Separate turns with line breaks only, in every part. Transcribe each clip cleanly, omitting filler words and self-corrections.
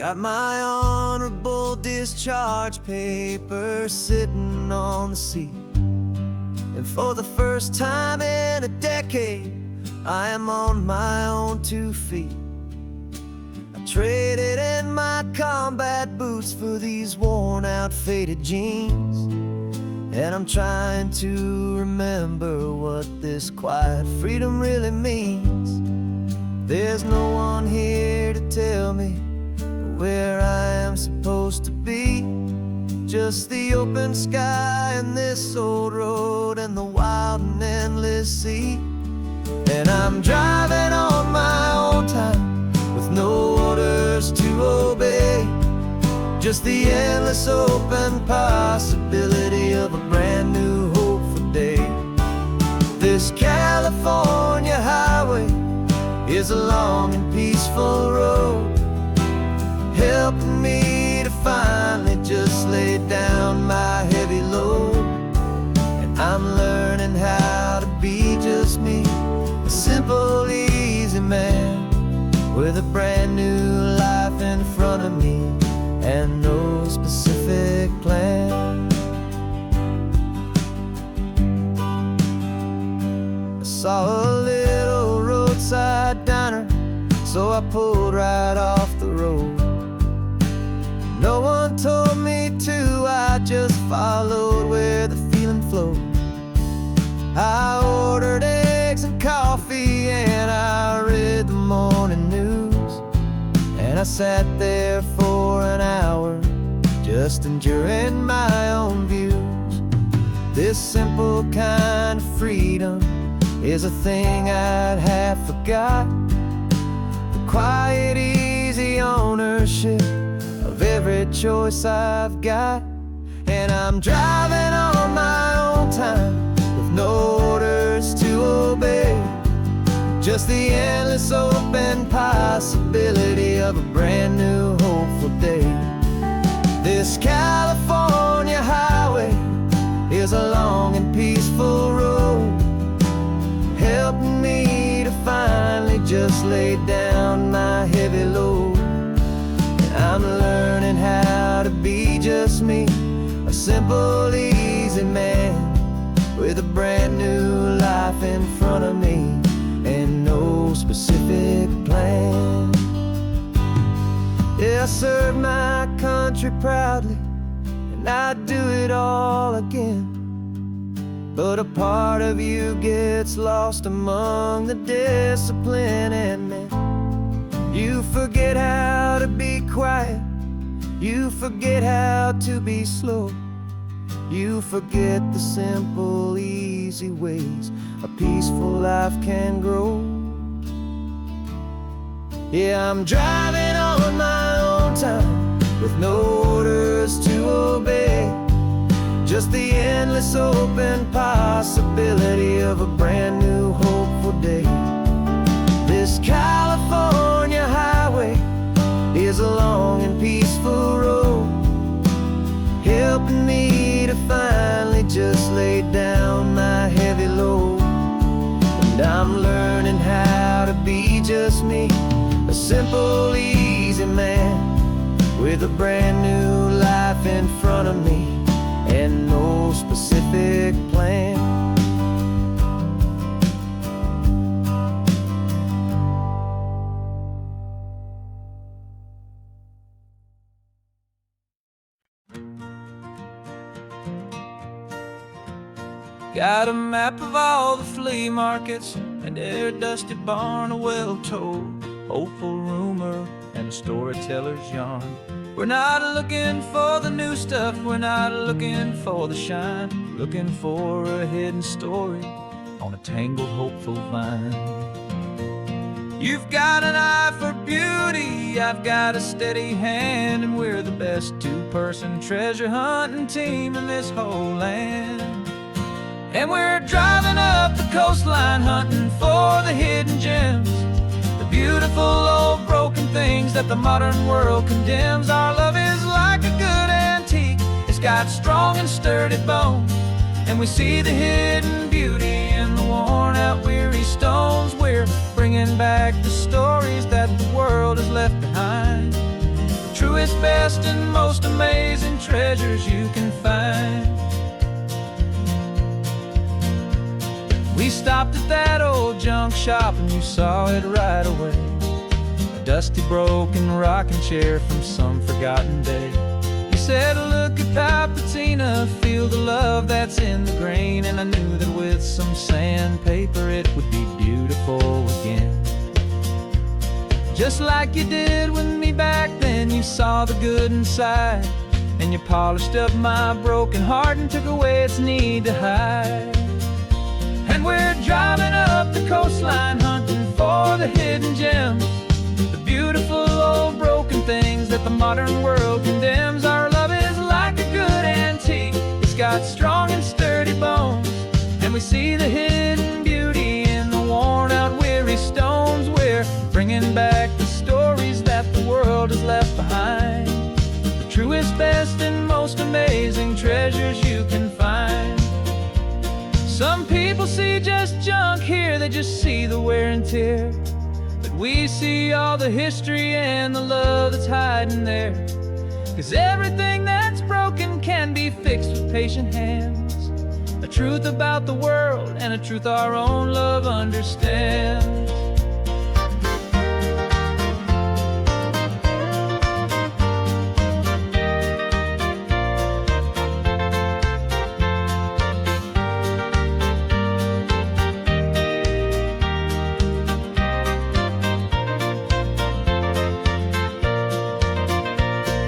Got my honorable discharge paper sitting on the seat, and for the first time in a decade, I am on my own 2 feet. I traded in my combat boots for these worn out faded jeans, and I'm trying to remember what this quiet freedom really means. There's no one here to tell me where I am supposed to be, just the open sky and this old road and the wild and endless sea. And I'm driving on my own time with no orders to obey, just the endless open possibility of a brand new hopeful day. This California highway is a long and peaceful road, helping me to finally just lay down my heavy load. And I'm learning how to be just me, a simple, easy man with a brand new life in front of me and no specific plan. I saw a little roadside diner, so I pulled right off the road. No one told me to, I just followed where the feeling flowed. I ordered eggs and coffee and I read the morning news, and I sat there for an hour just enduring my own views. This simple kind of freedom is a thing I'd have forgot, the quiet, easy ownership of every choice I've got. And I'm driving on my own time with no orders to obey, just the endless open possibility of a brand new hopeful day. This California highway is a long and peaceful road, helping me to finally just lay down my heavy load. I'm learning how to be just me, a simple, easy man with a brand new life in front of me and no specific plan. Yeah, I served my country proudly and I'd do it all again, but a part of you gets lost among the discipline and men. You forget how to be quiet, you forget how to be slow, you forget the simple, easy ways a peaceful life can grow. Yeah, I'm driving on my own time with no orders to obey, just the endless open possibility of a brand new hopeful day. This California highway is a long and peaceful road, helping me to finally just lay down my heavy load. And I'm learning how to be just me, a simple, easy man with a brand new life in front of me and no specific plan.
Got a map of all the flea markets and every dusty barn, a well-told, hopeful rumor and a storyteller's yarn. We're not looking for the new stuff, we're not looking for the shine, looking for a hidden story on a tangled, hopeful vine. You've got an eye for beauty, I've got a steady hand, and we're the best 2-person treasure hunting team in this whole land. And we're driving up the coastline hunting for the hidden gems, the beautiful old broken things that the modern world condemns. Our love is like a good antique, it's got strong and sturdy bones, and we see the hidden beauty in the worn out weary stones. We're bringing back the stories that the world has left behind. truest, best, and most amazing treasures you can find. We stopped at that old junk shop and you saw it right away. A dusty, broken rocking chair from some forgotten day. You said, look at that patina, feel the love that's in the grain. And I knew that with some sandpaper it would be beautiful again. Just like you did with me back then, you saw the good inside, and you polished up my broken heart and took away its need to hide. And we're driving up the coastline hunting for the hidden gems, the beautiful old broken things that the modern world condemns. Our love is like a good antique, it's got strong and sturdy bones, and we see the hidden beauty in the worn out weary stones. We're bringing back the stories that the world has left behind, the truest, best, and most amazing treasures you can find. Some people see just junk here, they just see the wear and tear, but we see all the history and the love that's hiding there. 'Cause everything that's broken can be fixed with patient hands, a truth about the world and a truth our own love understands.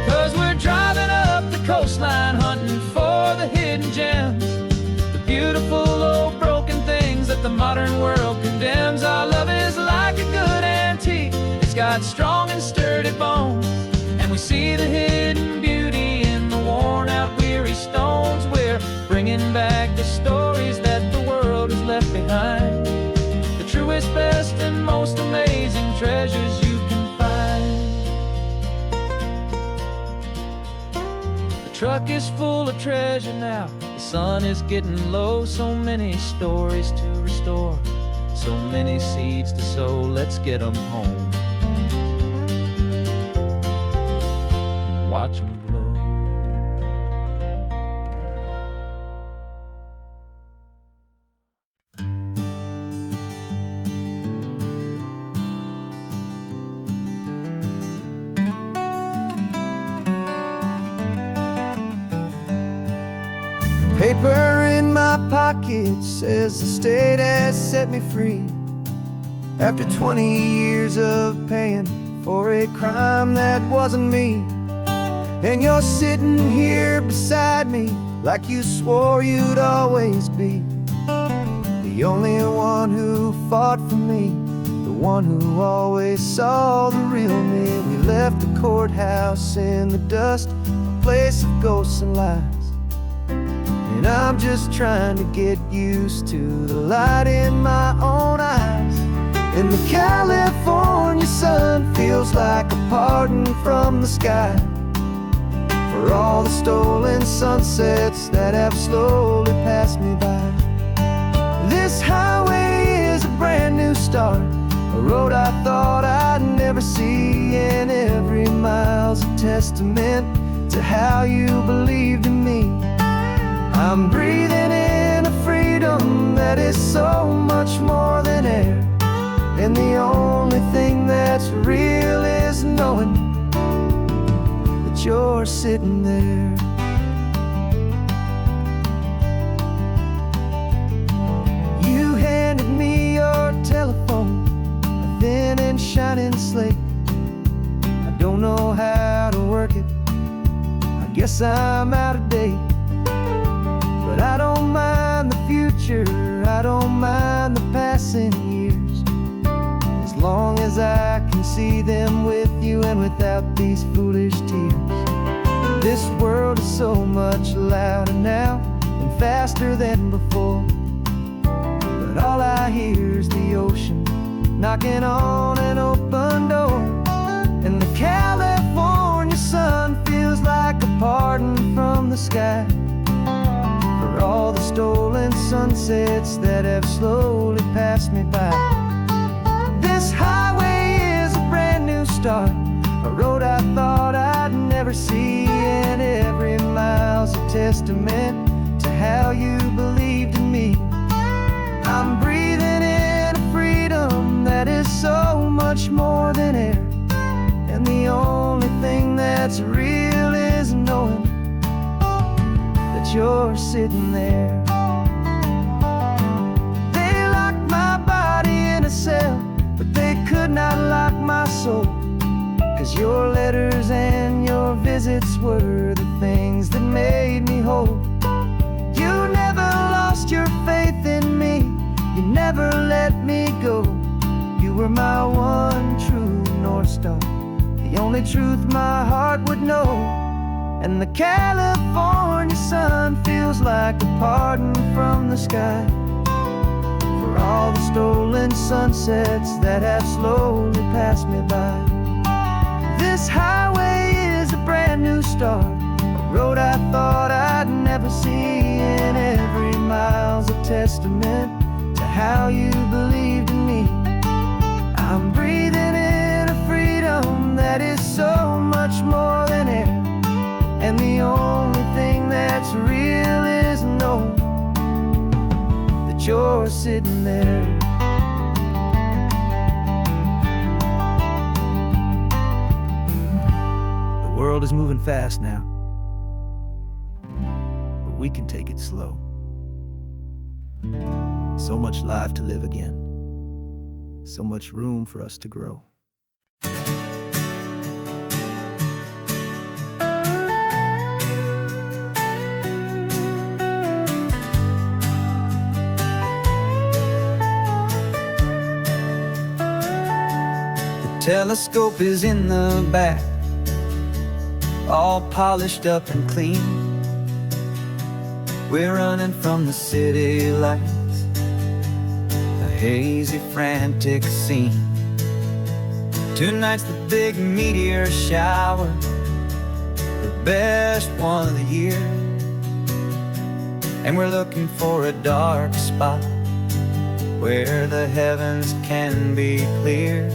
'Cause we're driving up the coastline hunting for the hidden gems, the beautiful old broken things that the modern world condemns. Our love is like a good antique, it's got strong and sturdy bones, and we see the hidden beauty in the worn out weary stones. We're bringing back the stories that the world has left behind, the truest, best, and most amazing treasures you can find. The truck is full of treasure now, the sun is getting low. So many stories to restore, so many seeds to sow. Let's get them home, watch them blow.
Paper in my pocket says the state has set me free, after 20 years of paying for a crime that wasn't me. And you're sitting here beside me like you swore you'd always be, the only one who fought for me, the one who always saw the real me. We left the courthouse in the dust, a place of ghosts and lies, and I'm just trying to get used to the light in my own eyes. And the California sun feels like a pardon from the sky for all the stolen sunsets that have slowly passed me by. This highway is a brand new start, a road I thought I'd never see, and every mile's a testament to how you believed in me. I'm breathing in a freedom that is so much more than air, and the only thing that's real is knowing that you're sitting there. You handed me your telephone, a thin and shining slate. I don't know how to work it, I guess I'm out of date. But I don't mind the future, I don't mind the passing years, as long as I can see them with you and without these foolish tears. This world is so much louder now and faster than before, but all I hear is the ocean knocking on an open door. And the California sun feels like a pardon from the sky for all the stolen sunsets that have slowly passed me by. This highway is a brand new start, a road I thought I'd never testament to how you believed in me. I'm breathing in a freedom that is so much more than air, and the only thing that's real is knowing that you're sitting there. They locked my body in a cell, but they could not lock my soul, 'cause your letters and your visits were the things that made me whole. You never lost your faith in me, you never let me go. You were my one true North Star, the only truth my heart would know. And the California sun feels like a pardon from the sky for all the stolen sunsets that have slowly passed me by. This highway is a brand new start, a road I thought I'd never see, and every mile's a testament to how you believed in me. I'm breathing in a freedom that is so much more than air, and the only thing that's real is knowing that you're sitting there. The world is moving fast now, but we can take it slow. So much life to live again, so much room for us to grow. The telescope is in the back, all polished up and clean. We're running from the city lights, a hazy, frantic scene. Tonight's the big meteor shower, the best one of the year. And we're looking for a dark spot where the heavens can be clear.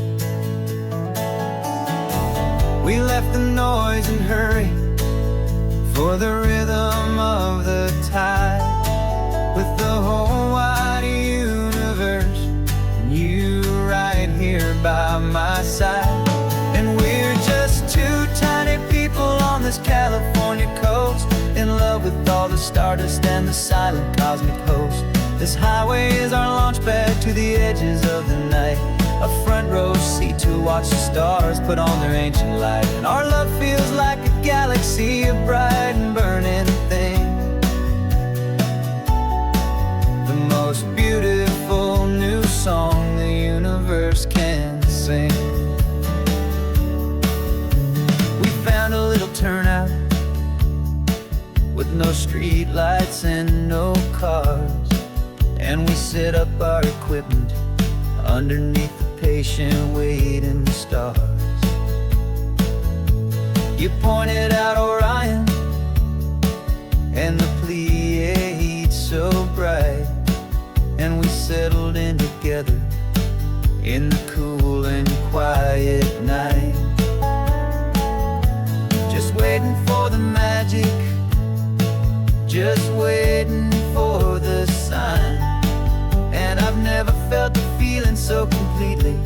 We left the noise and hurry for the rhythm of the tide, with the whole wide universe and you right here by my side. And we're just two tiny people on this California coast, in love with all the stardust and the silent cosmic host. This highway is our launch pad to the edges of the night, a front row seat to watch the stars put on their ancient light. And our love feels like a galaxy, a bright and burning thing, the most beautiful new song the universe can sing. We found a little turnout with no street lights and no cars, and we set up our equipment underneath the patient waiting stars. You pointed out Orion and the Pleiades so bright, and we settled in together in the cool and quiet night, just waiting for the magic, just waiting for the sign. And I've never felt the feeling so completely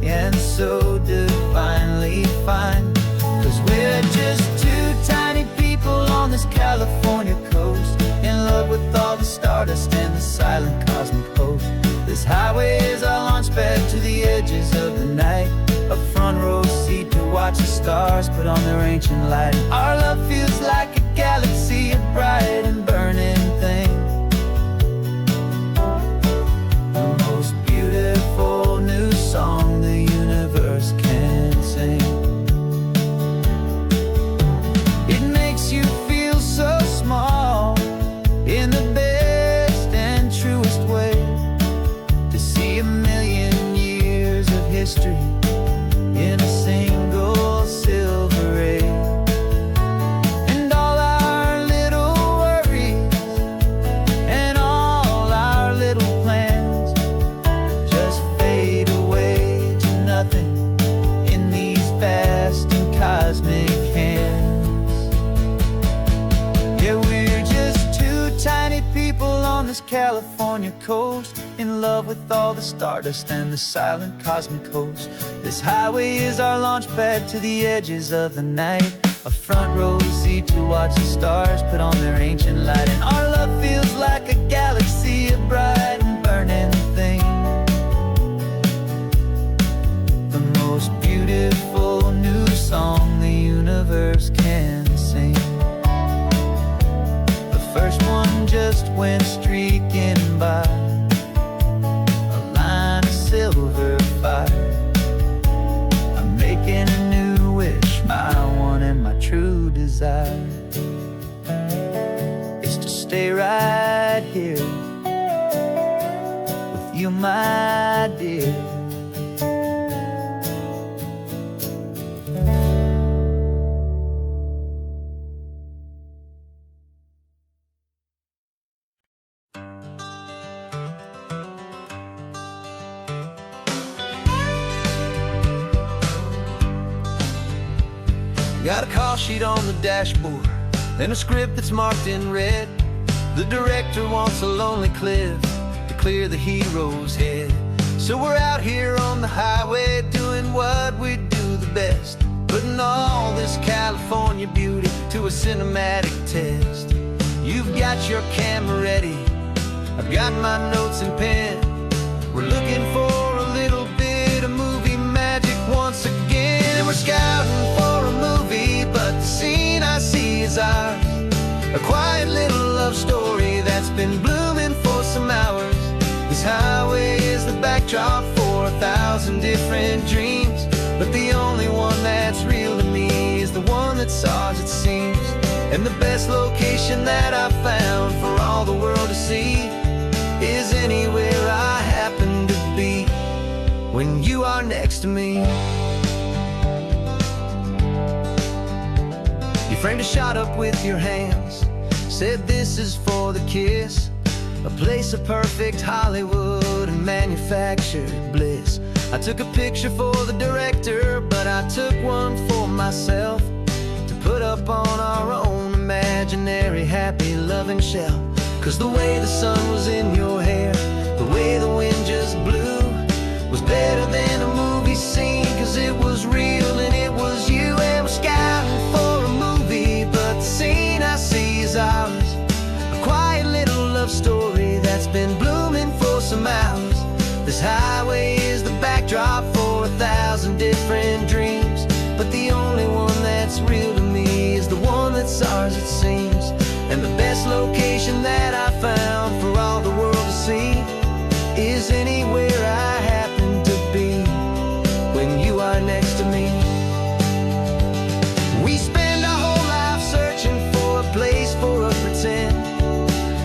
and so divinely fine, 'cause we're just two tiny people on this California coast, in love with all the stardust and the silent cosmic host. This highway is our launch pad to the edges of the night, a front row seat to watch the stars put on their ancient light. Our love feels like a galaxy, a bright and burning thing, the most beautiful new song the universe can sing. It makes you feel so small in the best and truest way, to see a million years of history in a single silver ray. And all our little worries and all our little plans just fade away to nothing in these vast and cosmic hands. Yeah, we're
coast, in love with all the stardust and the silent cosmic host. This highway is our launch pad to the edges of the night, a front row seat to watch the stars put on their ancient light. And our love feels like a galaxy of bright and burning things, the most beautiful new song the universe can sing. The first one just went streaking by, a line of silver fire. I'm making a new wish, my one and my true desire is to stay right here with you, my dear. Got a call sheet on the dashboard and a script that's marked in red. The director wants a lonely cliff to clear the hero's head. So we're out here on the highway doing what we do the best, putting all this California beauty to a cinematic test. You've got your camera ready, I've got my notes and pen. We're looking for a little bit of movie magic once again. And we're scouting for a movie, but the scene I see is ours, a quiet little love story that's been blooming for some hours. This highway is the backdrop for 1,000 different dreams, but the only one that's real to me is the one that's ours, it seems. And the best location that I've found for all the world to see is anywhere I happen to be when you are next to me. You framed a shot up with your hands, said this is for the kiss, a place of perfect Hollywood and manufactured bliss. I took a picture for the director, but I took one for myself to put up on our own imaginary happy loving shelf. Cause the way the sun was in your hair, the way the wind just blew, was better than a movie scene, cause it was real and it was you. And we're scouting for a movie, but the scene I see is ours, a quiet little love story that's been blooming for some hours. This highway is the backdrop for 1,000 different dreams, but the only one that's real to me is the one that's ours, it seems. And the best location that I found for all the world to see is anywhere I happen to be when you are next to me. We spend our whole life searching for a place for a pretend,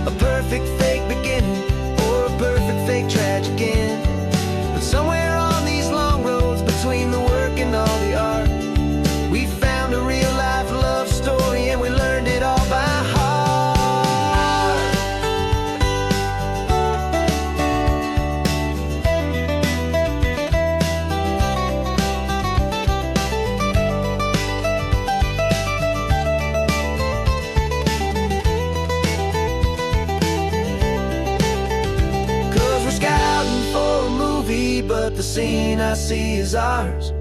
a perfect fake beginning or a perfect fake tragic end. But somewhere on these long roads between the work and all the art, we found a real life love story and we learned it all by heart. But the scene I see is ours,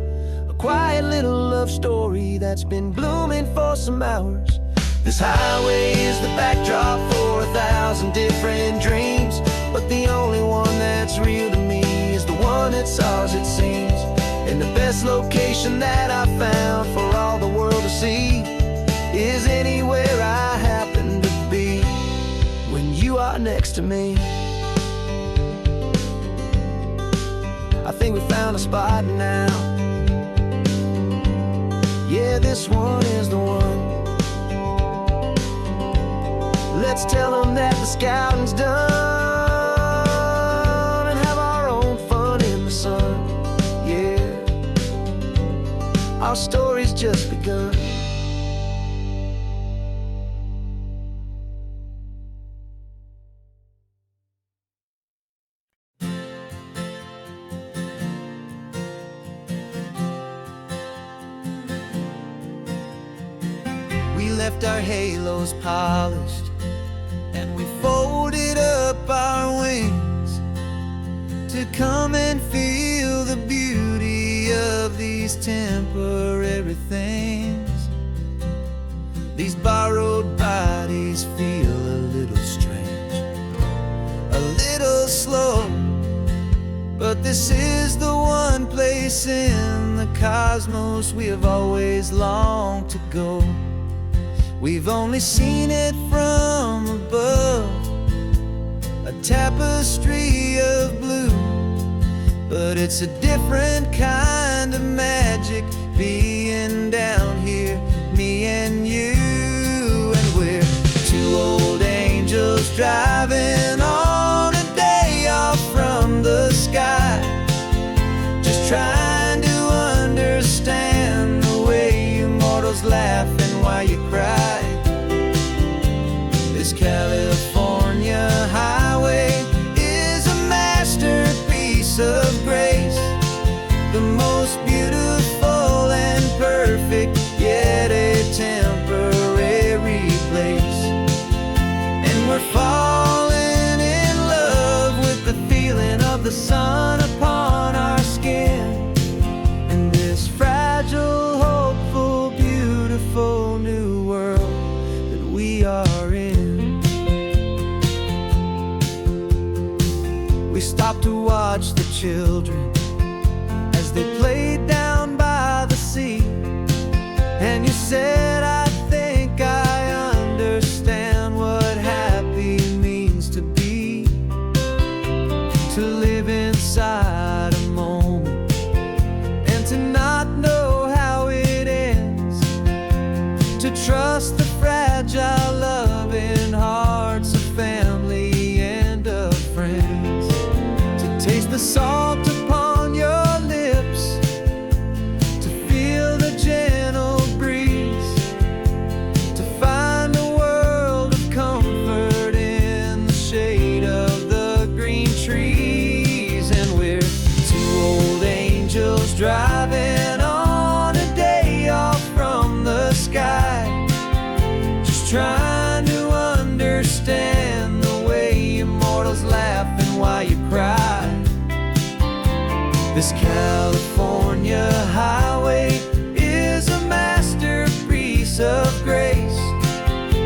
a quiet little love story that's been blooming for some hours. This highway is the backdrop for 1,000 different dreams, but the only one that's real to me is the one that's ours, it seems. And the best location that I found for all the world to see is anywhere I happen to be when you are next to me. I think we found a spot now. Yeah, this one is the one. Let's tell them that the scouting's done and have our own fun in the sun. Yeah, our story's just begun. We left our halos polished and we folded up our wings.
to come and feel the beauty of these temporary things. These borrowed bodies feel a little strange, a little slow, but this is the one place in the cosmos we have always longed to go. We've only seen it from above, a tapestry of blue, but it's a different kind of magic being down here, me and you. And we're two old angels driving on a day off from the sky, just trying to understand the way you mortals laugh and why you cry. This California highway is a masterpiece of grace, the most beautiful and perfect, yet a temporary place. And we're falling in love with the feeling of the sun upon our skin, and this fragile, hopeful, beautiful new world that we are in. We stopped to watch the children as they played down by the sea, and you said, I think I understand what happy means to be, to live inside a moment and to not know how it ends, to trust the fragile loving hearts of family and of friends, to taste the salt upon your lips, to feel the gentle breeze, to find a world of comfort in the shade of the green trees. And we're two old angels driving on a day off from the sky, just trying to understand the way immortals laugh and why you cry. This California highway is a masterpiece of grace,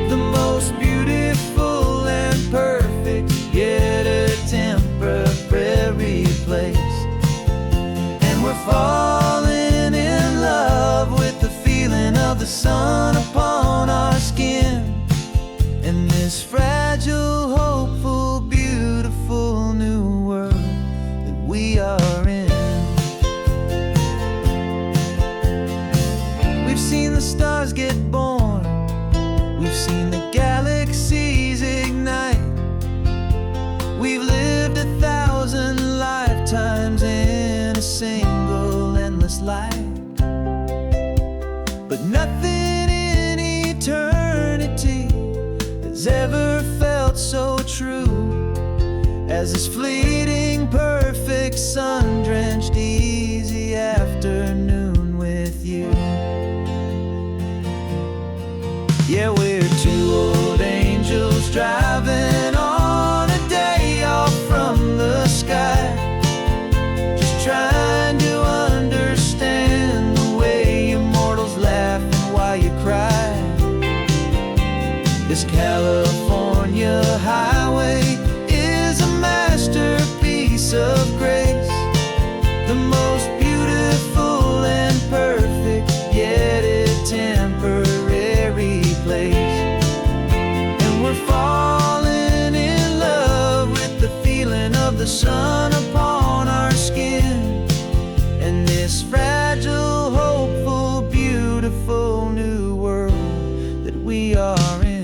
the most beautiful and perfect, yet a temporary place. And we're falling in love with the feeling of the sun upon our skin, and this fragile, hopeful, beautiful new world that we are in. We've seen the stars get born, we've seen the galaxies ignite, we've lived 1,000 lifetimes in a single endless life, but nothing in eternity has ever felt so true as this fleeting, perfect, sun-drenched, easy afternoon with you. Yeah, we're two old angels driving on a day off from the sky, just trying to understand the way immortals laugh and why you cry. This California highway is a masterpiece of grace, the most beautiful and perfect, yet a temporary place. And we're falling in love with the feeling of the sun upon our skin, and this fragile, hopeful, beautiful new world that we are in.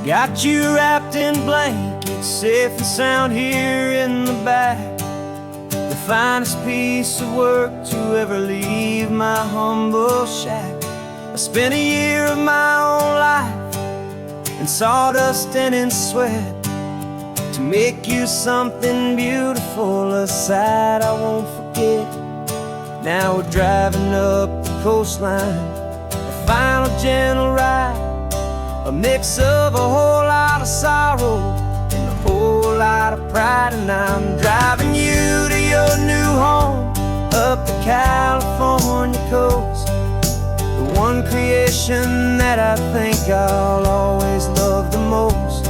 Got you wrapped in blankets, safe and sound here in the back. The finest piece of work to ever leave my humble shack. I spent a year of my own life in sawdust and in sweat to make you something beautiful, a sight I won't forget. Now we're driving up the coastline, a final gentle ride, a mix of a whole lot of sorrow and a whole lot of pride. And I'm driving you to your new home up the California coast, the one creation that I think I'll always love the most.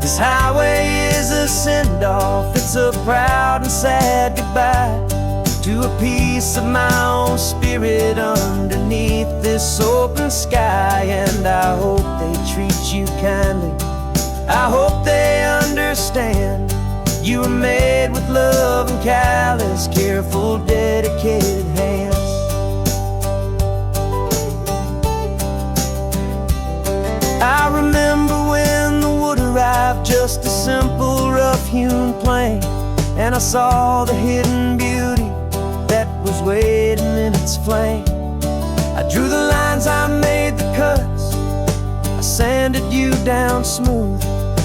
This highway is a send-off, it's a proud and sad goodbye to a piece of my own spirit underneath this open sky. And I hope they treat you kindly, I hope they understand you were made with love and callous, careful, dedicated hands. I remember when the wood arrived, just a simple rough-hewn plank, and I saw the hidden beauty that was waiting in its flame. I drew the lines, I made the cuts, I sanded you down smooth.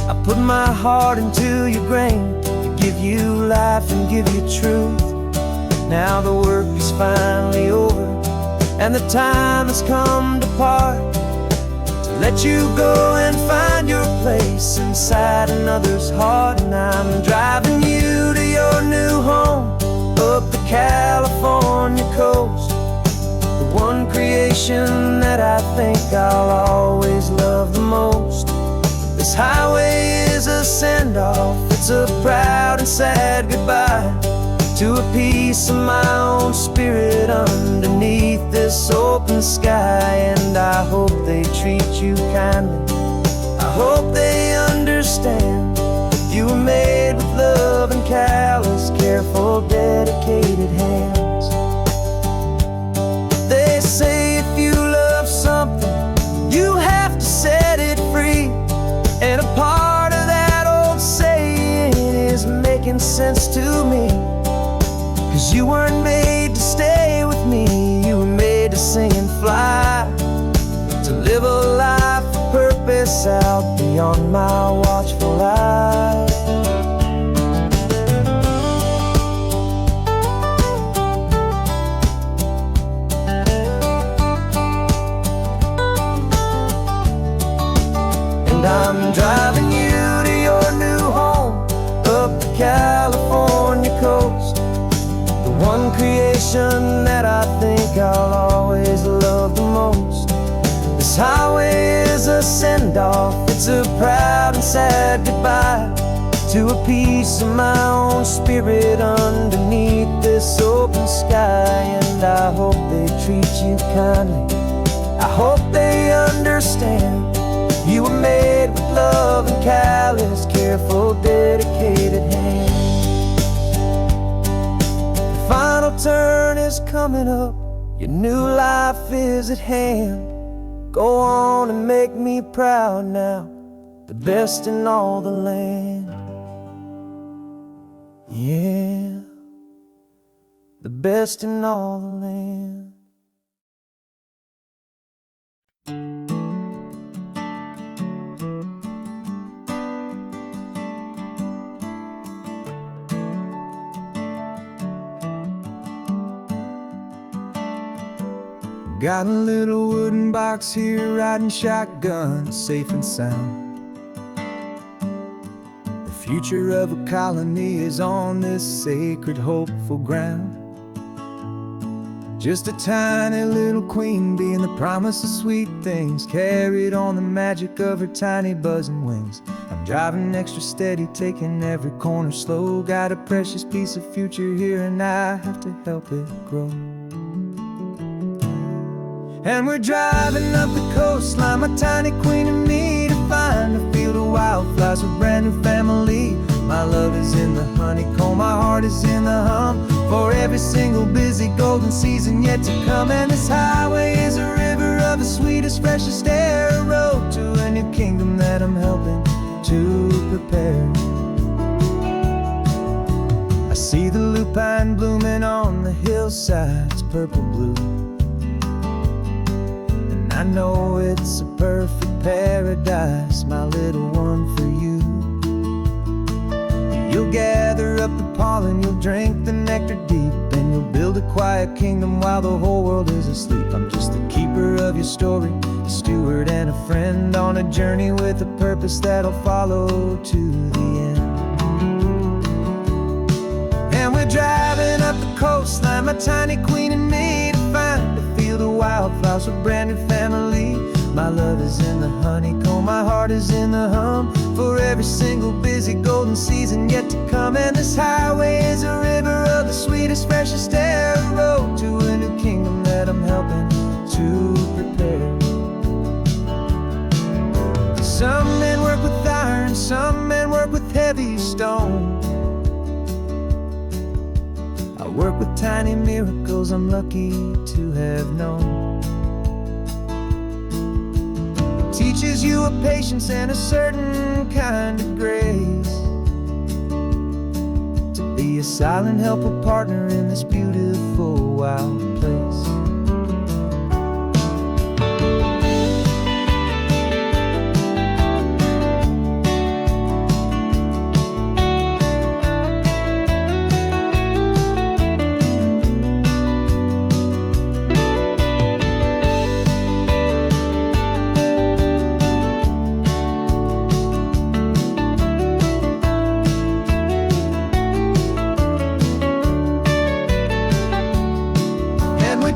I put my heart into your grain to give you life and give you truth. Now the work is finally over, and the time has come to part, to let you go and find your place inside another's heart. And I'm driving you to your new home up the California coast, the one creation that I think I'll always love the most. This highway is a send-off, it's a proud and sad goodbye to a piece of my own spirit underneath this open sky. And I hope they treat you kindly, I hope they understand you were made with love and callous, careful, dedicated hands. They say if you love something, you have to set it free. And a part of that old saying is making sense to me, 'cause you weren't made to stay with me, you were made to sing and fly, to live a life of purpose out beyond my watchful eye. I'm driving you to your new home up the California coast, the one creation that I think I'll always love the most. This highway is a send-off, it's a proud and sad goodbye to a piece of my own spirit underneath this open sky. And I hope they treat you kindly, I hope they understand you were made with love and callous, careful, dedicated hands. The final turn is coming up, your new life is at hand. Go on and make me proud now, the best in all the land. Yeah, the best in all the land.
Got a little wooden box here, riding shotgun, safe and sound. The future of a colony is on this sacred, hopeful ground. Just a tiny little queen bee and the promise of sweet things, carried on the magic of her tiny buzzing wings. I'm driving extra steady, taking every corner slow. Got a precious piece of future here and I have to help it grow. And we're driving up the coastline, my tiny queen and me, to find a field of wildflowers with brand new family. My love is in the honeycomb, my heart is in the hum, for every single busy golden season yet to come. And this highway is a river of the sweetest, freshest air, a road to a new kingdom that I'm helping to prepare. I see the loop
pine blooming on the hillsides, purple blue. And I know it's a perfect paradise, my little one, for you. You'll gather up the pollen, you'll drink the nectar deep, and you'll build a quiet kingdom while the whole world is asleep. I'm just the keeper of your story, a steward and a friend on a journey with a purpose that'll follow to the end. And we're driving up the coastline, my tiny queen and me, to find a field of wildflowers, a brand new family. My love is in the honeycomb, my heart is in the hum, for every single busy golden season yet to come. And this highway is a river of the sweetest, freshest air, a road to a new kingdom that I'm helping to prepare. Some men work with iron, some men work with heavy stone. I work with tiny miracles I'm lucky to have known. Teaches you a patience and a certain kind of grace, to be a silent, helpful partner in this beautiful, wild place.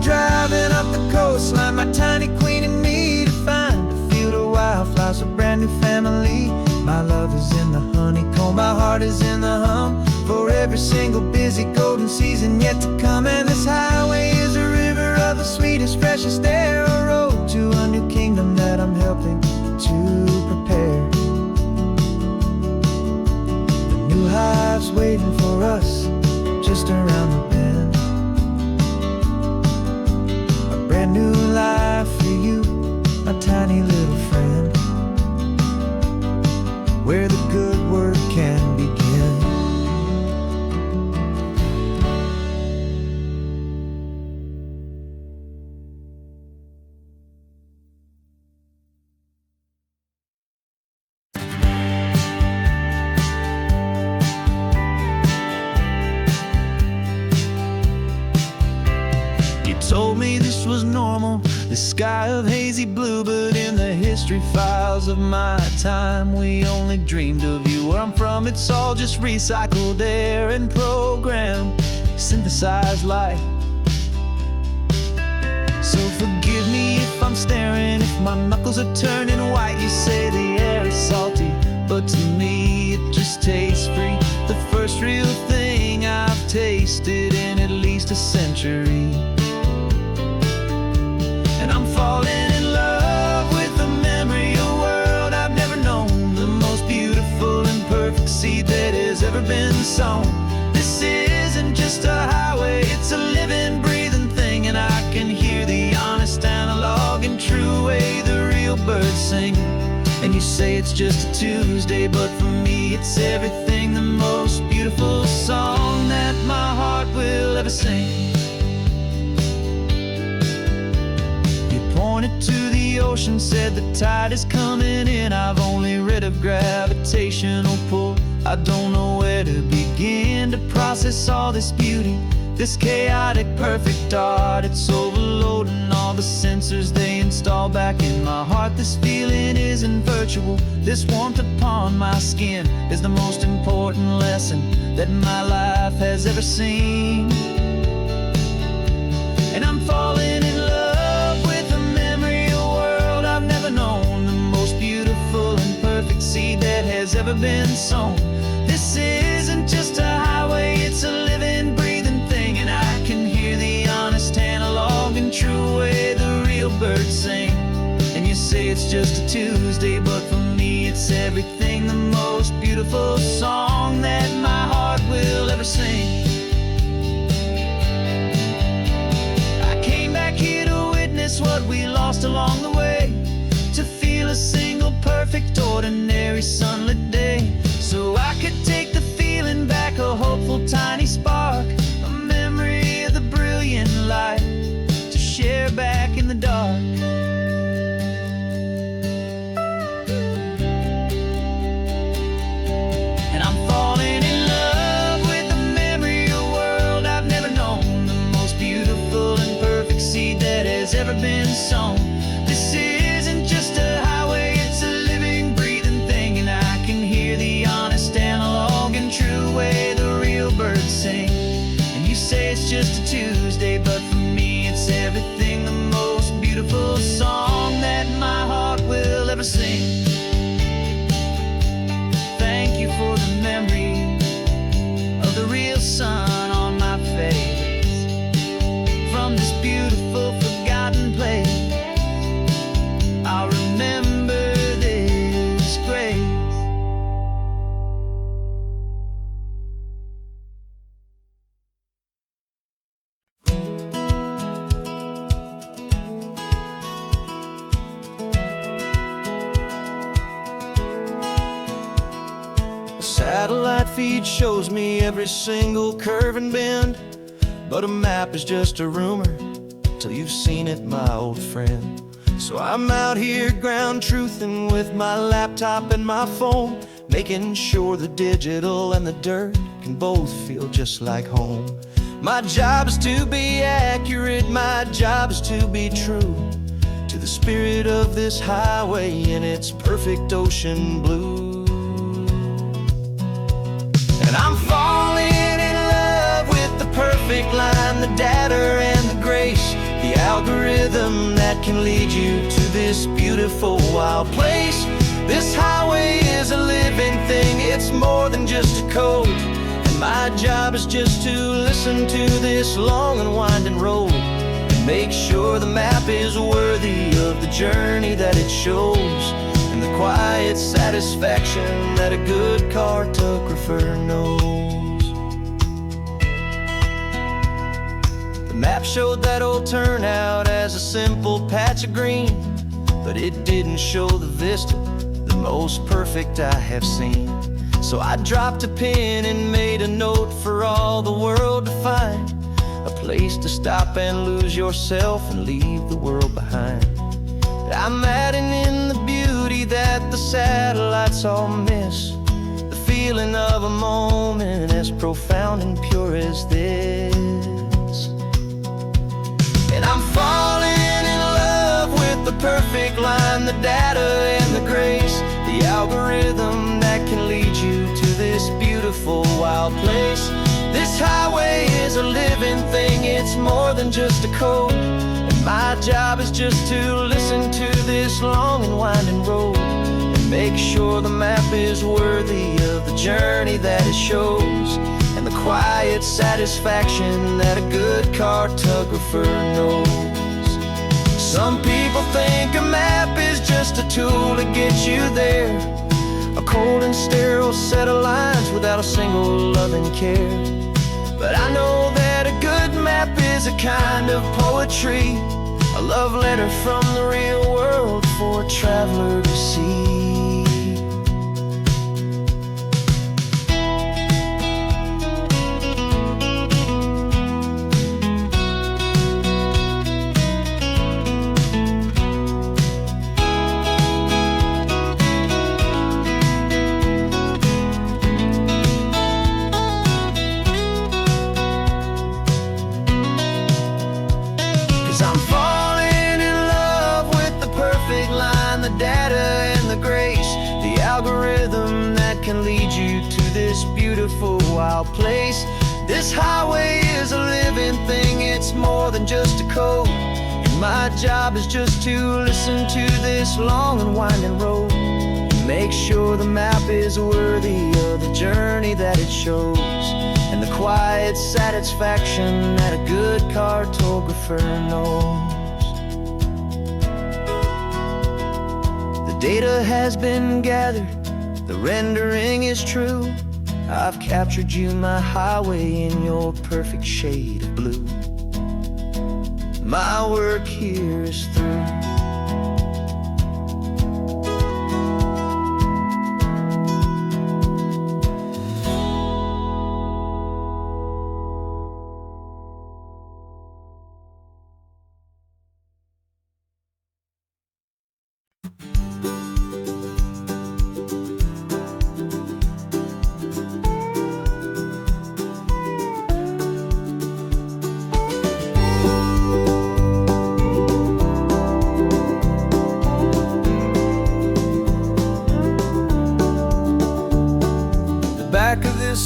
Driving up the coastline, my tiny queen and me, to find a field of wildflowers, a brand new family. My love is in the honeycomb, my heart is in the hum, for every single busy golden season yet to come. And this highway is a river of the sweetest, freshest air, a road to a new kingdom that I'm helping to prepare. The new hive's waiting for us just around the bend. Brand new life for you, my tiny little friend, where the good work can begin. Told me this was normal, the sky of hazy blue, but in the history files of my time, we only dreamed of you. Where I'm from, it's all just recycled air and programmed, synthesized light. So forgive me if I'm staring, if my knuckles are turning white. You say the air is salty, but to me it just tastes free. The first real thing I've tasted in at least a century. And I'm falling in love with the memory of a world I've never known, the most beautiful and perfect seed that has ever been sown. This isn't just a highway, it's a living, breathing thing, and I can hear the honest, analog, and true way the real birds sing. And you say it's just a Tuesday, but for me it's everything, the most beautiful song that my heart will ever sing. Pointed to the ocean, said the tide is coming in. I've only read of gravitational pull, I don't know where to begin to process all this beauty, this chaotic, perfect art. It's overloading all the sensors they install back in my heart. This feeling isn't virtual, this warmth upon my skin is the most important lesson that my life has ever seen. And I'm falling in love known, the most beautiful and perfect seed that has ever been sown. This isn't just a highway, it's a living, breathing thing, and I can hear the honest, analog, and true way the real birds sing. And you say it's just a Tuesday, but for me it's everything, the most beautiful song that my heart will ever sing. I came back here to witness what we lost along the way, to feel a single, perfect, ordinary, sunlit day, so I could take the feeling back, a hopeful, tiny spark,
the dark. And I'm falling in love with the memory of a world I've never known, the most beautiful and perfect seed that has ever been sown. This isn't just a highway, it's a living, breathing thing, and I can hear the honest analog and true way the real birds sing. And you say it's just a Tuesday, but for me it's everything, the most beautiful song that my heart will ever sing. Thank you for the memory of the real sun on my face. From this beautiful forgotten place, I'll remember this grace.
A satellite feed shows me every single curve and bend, but a map is just a rumor till you've seen it, my old friend. So I'm out here ground truthing with my laptop and my phone, making sure the digital and the dirt can both feel just like home. My job is to be accurate, my job is to be true to the spirit of this highway in its perfect ocean blue. And I'm falling in love with the perfect line, the data and the grace, the algorithm that can lead you to this beautiful wild place. This highway is a living thing, it's more than just a code. And my job is just to listen to this long and winding road and make sure the map is worthy of the journey that it shows, and the quiet satisfaction that a good cartographer knows. The map showed that old turnout as a simple patch of green, but it didn't show the vista, the most perfect I have seen. So I dropped a pin and made a note for all the world to find, a place to stop and lose yourself and leave the world behind. I'm adding in the beauty that the satellites all miss, the feeling of a moment as profound and pure as this. And I'm falling in love with the perfect line, the data and the grace, the algorithm that can lead you to this beautiful wild place. This highway is a living thing, it's more than just a code. And my job is just to listen to this long and winding road and make sure the map is worthy of the journey that it shows, and the quiet satisfaction that a good cartographer knows. Some people think a map is just a tool to get you there, a cold and sterile set of lines without a single loving care. But I know that a good map is a kind of poetry, a love letter from the real world for a traveler to see. I'm falling in love with the perfect line, the data and the grace, the algorithm that can lead you to this beautiful wild place. This highway is a living thing, it's more than just a code. And my job is just to listen to this long and winding road and make sure the map is worthy of the journey that it shows, and the quiet satisfaction that a good cartographer knows. The data has been gathered, the rendering is true. I've captured you, my highway, in your perfect shade of blue. My work here is through.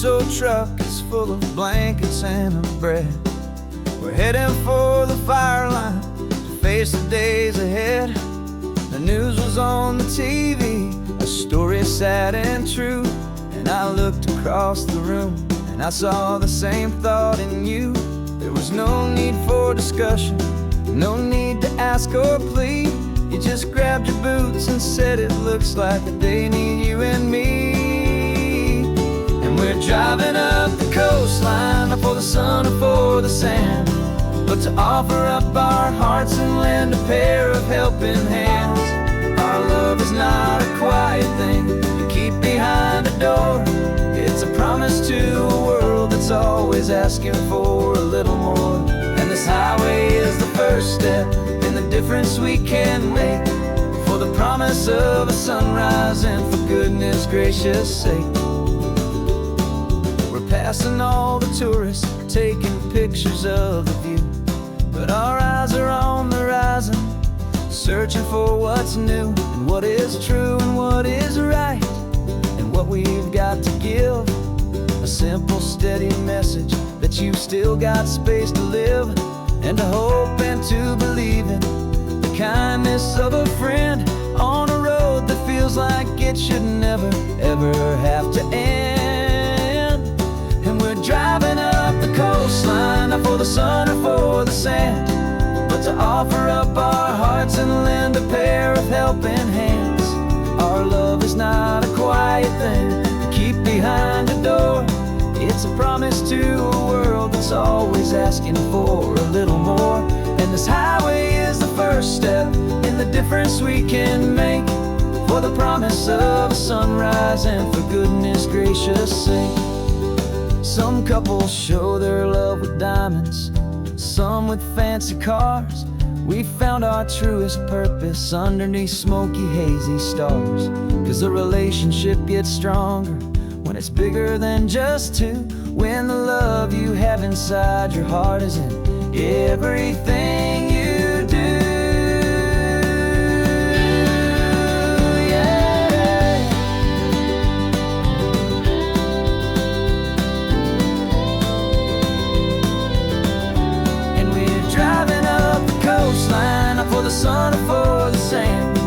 so truck is full of blankets and of bread. We're heading for the fire line to face the days ahead. The news was on the TV, a story sad and true. And I looked across the room and I saw the same thought in you. There was no need for discussion, no need to ask or plead. You just grabbed your boots and said it looks like they need you and me. And we're driving up the coastline, not for the sun or for the sand, but to offer up our hearts and lend a pair of helping hands. Our love is not a quiet thing you keep behind a door. It's a promise to a world that's always asking for a little more. And this highway is the first step in the difference we can make, for the promise of a sunrise and for goodness gracious sake. We're passing all the tourists, taking pictures of the view, but our eyes are on the horizon, searching for what's new and what is true and what is right, and what we've got to give. A simple, steady message that you've still got space to live, and to hope and to believe in the kindness of a friend on a road that feels like it should never, ever have to end. And we're driving up the coastline, not for the sun or for the sand, but to offer up our hearts and lend a pair of helping hands. Our love is not a quiet thing to keep behind a door. It's a promise to a world that's always asking for a little more. And this highway is the first step in the difference we can make, for the promise of a sunrise and for goodness gracious sake. Some couples show their love with diamonds, some with fancy cars. We found our truest purpose underneath smoky, hazy stars. 'Cause a relationship gets stronger when it's bigger than just two, when the love you have inside your heart is in everything you do. Yeah. And we're driving up the coastline, not for the sun or for the sand,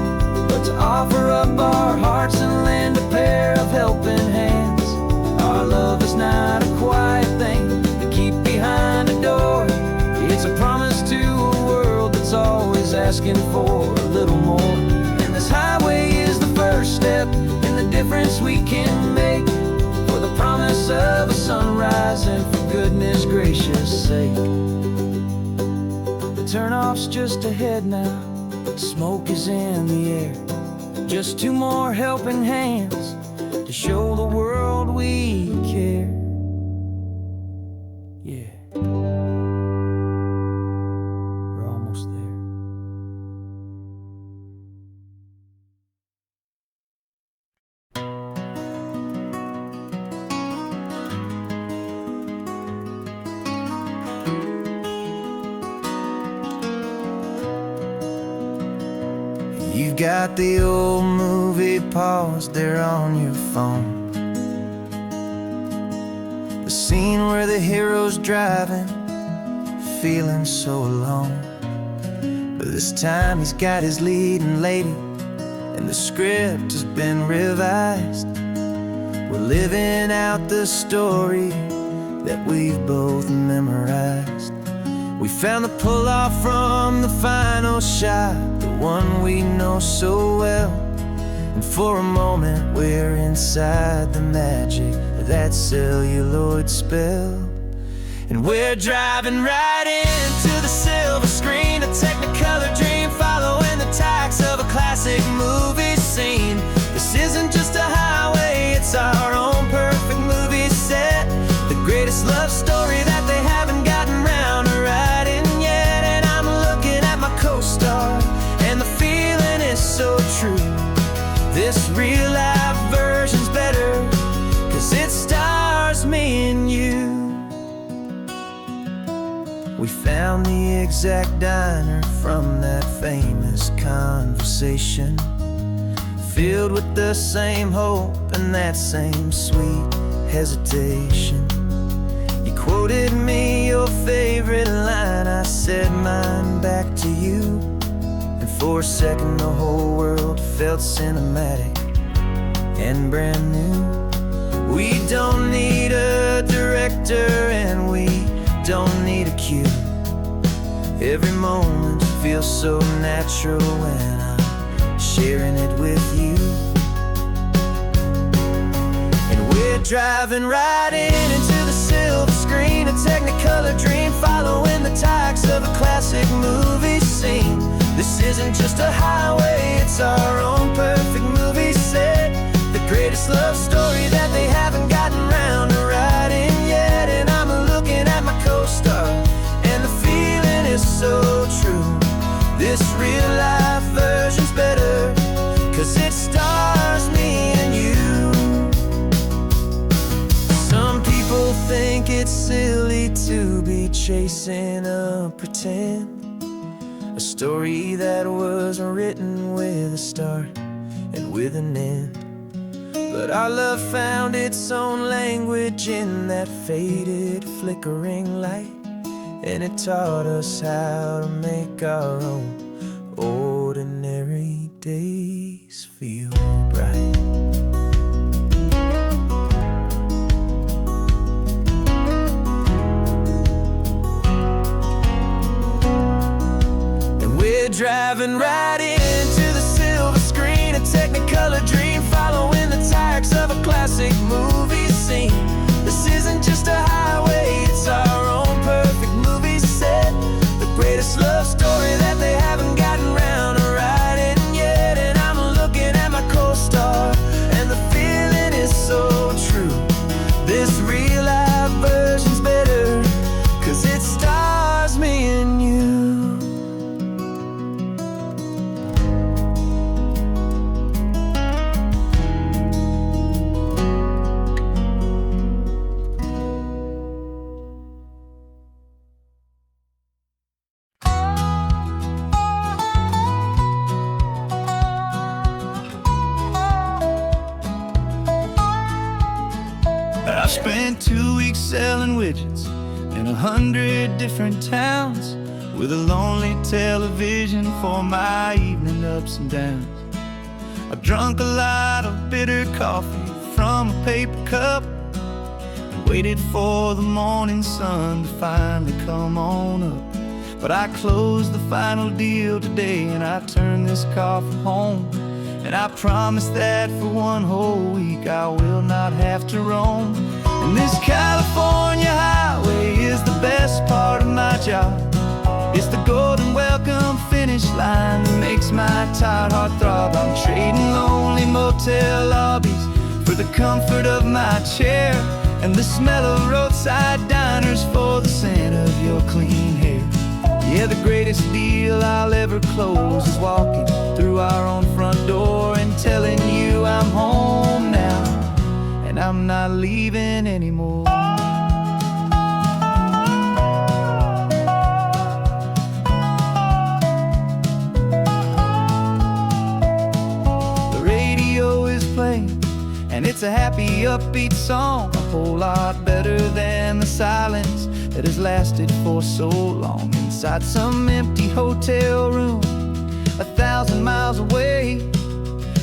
but to offer up our hearts and lend a pair of helping hands. Our love is not a quiet thing to keep behind a door. It's a promise to a world that's always asking for a little more. And this highway is the first step in the difference we can make, for the promise of a sunrise and for goodness gracious sake. The turnoff's just ahead now, smoke is in the air. Just two more helping hands to show the world we care. Yeah. We're almost there. You've got the old movie paused there on your phone, the scene where the hero's driving, feeling so alone. But this time he's got his leading lady, and the script has been revised. We're living out the story that we've both memorized. We found the pull-off from the final shot, the one we know so well. And for a moment we're inside the magic of that celluloid spell. And we're driving right into the silver screen, a Technicolor dream, following the tacks of a classic movie scene. This isn't just a highway, it's our own perfect movie set, the greatest love story that they haven't gotten round to writing yet. And I'm looking at my co-star, and the feeling is so true. This real life version's better, 'cause it stars me and you. We found the exact diner from that famous conversation, filled with the same hope and that same sweet hesitation. You quoted me your favorite line, I said mine back to you. And for a second the whole world felt cinematic and brand new. We don't need a director and we don't need a cue. Every moment feels so natural when I'm sharing it with you. And we're driving right into the silver screen, a Technicolor dream, following the tacks of a classic movie scene. This isn't just a highway, it's our own perfect movie set. The greatest love story that they haven't gotten round to writing yet. And I'm looking at my co-star, and the feeling is so true. This real life version's better, 'cause it stars me and you. Some people think it's silly to be chasing a pretend, a story that was written with a start and with an end. But our love found its own language in that faded, flickering light, and it taught us how to make our own ordinary days feel bright. And we're driving right into the silver screen, a Technicolor dream, following the tacks of a classic movie scene. This isn't just a highway, it's our own perfect movie set. The greatest love story that they haven't gotten round to writing yet. And I'm looking at my co-star, and the feeling is so true. This real life version's better, 'cause it stars me and you.
I spent 2 weeks selling widgets in 100 different towns, with a lonely television for my evening ups and downs. I drunk a lot of bitter coffee from a paper cup and waited for the morning sun to finally come on up. But I closed the final deal today, and I turned this car from home. And I promise that for one whole week I will not have to roam. And this California highway is the best part of my job. It's the golden welcome finish line that makes my tired heart throb. I'm trading lonely motel lobbies for the comfort of my chair, and the smell of roadside diners for the scent of your clean hair. Yeah, the greatest deal I'll ever close is walking through our own front door and telling you I'm home now, and I'm not leaving anymore. The radio is playing, and it's a happy, upbeat song, a whole lot better than the silence that has lasted for so long. Inside some empty hotel room 1,000 miles away,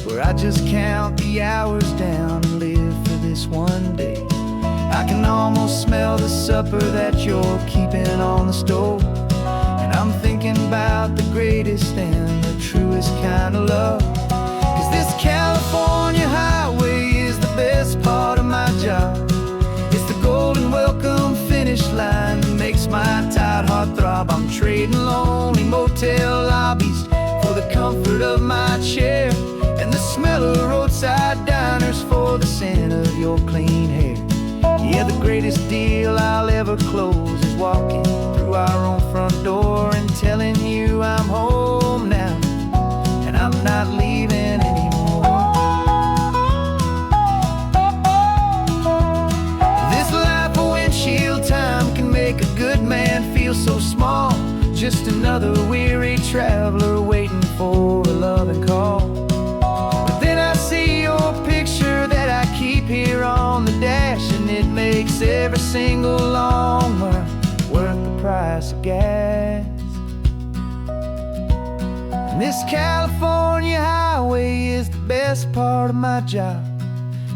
where I just count the hours down and live for this one day. I can almost smell the supper that you're keeping on the stove, and I'm thinking about the greatest and the truest kind of love. 'Cause this California highway is the best part of my job. It's the golden welcome finish line that makes my tired heart throb. I'm trading lonely motel lobbies for the comfort of my chair, and the smell of roadside diners for the scent of your clean hair. Yeah, the greatest deal I'll ever close is walking through our own front door and telling you I'm home now, and I'm not leaving anymore. This life of windshield time can make a good man feel so small, just another weary traveler waiting for a loving call. But then I see your picture that I keep here on the dash, and
This California highway is the best part of my job.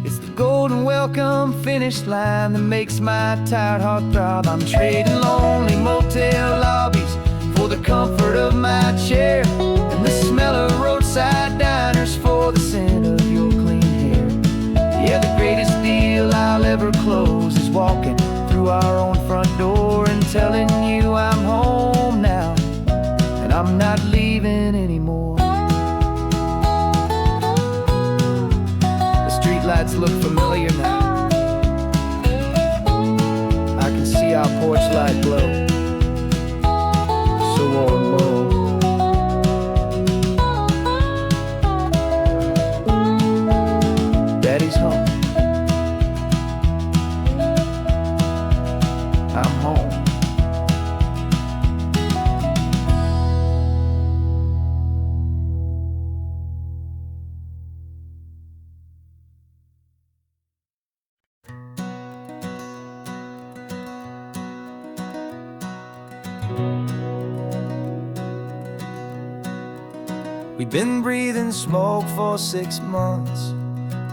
It's the golden welcome finish line that makes my tired heart throb. I'm trading lonely motel lobbies for the comfort of my chair, and the smell of roadside diners for the scent of your clean hair. Yeah, the greatest deal I'll ever close is walking through our own front door and telling you I'm home now, and I'm not leaving anymore. The streetlights look familiar now. I can see our porch light glow, so warm, low. Daddy's home. I'm home. We've been breathing smoke for 6 months,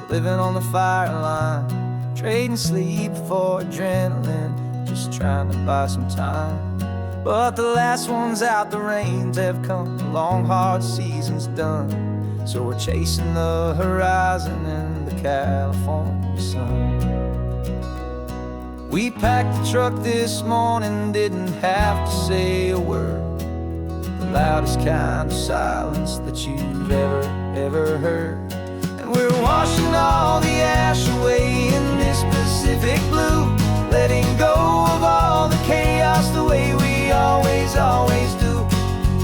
living on the fire line, trading sleep for adrenaline, just trying to buy some time. But the last one's out, the rains have come, the long hard season's done, so we're chasing the horizon in the California sun. We packed the truck this morning, didn't have to say a word, the loudest kind of silence that you've ever heard. And we're washing all the ash away in this Pacific blue, letting go of all the chaos the way we always do.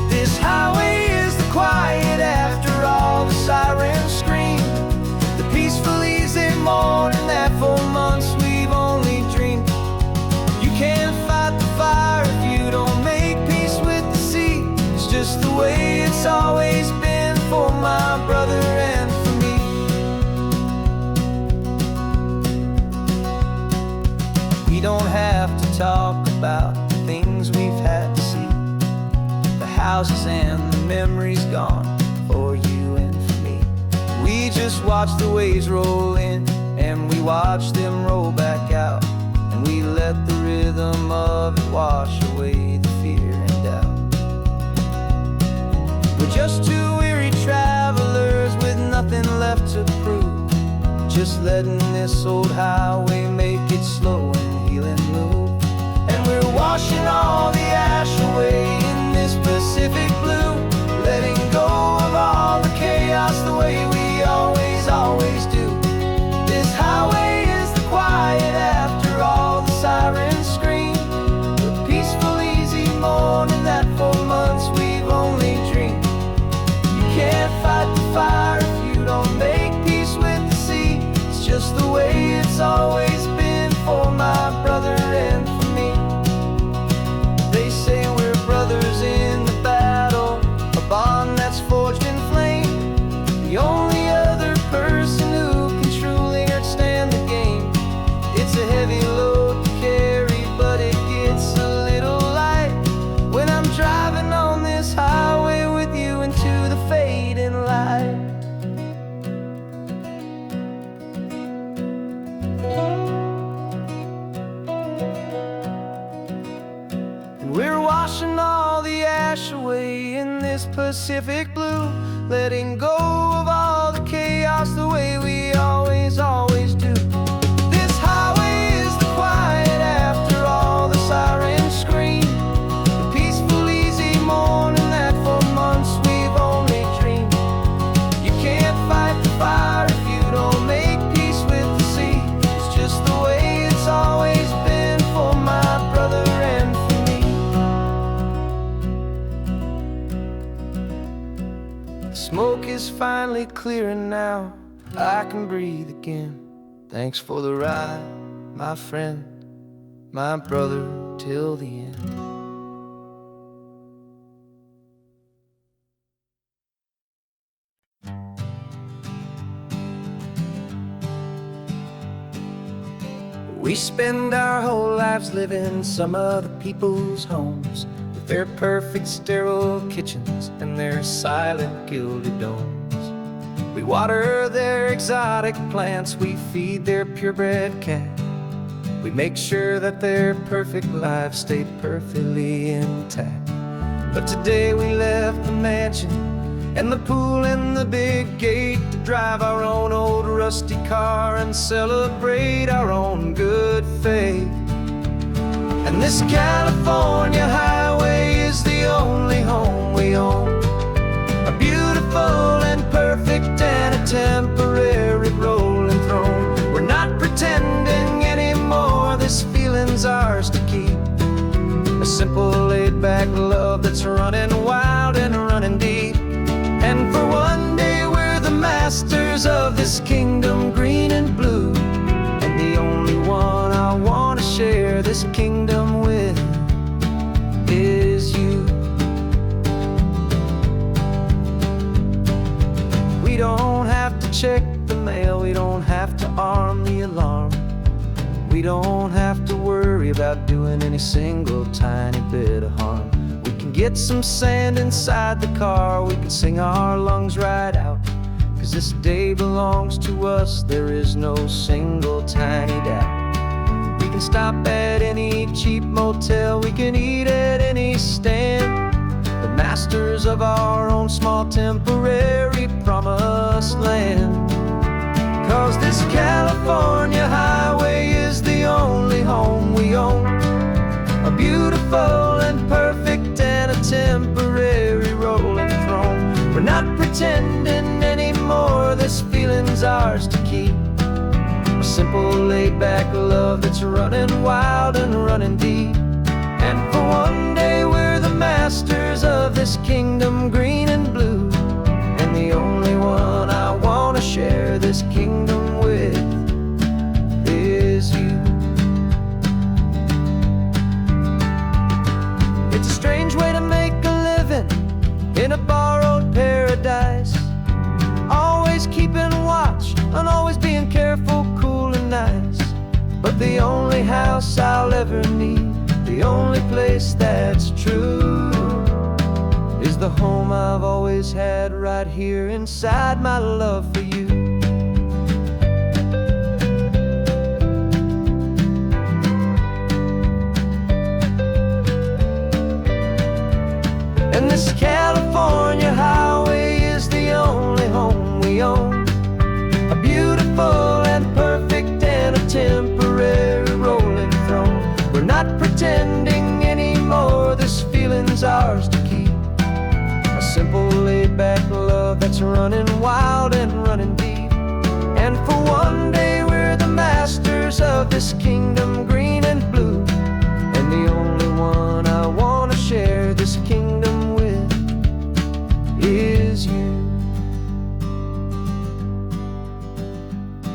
This highway is the quiet after all the sirens scream, the peaceful easy morning that for months we've only dreamed. You can't fight the fire if you don't make peace with the sea. It's just the way it's always been for my brother and for me. We don't have to talk about the things we've had to see, the houses and the memories gone for you and for me. We just watch the waves roll in, and we watch them roll back out, and we let the rhythm of it wash away the fear and doubt. We're just two weary travelers with nothing left to prove, just letting this old highway make it slow and healing move. And we're washing all the ash away in this Pacific blue, letting go of all the chaos the way we always do. This highway is the quiet after all the sirens scream, the peaceful easy morning that for months we've only dreamed. You can't fight the fire if you don't make peace with the sea. It's just the way it's always been for my brother and for me. They say we're brothers in the battle, a bond that's forged in flame. The only other person who can truly understand the game. It's a heavy load to carry, but it gets a little light when I'm driving on this highway with you into the fading light. And we're washing all the ash away in this Pacific blue, letting go of all the chaos the way we always do. This highway is the quiet after all the sirens scream, the peaceful easy morning that for months we've only dreamed. You can't fight the fire if you don't make peace with the sea. It's just the way it's always been for my brother and for me. The smoke is finally clearing now, I can breathe again. Thanks for the ride, my friend, my brother, till the end. We spend our whole lives living some other people's homes, with their perfect sterile kitchens and their silent gilded domes. We water their exotic plants, we feed their purebred cat. We make sure that their perfect lives stay perfectly intact. But today we left the mansion and the pool and the big gate to drive our own old rusty car and celebrate our own good faith. And this California highway is the only home we own, a beautiful and perfect and a temporary rolling throne. We're not pretending anymore, this feeling's ours to keep, a simple laid-back love that's running wild and running deep. And for one day we're the masters of this kingdom green and blue, and the only one I want to share this kingdom with is you. We don't have to check the mail, we don't have to arm the alarm, we don't have to worry about doing any single tiny bit of harm. We can get some sand inside the car, we can sing our lungs right out, 'cause this day belongs to us, there is no single tiny doubt. We can stop at any cheap motel, we can eat at any stand, the masters of our own small temporary promised land. 'Cause this California highway is the only home we own, a beautiful and perfect and a temporary rolling throne. We're not pretending anymore, this feeling's ours to keep, a simple laid-back love that's running wild and running deep. And for one day we're the masters of this kingdom green and blue, and the only one I want to share this kingdom with is you. It's a strange way to make a living in a borrowed paradise, always keeping watch and always being careful, cool and nice. But the only house I'll ever need, the only place that's true, is the home I've always had right here inside my love for you. And this California highway is the only home we own, a beautiful and perfect and a temporary rolling throne. We're not pretending anymore, this feeling's ours to keep, a simple laid-back love that's running wild and running deep. And for one day we're the masters of this kingdom green and blue, and the only one I want to share this kingdom with is you.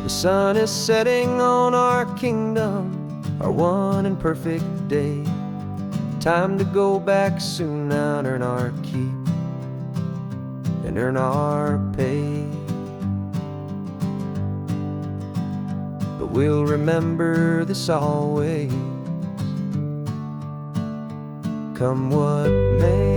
The sun is setting on our kingdom, our one and perfect day. Time to go back soon now and earn our keep and earn our pay. But we'll remember this always, come what may.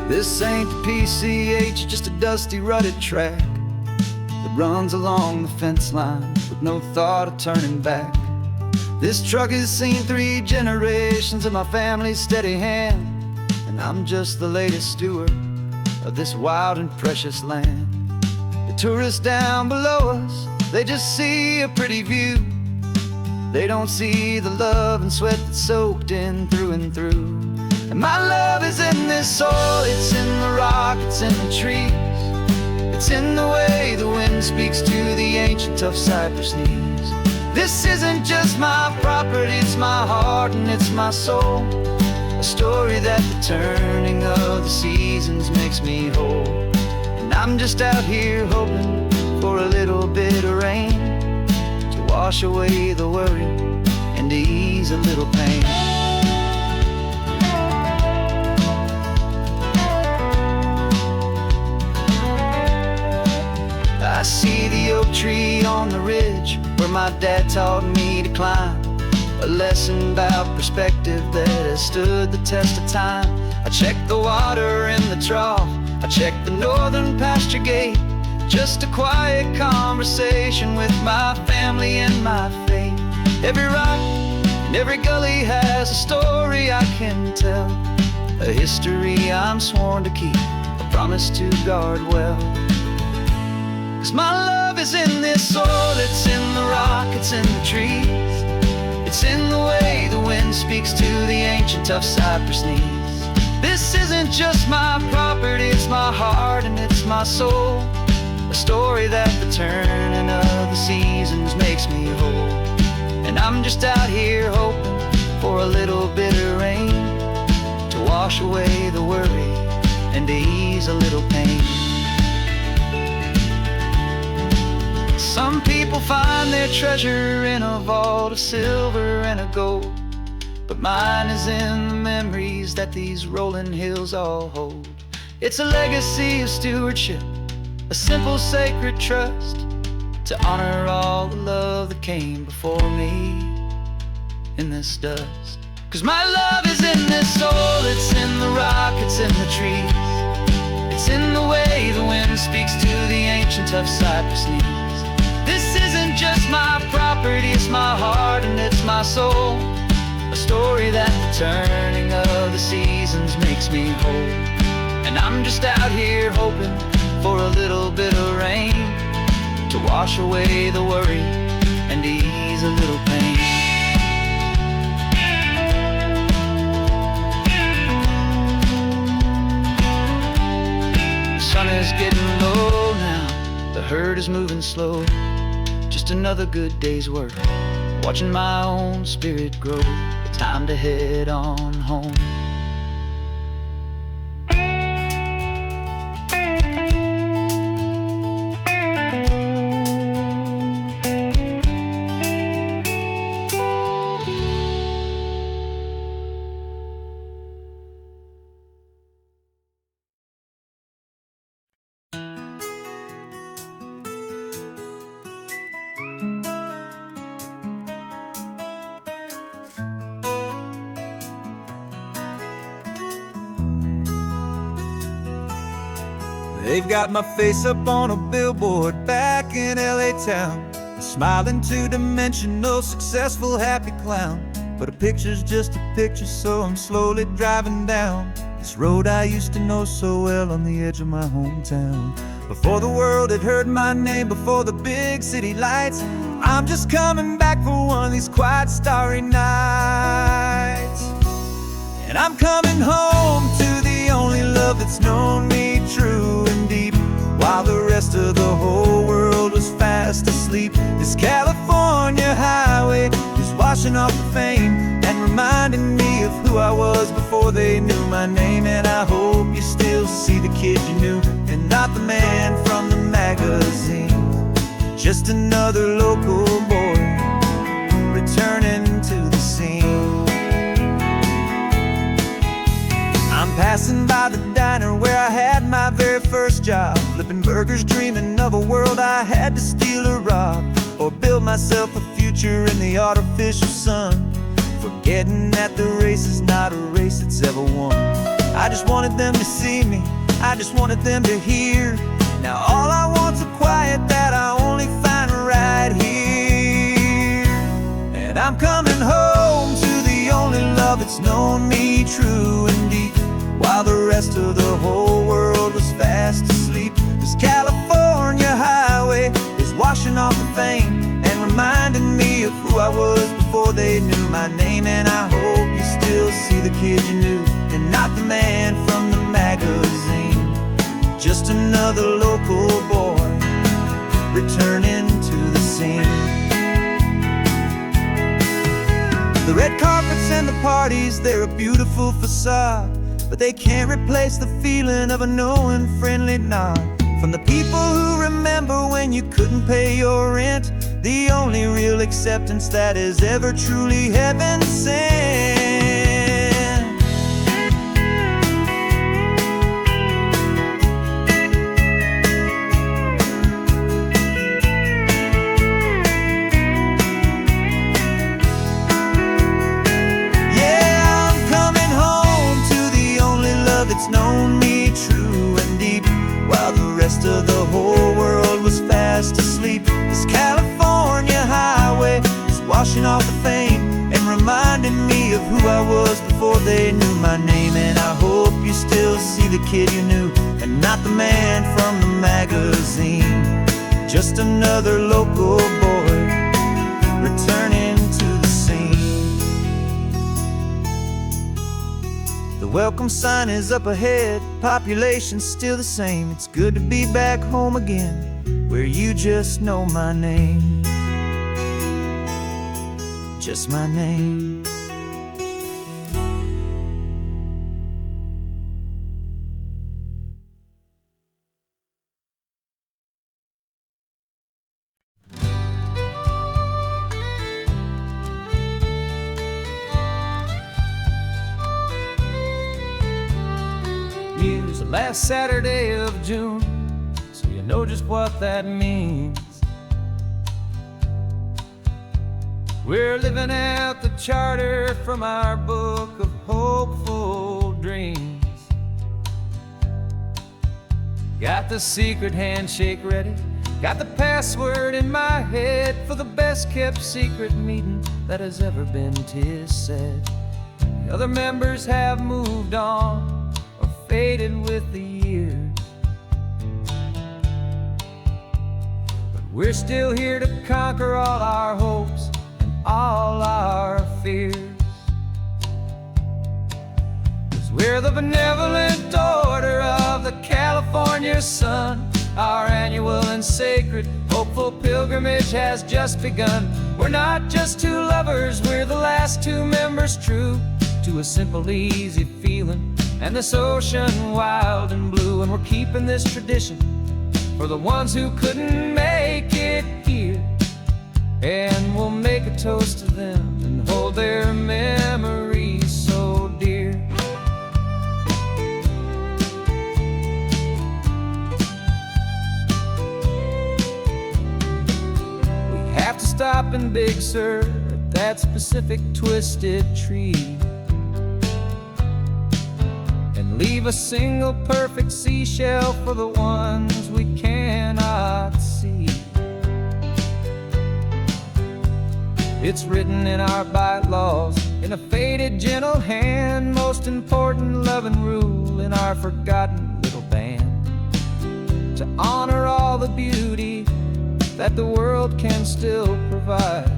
This ain't the PCH, just a dusty, rutted track that runs along the fence line with no thought of turning back. This truck has seen 3 generations of my family's steady hand, and I'm just the latest steward of this wild and precious land. The tourists down below us, they just see a pretty view. They don't see the love and sweat that's soaked in through and through. And my love is in this soil, it's in the rock, it's in the trees, it's in the way the wind speaks to the ancient tough cypress knees. This isn't just my property, it's my heart and it's my soul. A story that the turning of the seasons makes me whole. And I'm just out here hoping for a little bit of rain to wash away the worry and to ease a little pain. I see the oak tree on the ridge where my dad taught me to climb. A lesson about perspective that has stood the test of time. I check the water in the trough, I check the northern pasture gate. Just a quiet conversation with my family and my faith. Every rock and every gully has a story I can tell, a history I'm sworn to keep, a promise to guard well. 'Cause my love is in this soil, it's in the rock, it's in the trees. It's in the way the wind speaks to the ancient tough cypress knees. This isn't just my property, it's my heart and it's my soul. A story that the turning of the seasons makes me whole. And I'm just out here hoping for a little bit of rain to wash away the worry and to ease a little pain. Some people find their treasure in a vault of silver and of gold, but mine is in the memories that these rolling hills all hold. It's a legacy of stewardship, a simple sacred trust, to honor all the love that came before me in this dust. 'Cause my love is in this soul, it's in the rock, it's in the trees. It's in the way the wind speaks to the ancient tough cypress knees. This isn't just my property, it's my heart and it's my soul. A story that the turning of the seasons makes me whole. And I'm just out here hoping for a little bit of rain to wash away the worry and ease a little pain. The sun is getting low now, the herd is moving slow. Just another good day's work, watching my own spirit grow. Time to head on home.
They've got my face up on a billboard back in LA town, a smiling two-dimensional, successful, happy clown. But a picture's just a picture, so I'm slowly driving down this road I used to know so well on the edge of my hometown. Before the world had heard my name, before the big city lights, I'm just coming back for one of these quiet, starry nights. And I'm coming home to the only love that's known me true and deep, while the rest of the whole world was fast asleep. This California highway is washing off the fame and reminding me of who I was before they knew my name. And I hope you still see the kid you knew and not the man from the magazine. Just another local boy returning to the scene. I'm passing by the diner where I had my very first job, flipping burgers, dreaming of a world I had to steal or rob, or build myself a future in the artificial sun, forgetting that the race is not a race that's ever won. I just wanted them to see me, I just wanted them to hear. Now all I want's a quiet that I only find right here. And I'm coming home to the only love that's known me true and deep, while the rest of the whole world was fast asleep. This California highway is washing off the fame and reminding me of who I was before they knew my name. And I hope you still see the kid you knew and not the man from the magazine. Just another local boy returning to the scene.
and the parties, they're a beautiful facade, but they can't replace the feeling of a knowing friendly nod from the people who remember when you couldn't pay your rent, the only real acceptance that is ever truly heaven sent. It's known me true and deep, while the rest of the whole world was fast asleep. This California highway is washing off the fame and reminding me of who I was before they knew my name. And I hope you still see the kid you knew and not the man from the magazine. Just another local boy returning to the scene. The welcome sign is up ahead, population's still the same. It's good to be back home again, where you just know my name. Just my name.
Use the last Saturday of June, so you know just what that means. We're living out the charter from our book of hopeful dreams. Got the secret handshake ready, got the password in my head for the best kept secret meeting that has ever been, 'tis said. The other members have moved on, faded with the years, but we're still here to conquer all our hopes and all our fears. 'Cause we're the benevolent order of the California sun. Our annual and sacred hopeful pilgrimage has just begun. We're not just two lovers, we're the last two members true to a simple, easy feeling and this ocean wild and blue. And we're keeping this tradition for the ones who couldn't make it here, and we'll make a toast to them and hold their memories so dear. We have to stop in Big Sur at that specific twisted tree, leave a single perfect seashell for the ones we cannot see. It's written in our bylaws in a faded gentle hand, most important loving rule in our forgotten little band, to honor all the beauty that the world can still provide,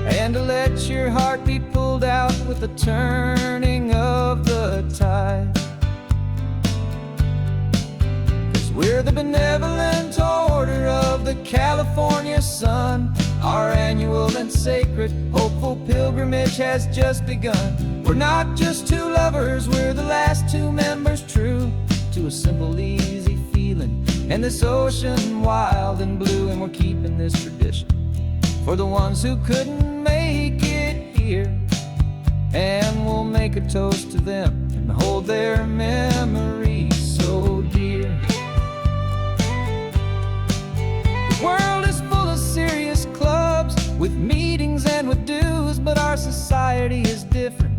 and to let your heart be pulled out with the turning of the tide. 'Cause we're the benevolent order of the California sun. Our annual and sacred hopeful pilgrimage has just begun. We're not just two lovers, we're the last two members true to a simple, easy feeling and this ocean wild and blue. And we're keeping this tradition for the ones who couldn't make it here, and we'll make a toast to them and hold their memories so dear. The world is full of serious clubs with meetings and with dues, but our society is different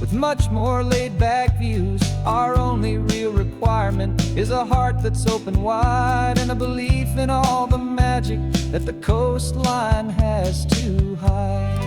with much more laid-back views. Our only real requirement is a heart that's open wide and a belief in all the magic that the coastline has to hide.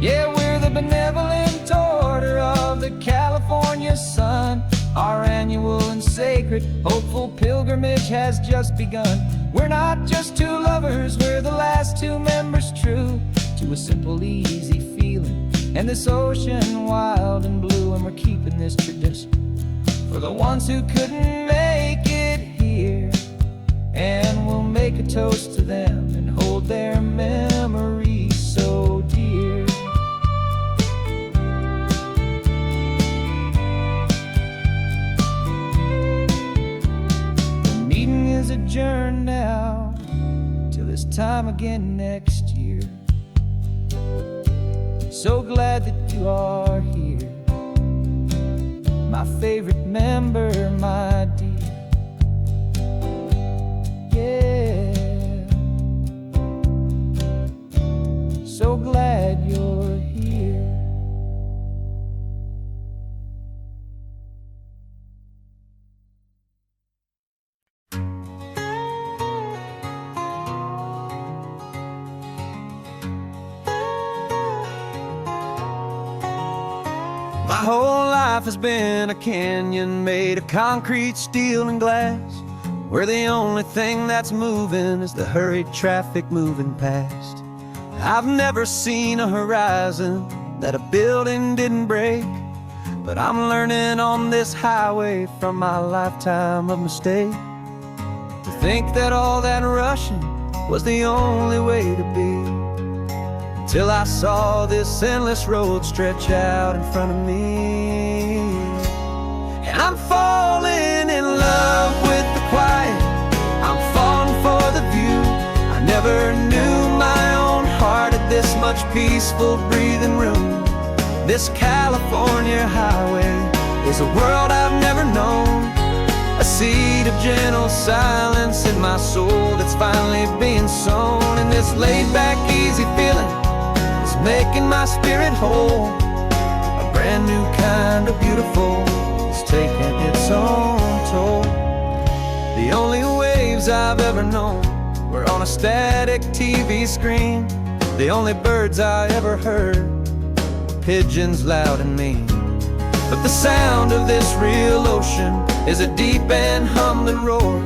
Yeah, we're the benevolent order of the California sun. Our annual and sacred hopeful pilgrimage has just begun. We're not just two lovers, we're the last two members true to a simple, easy feeling and this ocean wild and blue. And we're keeping this tradition for the ones who couldn't make it here, and we'll make a toast to them and hold their memories so dear. The meeting is adjourned now till this time again next year. So glad that you are here, my favorite member, my dear. Yeah, so glad you're here. My whole life has been a canyon made of concrete, steel, and glass, where the only thing that's moving is the hurried traffic moving past. I've never seen a horizon that a building didn't break, but I'm learning on this highway from my lifetime of mistakes to think that all that rushing was the only way to be. Till I saw this endless road stretch out in front of me, and I'm falling in love with the quiet, I'm falling for the view. I never knew my own heart had this much peaceful breathing room. This California highway is a world I've never known, a seed of gentle silence in my soul that's finally being sown. And this laid-back, easy feeling is making my spirit whole. A brand new kind of beautiful is taking its own toll. The only waves I've ever known were on a static TV screen. The only birds I ever heard were pigeons loud and mean. But the sound of this real ocean is a deep and humbling roar,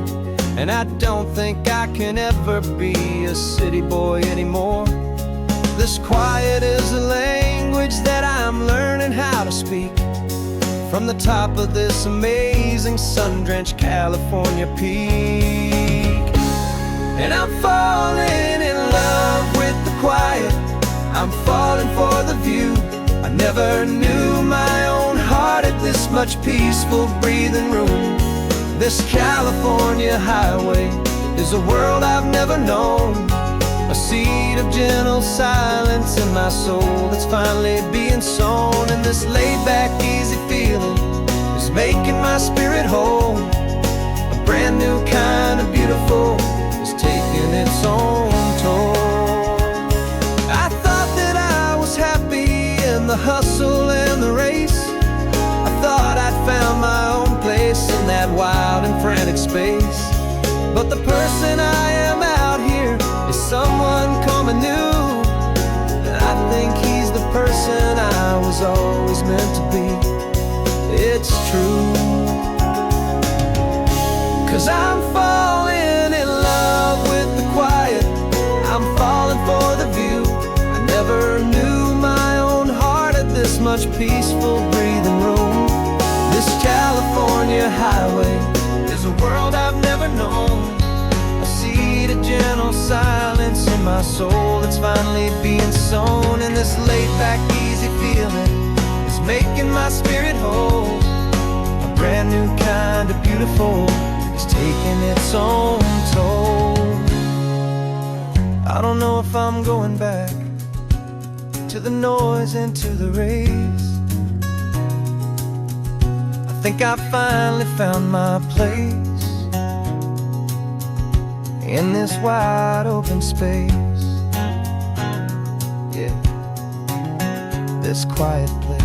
and I don't think I can ever be a city boy anymore. This quiet is a language that I'm learning how to speak from the top of this amazing sun-drenched California peak. And I'm falling in love with the quiet, I'm falling for the view. I never knew my own heart had this much peaceful breathing room. This California highway is a world I've never known, a seed of gentle silence in my soul that's finally being sown. And this laid-back, easy feeling is making my spirit whole. A brand new kind of beautiful is taking its own toll. I thought that I was happy in the hustle and the race. I thought I'd found my own place in that wild and frantic space. But the person I am out here is someone coming new, and I think he's the person I was always meant to be. It's true, 'cause I'm falling in love with the quiet, I'm falling for the view. I never knew my own heart had this much peaceful breathing room. This California highway is a world I've never known, a seed of gentle silence in my soul that's finally being sown. And this laid-back, easy feeling is making my spirit whole. A brand new kind of beautiful is taking its own toll. I don't know if I'm going back to the noise and to the race. I think I finally found my place in this wide open space. Yeah, this quiet place.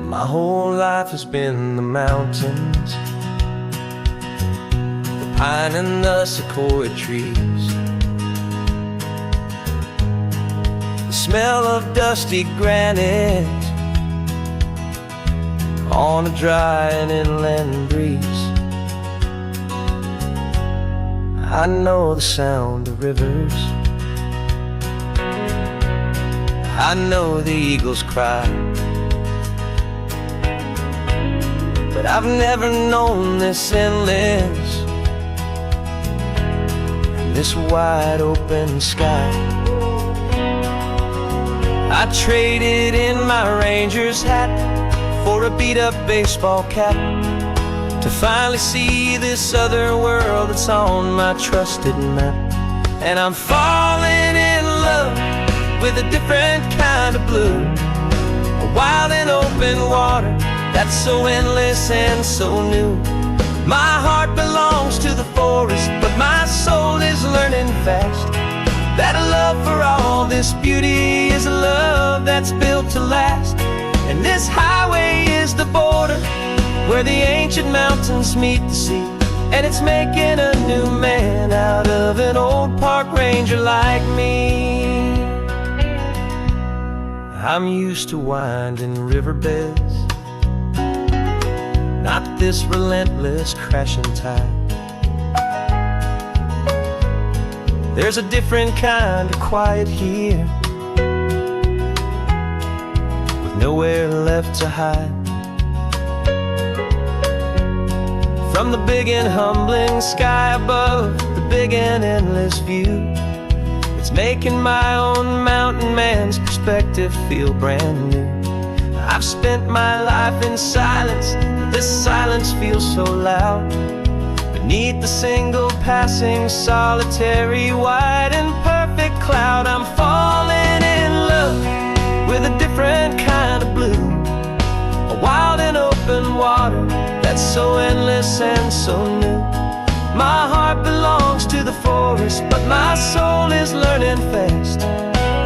My whole life has been the mountains,
pine and the sequoia trees. The smell of dusty granite on a dry and inland breeze. I know the sound of rivers, I know the eagles cry, but I've never known this endless, this wide open sky. I traded in my Ranger's hat for a beat-up baseball cap to finally see this other world that's on my trusted map. And I'm falling in love with a different kind of blue, a wild and open water that's so endless and so new. My heart belongs to the forest, but my soul is learning fast that a love for all this beauty is a love that's built to last. And this highway is the border where the ancient mountains meet the sea, and it's making a new man out of an old park ranger like me. I'm used to winding riverbeds, not this relentless crashing tide. There's a different kind of quiet here, with nowhere left to hide. From the big and humbling sky above, the big and endless view, it's making my own mountain man's perspective feel brand new. I've spent my life in silence, this silence feels so loud. Beneath the single passing solitary white and perfect cloud, I'm falling in love with a different kind of blue, a wild and open water that's so endless and so new. My heart belongs to the forest, but my soul is learning fast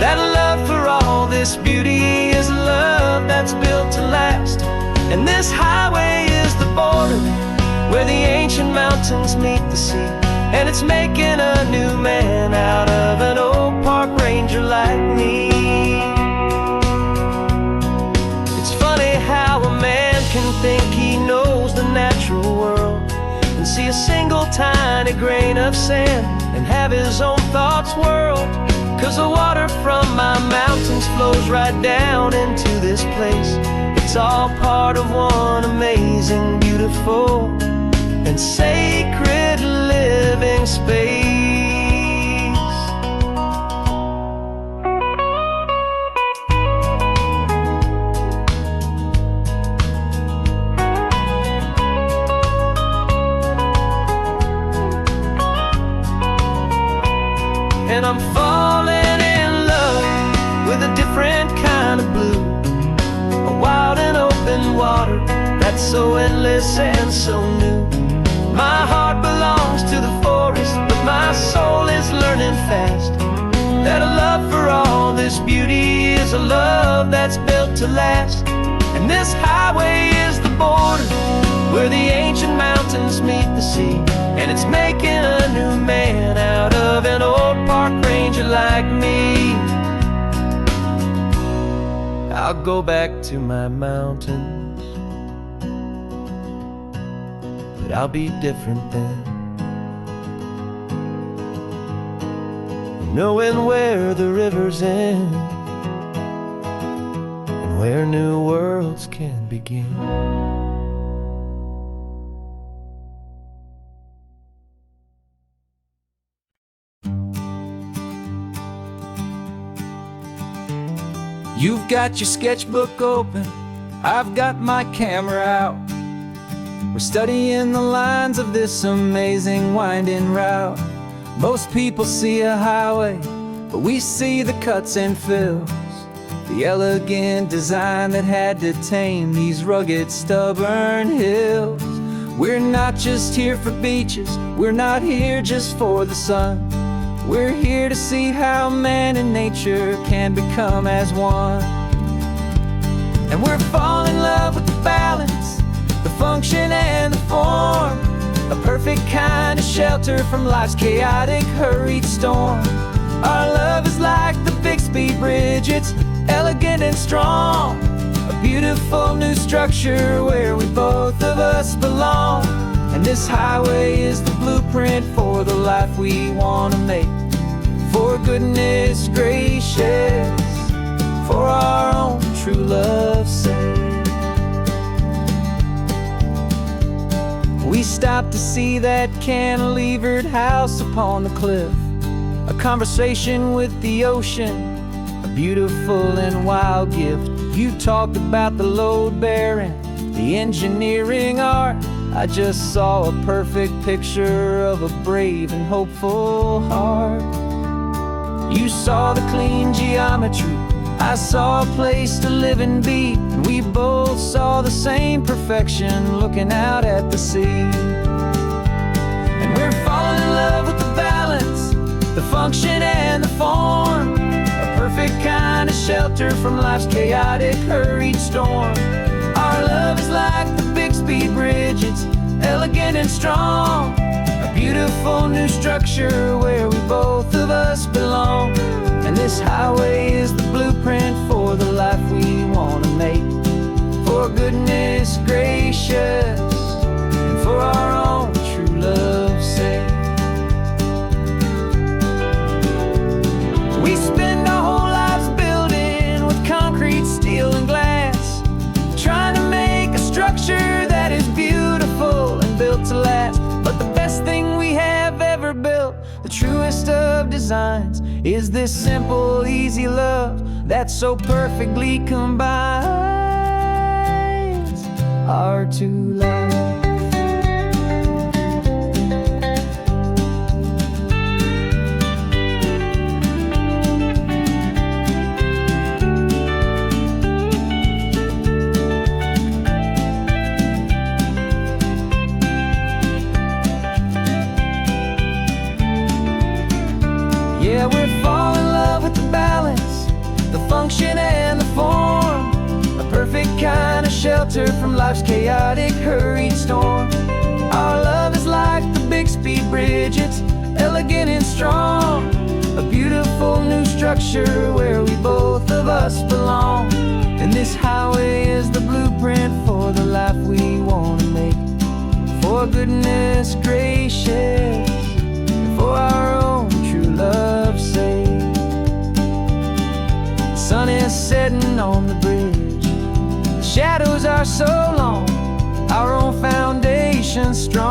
that a love for all this beauty is a love that's built to last. And this highway is the border where the ancient mountains meet the sea, and it's making a new man out of an old park ranger like me. It's funny how a man can think he knows the natural world and see a single tiny grain of sand and have his own thoughts whirled. 'Cause the water from my mountains flows right down into this place. It's all part of one amazing, beautiful, and sacred living space. And I'm falling in love with a different kind of blue, a wild and open water that's so endless and so new. My heart belongs to the forest, but my soul is learning fast that a love for all this beauty is a love that's built to last. And this highway is the border where the ancient mountains meet the sea, and it's making a new man out of an old park ranger like me. I'll go back to my mountains, but I'll be different then, knowing where the rivers end and where new worlds can begin.
You've got your sketchbook open, I've got my camera out. We're studying the lines of this amazing winding route. Most people see a highway, but we see the cuts and fills, the elegant design that had to tame these rugged, stubborn hills. We're not just here for beaches, we're not here just for the sun. We're here to see how man and nature can become as one. And we're falling in love with the balance, the function and the form, a perfect kind of shelter from life's chaotic, hurried storm. Our love is like the Bixby Bridge, it's elegant and strong. A beautiful new structure where we both of us belong. And this highway is the blueprint for the life we want to make. For goodness gracious, for our own true love's sake. We stopped to see that cantilevered house upon the cliff, a conversation with the ocean, a beautiful and wild gift. You talked about the load bearing, the engineering art. I just saw a perfect picture of a brave and hopeful heart. You saw the clean geometry, I saw a place to live and be, and we both saw the same perfection looking out at the sea. And we're falling in love with the balance, the function and the form, a perfect kind of shelter from life's chaotic, hurried storm. Our love is like the Bixby Bridge, it's elegant and strong. A beautiful new structure where we both of us belong. And this highway is the blueprint for the life we want to make. For goodness gracious, and for our own true love's sake. We spend our whole lives building with concrete, steel and glass, trying to make a structure that is beautiful and built to last. But the best thing we have ever built, the truest of designs, is this simple, easy love that so perfectly combines our two lives. Yeah, we're falling in love with the balance, the function and the form, a perfect kind of shelter from life's chaotic, hurried storm. Our love is like the Bixby Bridge, it's elegant and strong. A beautiful new structure where we both of us belong. And this highway is the blueprint for the life we want to make. For goodness gracious, for our own true love's sake. The sun is setting on the bridge, the shadows are so long, our own foundation strong,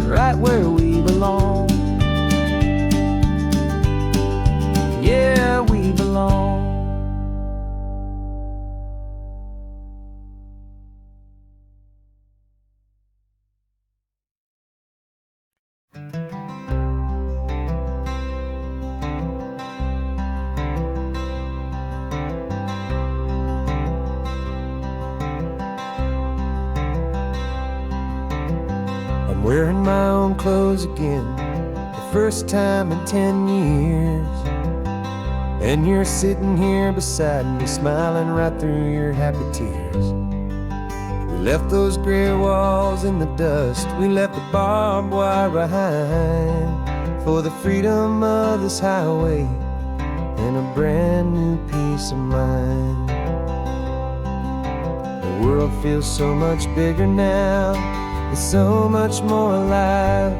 right where we belong. Yeah, we belong. I'm wearing my own clothes again, the first time in 10 years. And you're sitting here beside me, smiling right through your happy tears. We left those gray walls in the dust, we left the barbed wire behind, for the freedom of this highway and a brand new peace of mind. The world feels so much bigger now, it's so much more alive.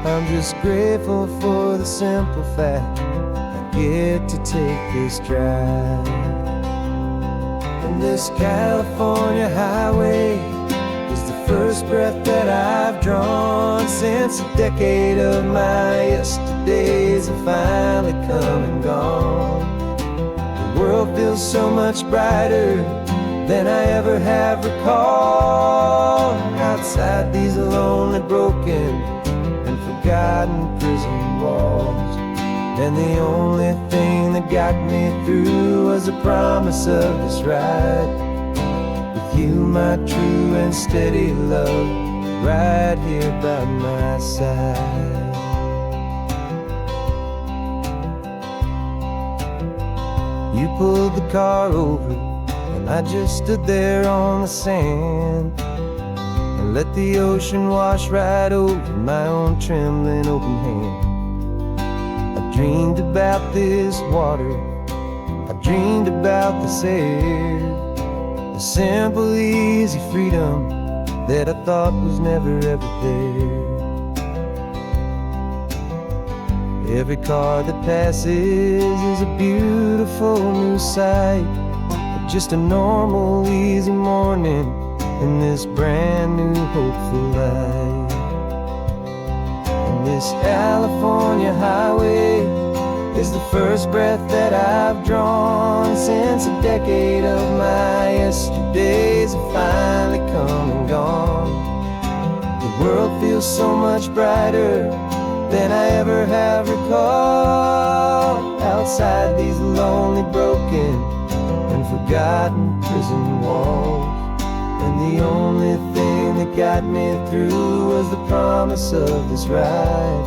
I'm just grateful for the simple fact I get to take this drive. And this California highway is the first breath that I've drawn since a decade of my yesterdays have finally come and gone. The world feels so much brighter than I ever have recalled. Outside these lonely, broken, and forgotten prison walls. And the only thing that got me through was the promise of this ride with you, my true and steady love, right here by my side. You pulled the car over and I just stood there on the sand.
let the ocean wash right over my own trembling open hand. I dreamed about this water, I dreamed about this air, the simple, easy freedom that I thought was never ever there. Every car that passes is a beautiful new sight, but just a normal, easy morning in this brand new, hopeful life. And this California highway is the first breath that I've drawn since a decade of my yesterdays have finally come and gone. The world feels so much brighter than I ever have recalled, outside these lonely, broken, and forgotten prison walls. And the only thing that got me through was the promise of this ride,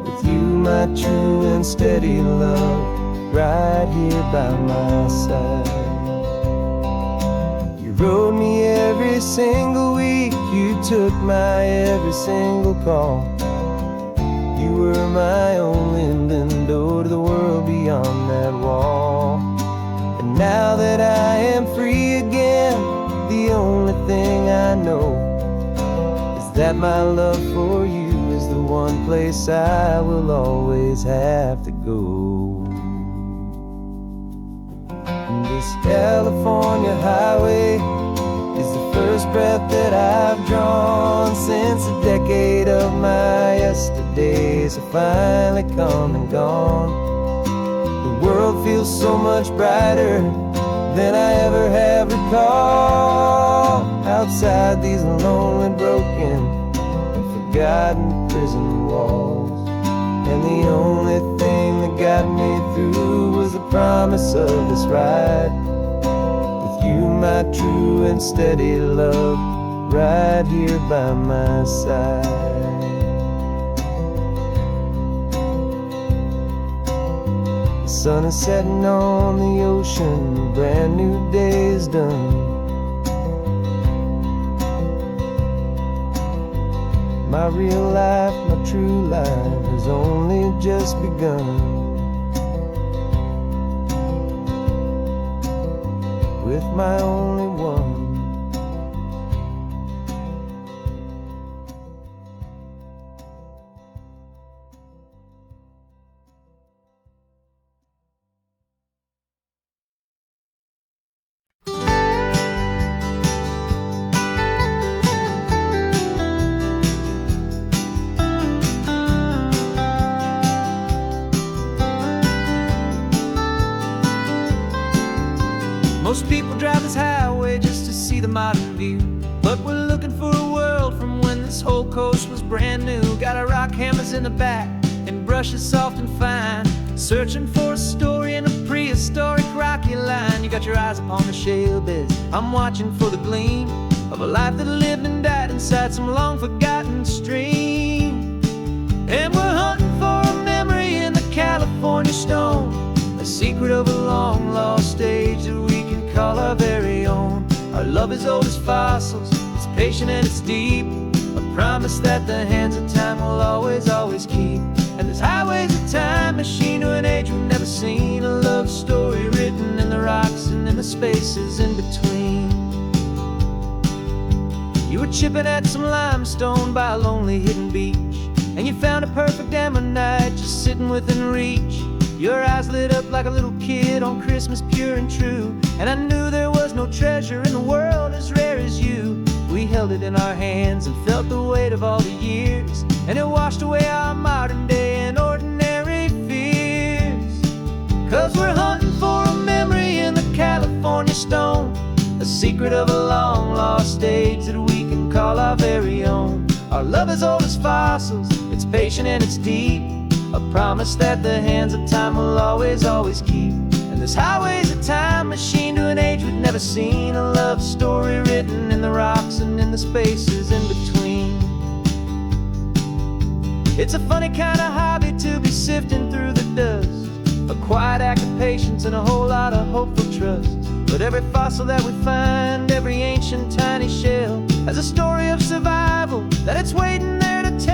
with you, my true and steady love, right here by my side. You rode me every single week, you took my every single call. You were my only window to the world beyond that wall. And now that I am free again, the only thing I know is that my love for you is the one place I will always have to go. And this California highway is the first breath that I've drawn since a decade of my yesterdays have finally come and gone. The world feels so much brighter than I ever have recalled, outside these lonely, broken, and forgotten prison walls. And the only thing that got me through was the promise of this ride, with you, my true and steady love, right here by my side. The sun is setting on the ocean, a brand new day is done. My real life, my true life has only just begun. With my only one.
Most people drive this highway just to see the modern view, but we're looking for a world from when this whole coast was brand new. Got our rock hammers in the back and brushes soft and fine, searching for a story in a prehistoric rocky line. You got your eyes upon the shale beds, I'm watching for the gleam of a life that lived and died inside some long forgotten stream. And we're hunting for a memory in the California stone, a secret of a long lost age that we can call our very own. Our love is old as fossils, it's patient and it's deep, a promise that the hands of time will always, always keep. And this highway's a time machine to an age we've never seen, a love story written in the rocks and in the spaces in between. You were chipping at some limestone by a lonely hidden beach, and you found a perfect ammonite just sitting within reach. Your eyes lit up like a little kid on Christmas, pure and true, and I knew there was no treasure in the world as rare as you. We held it in our hands and felt the weight of all the years, and it washed away our modern day and ordinary fears. 'Cause we're hunting for a memory in the California stone, a secret of a long lost age that we can call our very own. Our love is old as fossils, it's patient and it's deep, a promise that the hands of time will always, always keep. And this highway's a time machine to an age we've never seen, a love story written in the rocks and in the spaces in between. It's a funny kind of hobby to be sifting through the dust, a quiet act of patience and a whole lot of hopeful trust.
But every fossil that we find, every ancient tiny shell, has a story of survival that it's waiting there to tell.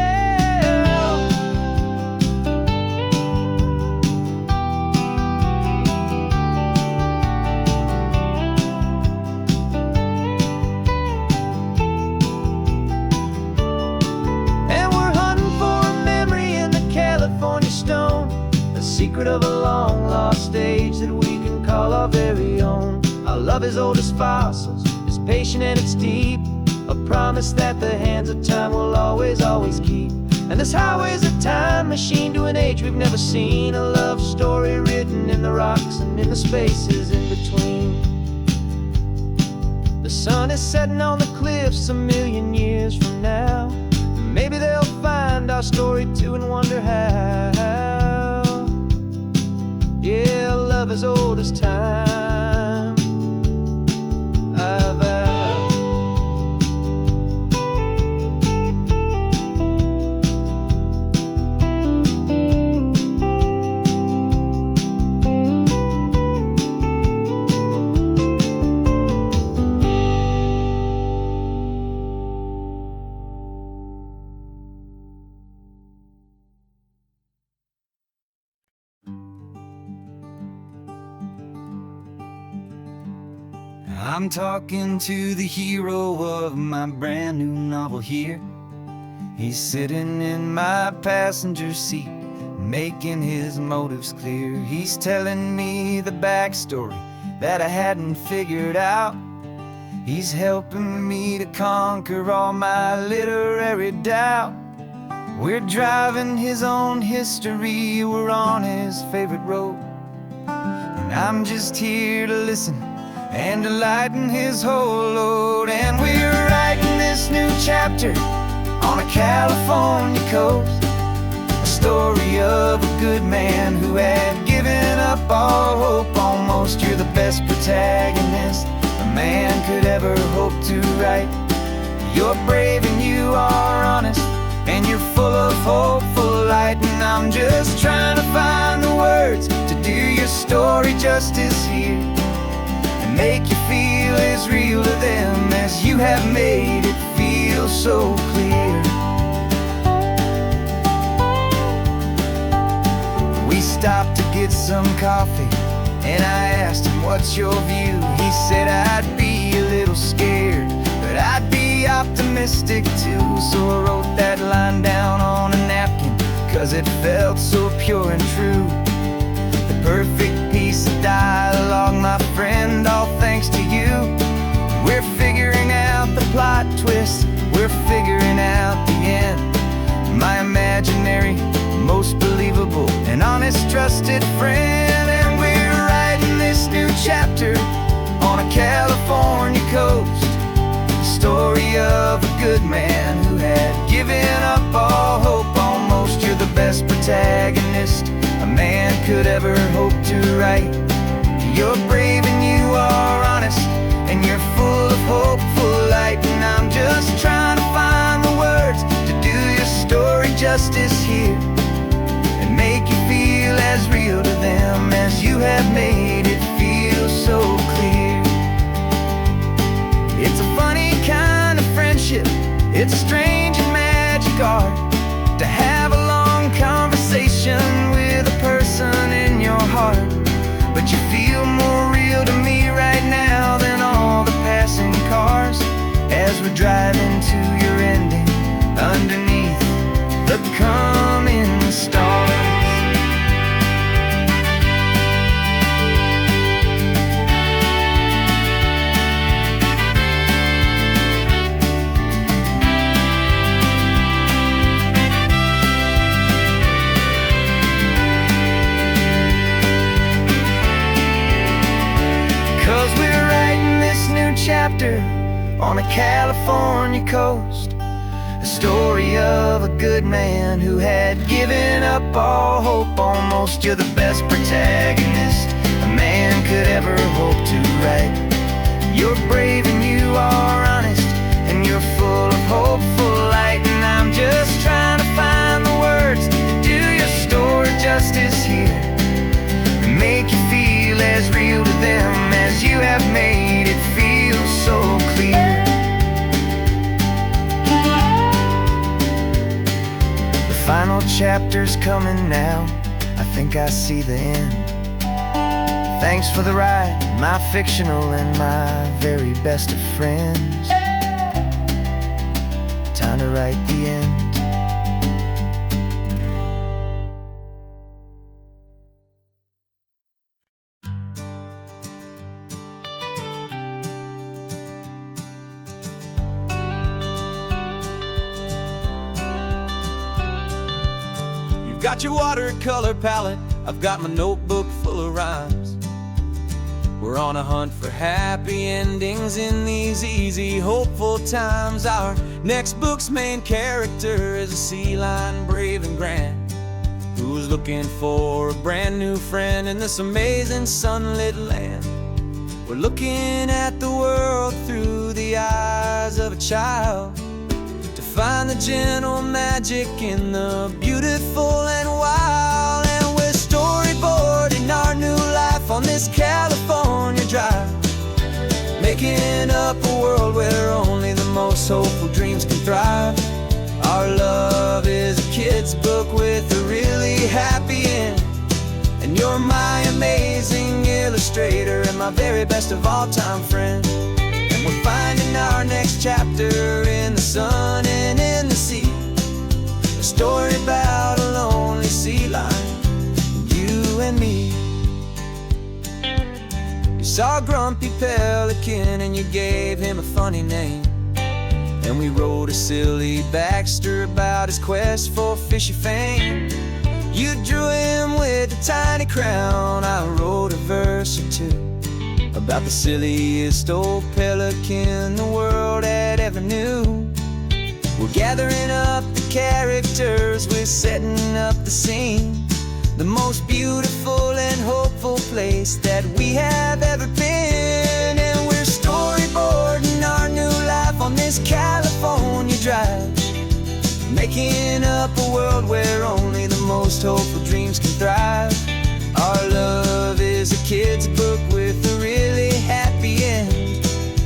And we're hunting for a memory in the California stone, a secret of a long lost age that we can call our very own. Our love is old as fossils, it's patient and it's deep, a promise that the hands of time will always, always keep. And this highway's a time machine to an age we've never seen, a love story written in the rocks and in the spaces in between. The sun is setting on the cliffs a million years from now. Maybe they'll find our story too and wonder how. Yeah, love is old as time, I vow.
I'm talking to the hero of my brand new novel here. He's sitting in my passenger seat, making his motives clear. He's telling me the backstory that I hadn't figured out. He's helping me to conquer all my literary doubt. We're driving his own history, we're on his favorite road, and I'm just here to listen and to lighten his whole load. And we're writing this new chapter on a California coast, a story of a good man who had given up all hope almost. You're the best protagonist a man could ever hope to write. You're brave and you are honest, and you're full of hopeful light. And I'm just trying to find the words to do your story justice here, make you feel as real to them as you have made it feel so clear. We stopped to get some coffee, and I asked him, what's your view? He said, I'd be a little scared, but I'd be optimistic too. So I wrote that line down on a napkin, 'cause it felt so pure and true. The perfect piece of dialogue, my friend, all thanks to you. We're figuring out the plot twist, we're figuring out the end. My imaginary, most believable and honest trusted friend. And we're writing this new chapter on a California coast, the story of a good man who had given up all hope almost. You're the best protagonist a man could ever hope to write. You're brave and you are honest, and you're full of hopeful light. And I'm just trying to find the words to do your story justice here, and make you feel as real to them as you have made it feel so clear. It's a funny kind of friendship, it's a strange and magic art to have a long conversation with a person in your heart. But you feel more real to me right now than all the passing cars, as we're driving to your ending underneath the coming stars. 'Cause we're writing this new chapter on a California coast, a story of a good man who had given up all hope almost. You're the best protagonist a man could ever hope to write. You're brave and you are honest, and you're full of hopeful light. And I'm just trying to find the words to do your story justice here, and make you feel as real to them as you have
chapter's coming now. I think I see the end. Thanks for the ride, my fictional and my very best of friends. Time to write the end.
You've got your watercolor palette, I've got my notebook full of rhymes. We're on a hunt for happy endings in these easy, hopeful times. Our next book's main character is a sea lion, brave and grand, who's looking for a brand new friend in this amazing sunlit land. We're looking at the world through the eyes of a child, to find the gentle magic in the beautiful and wild. And we're storyboarding our new life on this California drive, making up a world where only the most hopeful dreams can thrive. Our love is a kid's book with a really happy end, and you're my amazing illustrator and my very best of all time friend. And we're finding our next chapter in the sun and in the sea, a story about a lonely sea lion, you and me. You saw a grumpy pelican and you gave him a funny name, and we wrote a silly Baxter about his quest for fishy fame. You drew him with a tiny crown, I wrote a verse or two about the silliest old pelican the world had ever knew. We're gathering up the characters, we're setting up the scene, the most beautiful and hopeful place that we have ever been. And we're storyboarding our new life on this California drive, making up a world where only the most hopeful dreams can thrive. Our love is a kid's book with a really happy end,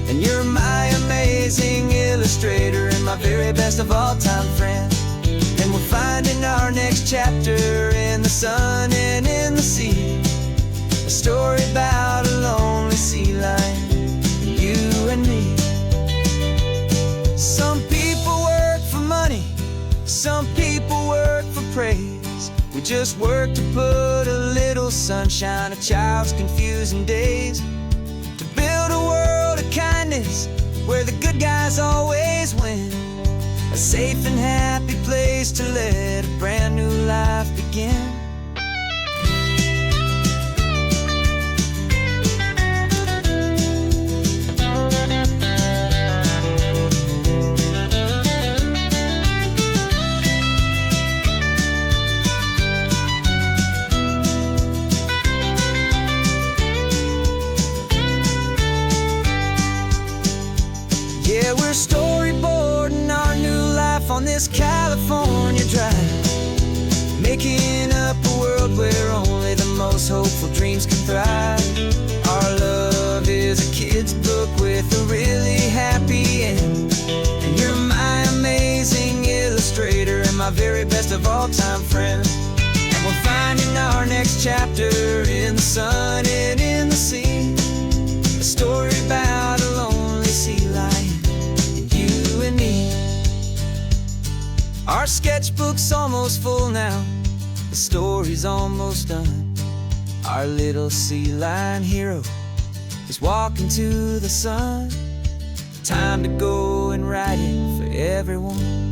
and you're my amazing illustrator and my very best of all time friend. And we're finding our next chapter in the sun and in the sea, a story about a lonely sea lion, you and me. Some people work for money, some people work for praise. We just work to put a little sunshine in a child's confusing days, to build a world of kindness where the good guys always win, a safe and happy place to let a brand new life begin. Yeah, we're storyboarding our new life on this California drive, making up a world where only the most hopeful dreams can thrive. Our love is a kid's book with a really happy end, and you're my amazing illustrator and my very best of all time friend. And we're finding our next chapter in the sun and in the sea, a story about a lonely sea lion, you and me. Our sketchbook's almost full now, the story's almost done. Our little sea lion hero is walking to the sun. Time to go and write it for everyone.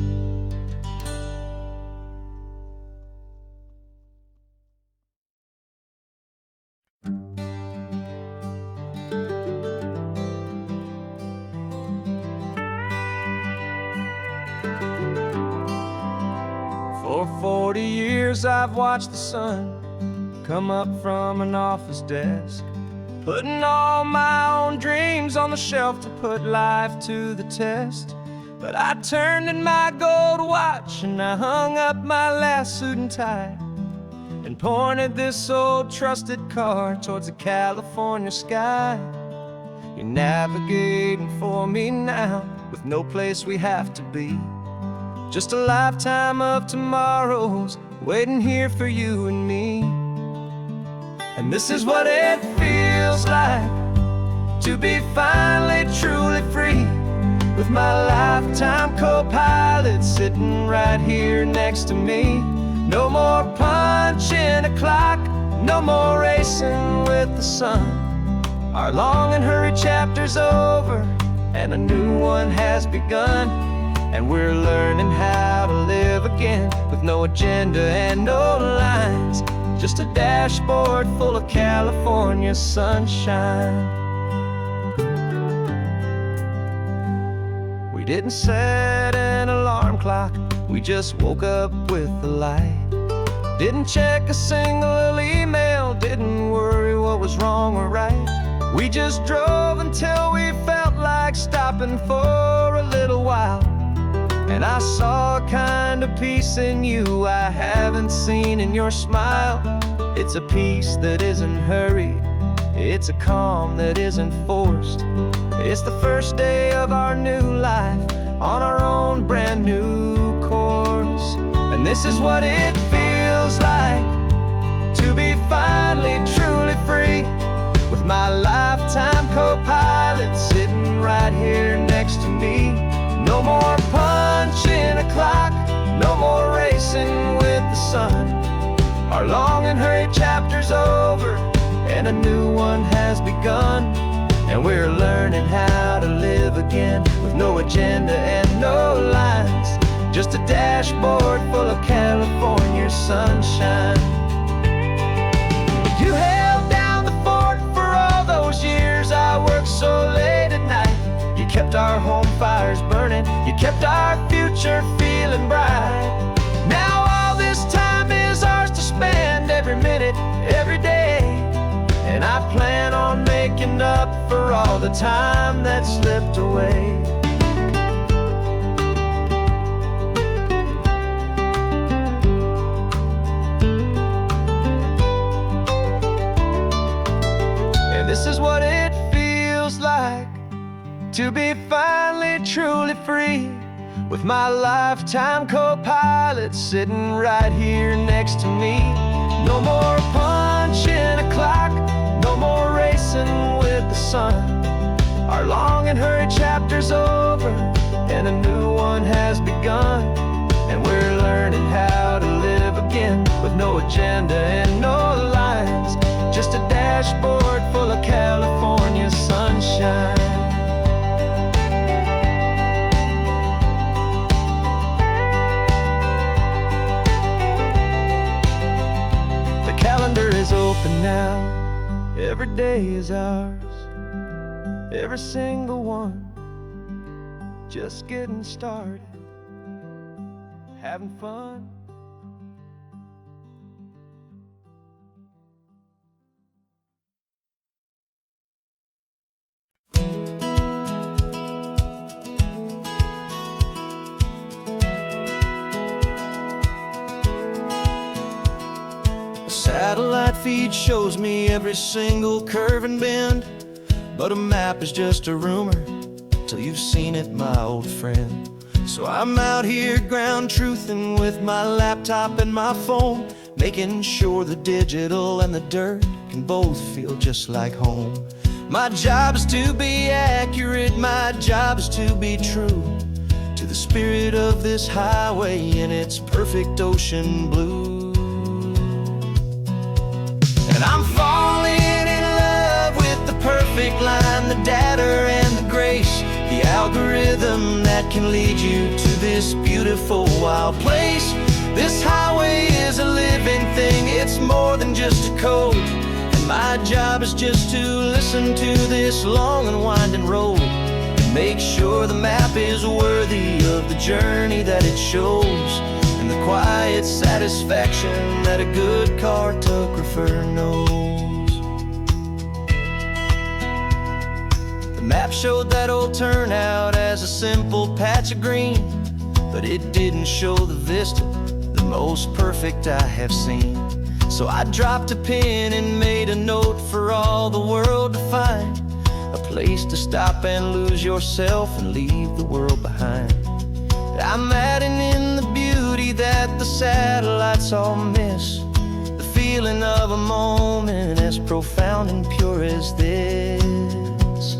For 40 years I've watched the sun come up from an office desk, putting all my own dreams on the shelf to put life to the test. But I turned in my gold watch and I hung up my last suit and tie, and pointed this old trusted car towards the California sky. You're navigating for me now, with no place we have to be, just a lifetime of tomorrows
waiting here for you and me. And this is what it feels like to be finally truly free, with my lifetime co-pilot sitting right here next to me. No more punching a clock, no more racing with the sun. Our long and hurried chapter's over, and a new one has begun. And we're learning how to live again, with no agenda and no lines, just a dashboard full of California sunshine. We didn't set an alarm clock, we just woke up with the light. Didn't check a single email, didn't worry what was wrong or right. We just drove until we felt like stopping for a little while. And I saw a kind of peace in you I haven't seen in your smile. It's a peace that isn't hurried, it's a calm that isn't forced. It's the first day of our new life, on our own brand new course. And this is what it feels like to be finally truly free, with my lifetime co-pilot sitting right here next to me. No more punching a clock, no more racing with the sun. Our long and hurried chapter's over, and a new one has begun. And we're learning how to live again, with no agenda and no lines, just a dashboard full of California sunshine. You held down the fort for all those years I worked so late at night. You kept our home fires burning, you kept our future feeling bright. Now all this time is ours to spend, every minute, every day. And I plan on making up for all the time that slipped away. And this is what it feels like to be finally truly free, with my lifetime co-pilot sitting right here next to me. No more punching a clock, no more racing with the sun. Our long and hurried chapter's over, and a new one has begun. And we're learning how to live again, with no agenda and no lines, just a dashboard full of California sunshine. The calendar is open now, every day is ours, every single one, just getting started, having fun. Satellite feed shows me every single curve and bend, but a map is just a rumor till you've seen it, my old friend. So I'm out here ground truthing with my laptop and my phone, making sure the digital and the dirt can both feel just like home. My job is to be accurate, my job is to be true to the spirit of this highway in its perfect ocean blue. And I'm falling in love with the perfect line, the data and the grace, the algorithm that can lead you to this beautiful wild place. This highway is a living thing, it's more than just a code. And my job is just to listen to this long and winding road, and make sure the map is worthy of the journey that it shows, and the quiet satisfaction that a good cartographer knows. The map showed that old turnout as a simple patch of green, but it didn't show the vista, the most perfect I have seen. So I dropped a pin and made a note for all the world to find, a place to stop and lose yourself and leave the world behind. I'm adding in the beauty beauty that the satellites all miss, the feeling of a moment as profound and pure as this.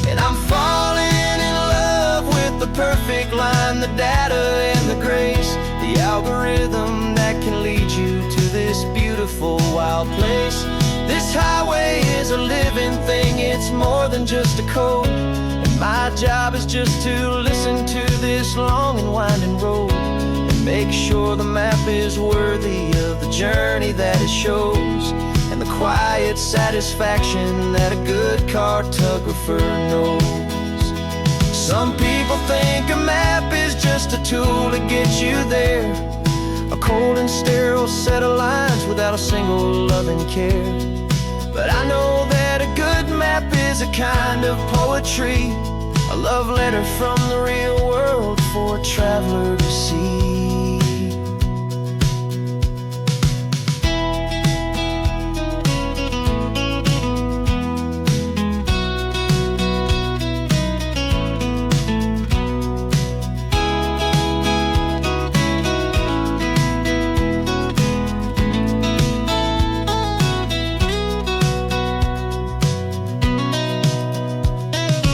And I'm falling in love with the perfect line, the data and the grace, the algorithm that can lead you to this beautiful wild place. This highway is a living thing, it's more than just a code. And my job is just to listen to this long and winding road and make sure the map is worthy of the journey that it shows, and the quiet satisfaction that a good cartographer knows. Some people think a map is just a tool to get you there, a cold and sterile set of lines without a single loving care. But I know that a good map is a kind of poetry, a love letter from the real world for a traveler to see.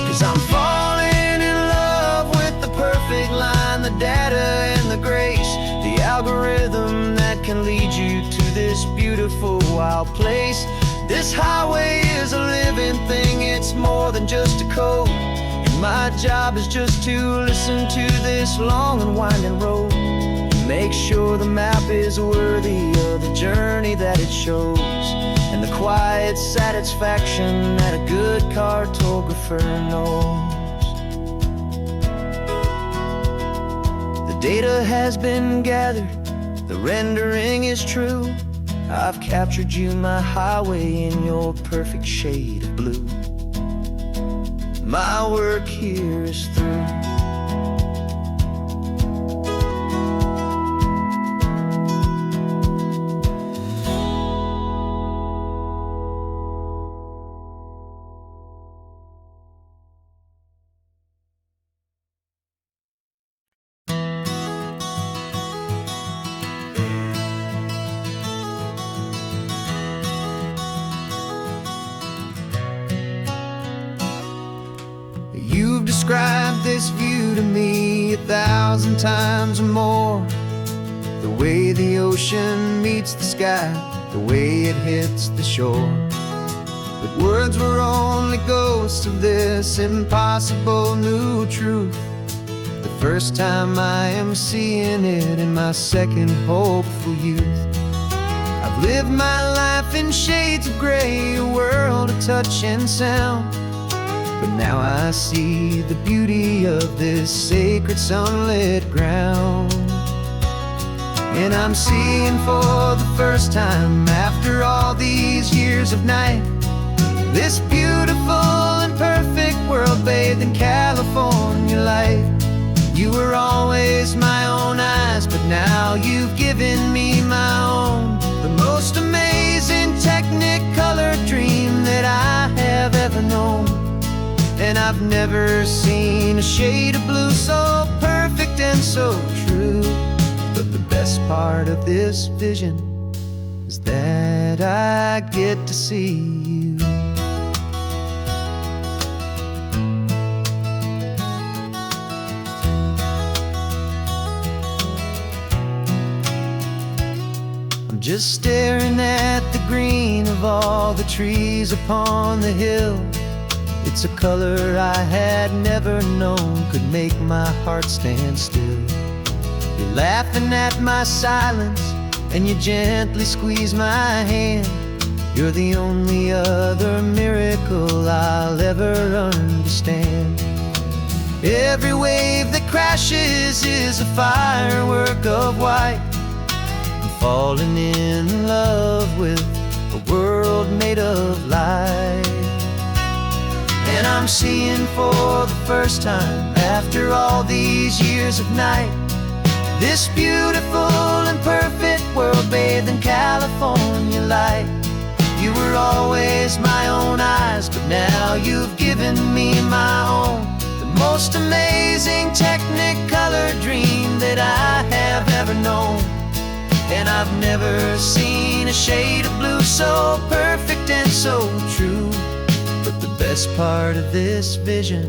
'Cause I'm falling in love with the perfect line, the data and the grace, the algorithm that can lead you to this beautiful wild place. This highway is a living thing, it's more than just a code. And my job is just to listen to this long and winding road, make sure the map is worthy of the journey that it shows, and the quiet satisfaction that a good cartographer knows. The data has been gathered, the rendering is true. I've captured you, my highway, in your perfect shade of blue. My work here is through. You've described this view to me 1,000 times or more. The way the ocean meets the sky, the way it hits the shore. But words were only ghosts of this impossible new truth. The first time I am seeing it in my second hopeful youth. I've lived my life in shades of gray, a world of touch and sound. But now I see the beauty of this sacred sunlit ground. And I'm seeing for the first time, after all these years of night, this beautiful and perfect world bathed in California light. You were always my own eyes, but now you've given me my own. The most amazing Technicolor dream that I have ever known. And I've never seen a shade of blue so perfect and so true. But the best part of this vision is that I get to see you. I'm just staring at the green of all the trees upon the hill. It's a color I had never known could make my heart stand still. You're laughing at my silence, and you gently squeeze my hand. You're the only other miracle I'll ever understand. Every wave that crashes is a firework of white. I'm falling in love with a world made of light. And I'm seeing for the first time, after all these years of night, this beautiful and perfect world bathed in California light. You were always my own eyes, but now you've given me my own. The most amazing Technicolor dream that I have ever known. And I've never seen a shade of blue so perfect and so true. But the best part of this vision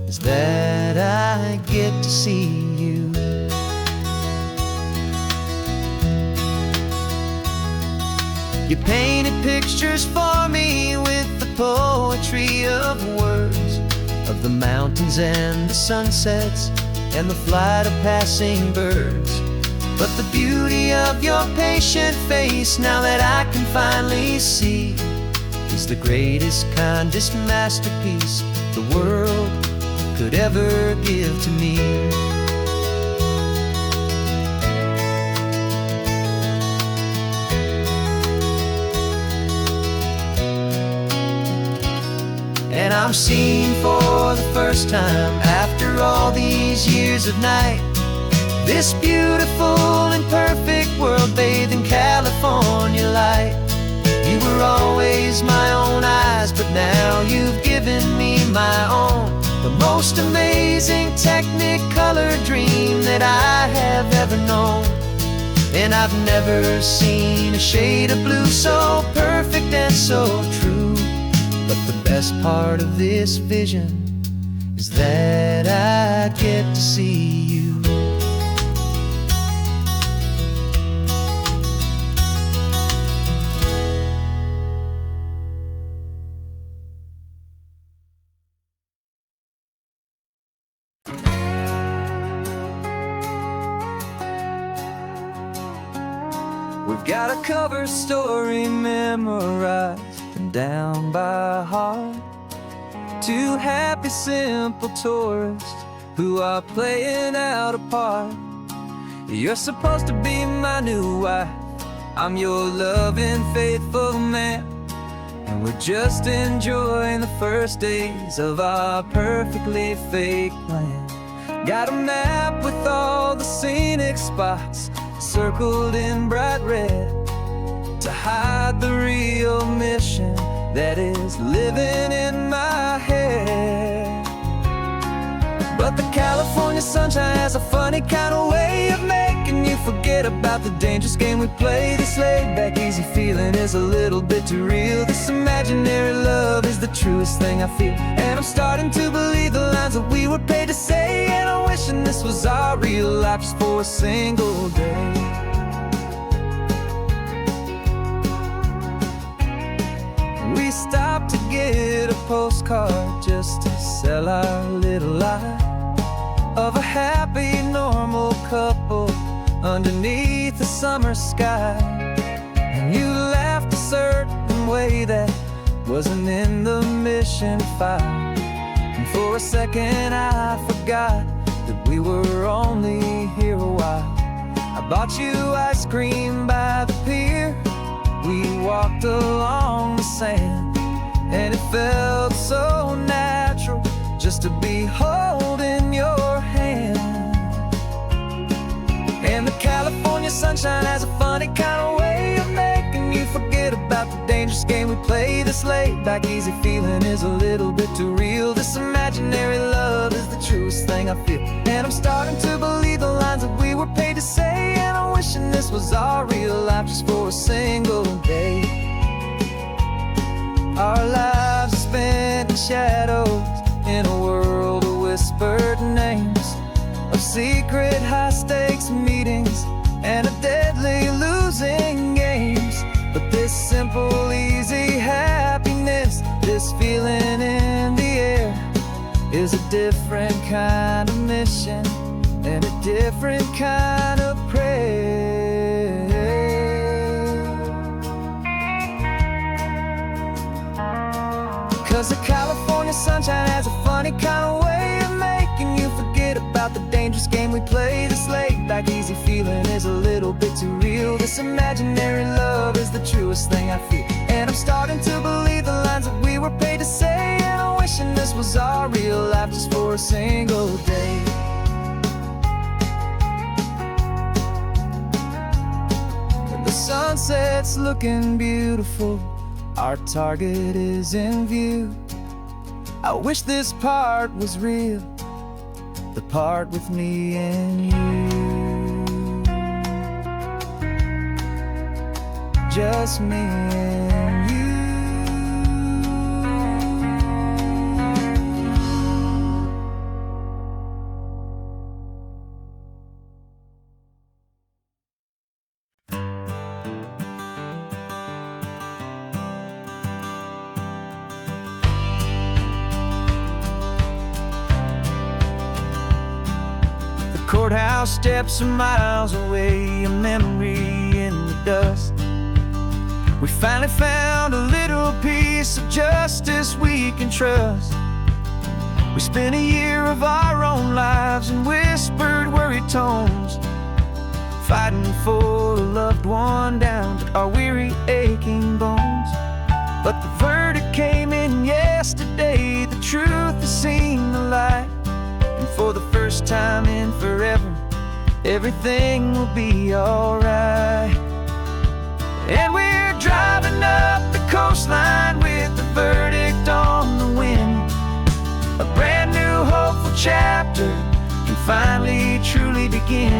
is that I get to see you. You painted pictures for me with the poetry of words, of the mountains and the sunsets and the flight of passing birds. But the beauty of your patient face, now that I can finally see, is the greatest, kindest masterpiece the world could ever give to me. And I'm seeing for the first time, after all these years of night, this beautiful and perfect world bathed in California light. You were always my own eyes, but now you've given me my own. The most amazing Technicolor dream that I have ever known. And I've never seen a shade of blue so perfect and so true. But the best part of this vision is that I get to see you. We've got a cover story memorized and down by heart. Two happy, simple tourists who are playing out a part. You're supposed to be my new wife, I'm your loving, faithful man. And we're just enjoying the first days of our perfectly fake plan. Got a map with all the scenic spots circled in bright red to hide the real mission that is living in my head. But the California sunshine has a funny kind of way of making you forget about the dangerous game we play. This laid-back, easy feeling is a little bit too real. This imaginary love is the truest thing I feel. And I'm starting to believe the lines that we were paid to say. And I'm wishing this was our real life just for a single day. We stopped to get a postcard just to sell our little lie of a happy, normal couple underneath the summer sky. And you laughed a certain way that wasn't in the mission file. And for a second I forgot that we were only here a while. I bought you ice cream by the pier. We walked along the sand, and it felt so natural just to be holding your hand. And the California sunshine has a funny kind of way of making you forget about the dangerous game we play. This laid-back, easy feeling is a little bit too real. This imaginary love is the truest thing I feel. And I'm starting to believe the lines that we were paid to say. And I'm wishing this was our real life just for a single day. Our lives are spent in shadows, in a world of whispered names, of secret high-stakes meetings and of deadly losing games. But this simple, easy happiness, this feeling in the air, is a different kind of mission and a different kind of prayer. 'Cause the California sunshine has a funny kind of way of making you forget about the dangerous game we play. This laid-back, easy feeling is a little bit too real. This imaginary love is the truest thing I feel. And I'm starting to believe the lines that we were paid to say. And I'm wishing this was our real life just for a single day. And the sunset's looking beautiful, our target is in view. I wish this part was real, the part with me and you, just me and you. Courthouse steps are miles away, a memory in the dust. We finally found a little piece of justice we can trust. We spent a year of our own lives in whispered, worried tones, fighting for a loved one down to our weary, aching bones. But the verdict came in yesterday, the truth has seen the light. And for the first time in forever, everything will be alright. And we're driving up the coastline with the verdict on the wind. A brand new hopeful chapter can finally truly begin.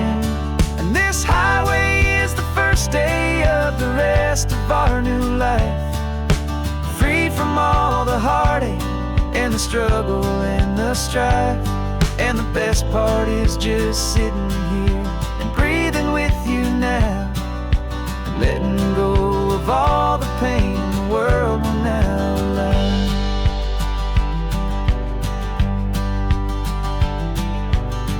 And this highway is the first day of the rest of our new life, freed from all the heartache and the struggle and the strife. And the best part is just sitting here and breathing with you now, letting go of all the pain the world will now allow.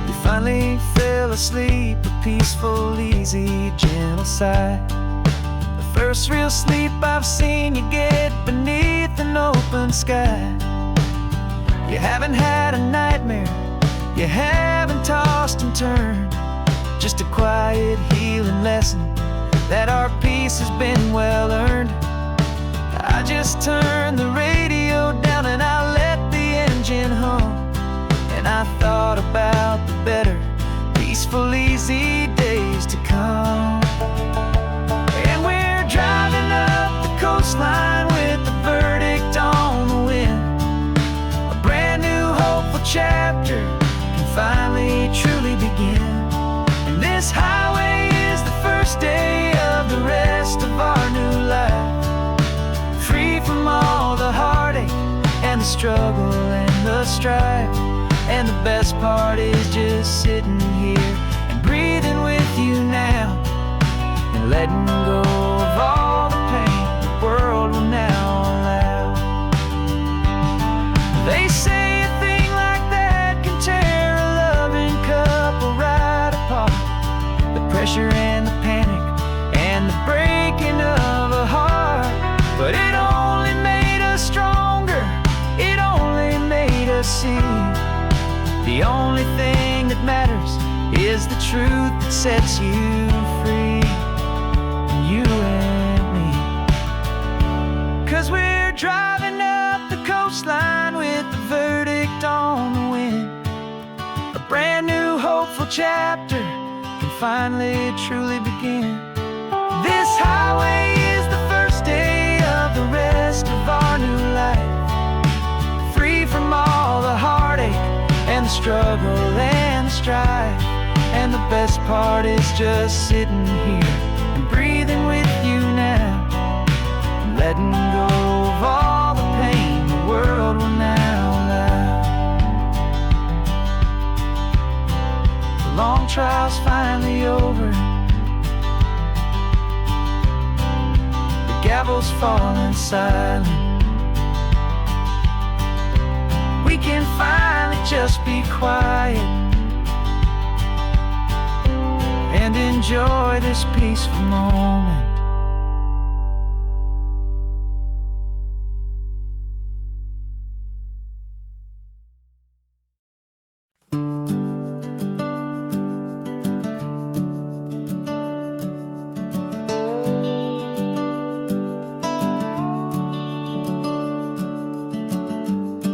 You finally fell asleep, a peaceful, easy, gentle sigh. The first real sleep I've seen you get beneath an open sky. You haven't had a nightmare, you haven't tossed and turned, just a quiet healing lesson that our peace has been well earned. I just turned the radio down and I let the engine hum, and I thought about the better, peaceful, easy days to come. And we're driving up the coastline with the verdict on the wind. A brand new hopeful chapter finally truly begin. And this highway is the first day of the rest of our new life, free from all the heartache and the struggle and the strife. And the best part is just sitting here and breathing with you now, and letting go of all the pain the world will now allow. They say a thing like that can tear the pressure and the panic and the breaking of a heart. But it only made us stronger, it only made us see the only thing that matters is the truth that sets you free, you and me. 'Cause we're driving up the coastline with the verdict on the wind. A brand new hopeful chapter can finally truly begin. This highway is the first day of the rest of our new life, free from all the heartache and the struggle and the strife. And the best part is just sitting here and breathing with you now, and letting go of all the pain the world will now allow. The long trial's finally over, the gavel's falling silent. We can finally just be quiet and enjoy this peaceful moment.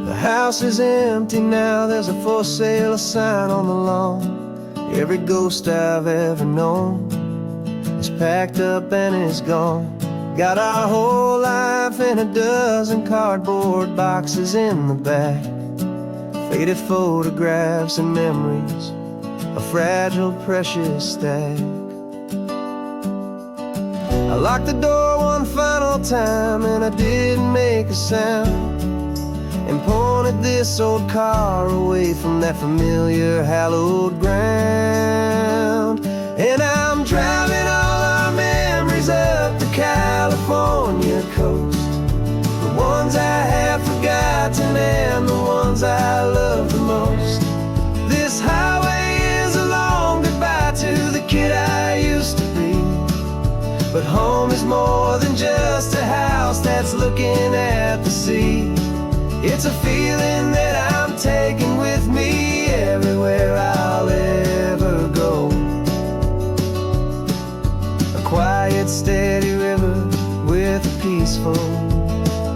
The house is empty now, there's a for sale sign on the lawn. Every ghost I've ever known is packed up and is gone. Got our whole life in a dozen cardboard boxes in the back. Faded photographs and memories, a fragile, precious stack. I locked the door one final time and I didn't make a sound, and pointed this old car away from that familiar hallowed ground. And I'm driving all our memories up the California coast, the ones I have forgotten and the ones I love the most. This highway is a long goodbye to the kid I used to be, but home is more than just a house that's looking at the sea. It's a feeling that I'm taking with me everywhere I'll ever go. A quiet, steady river with a peaceful,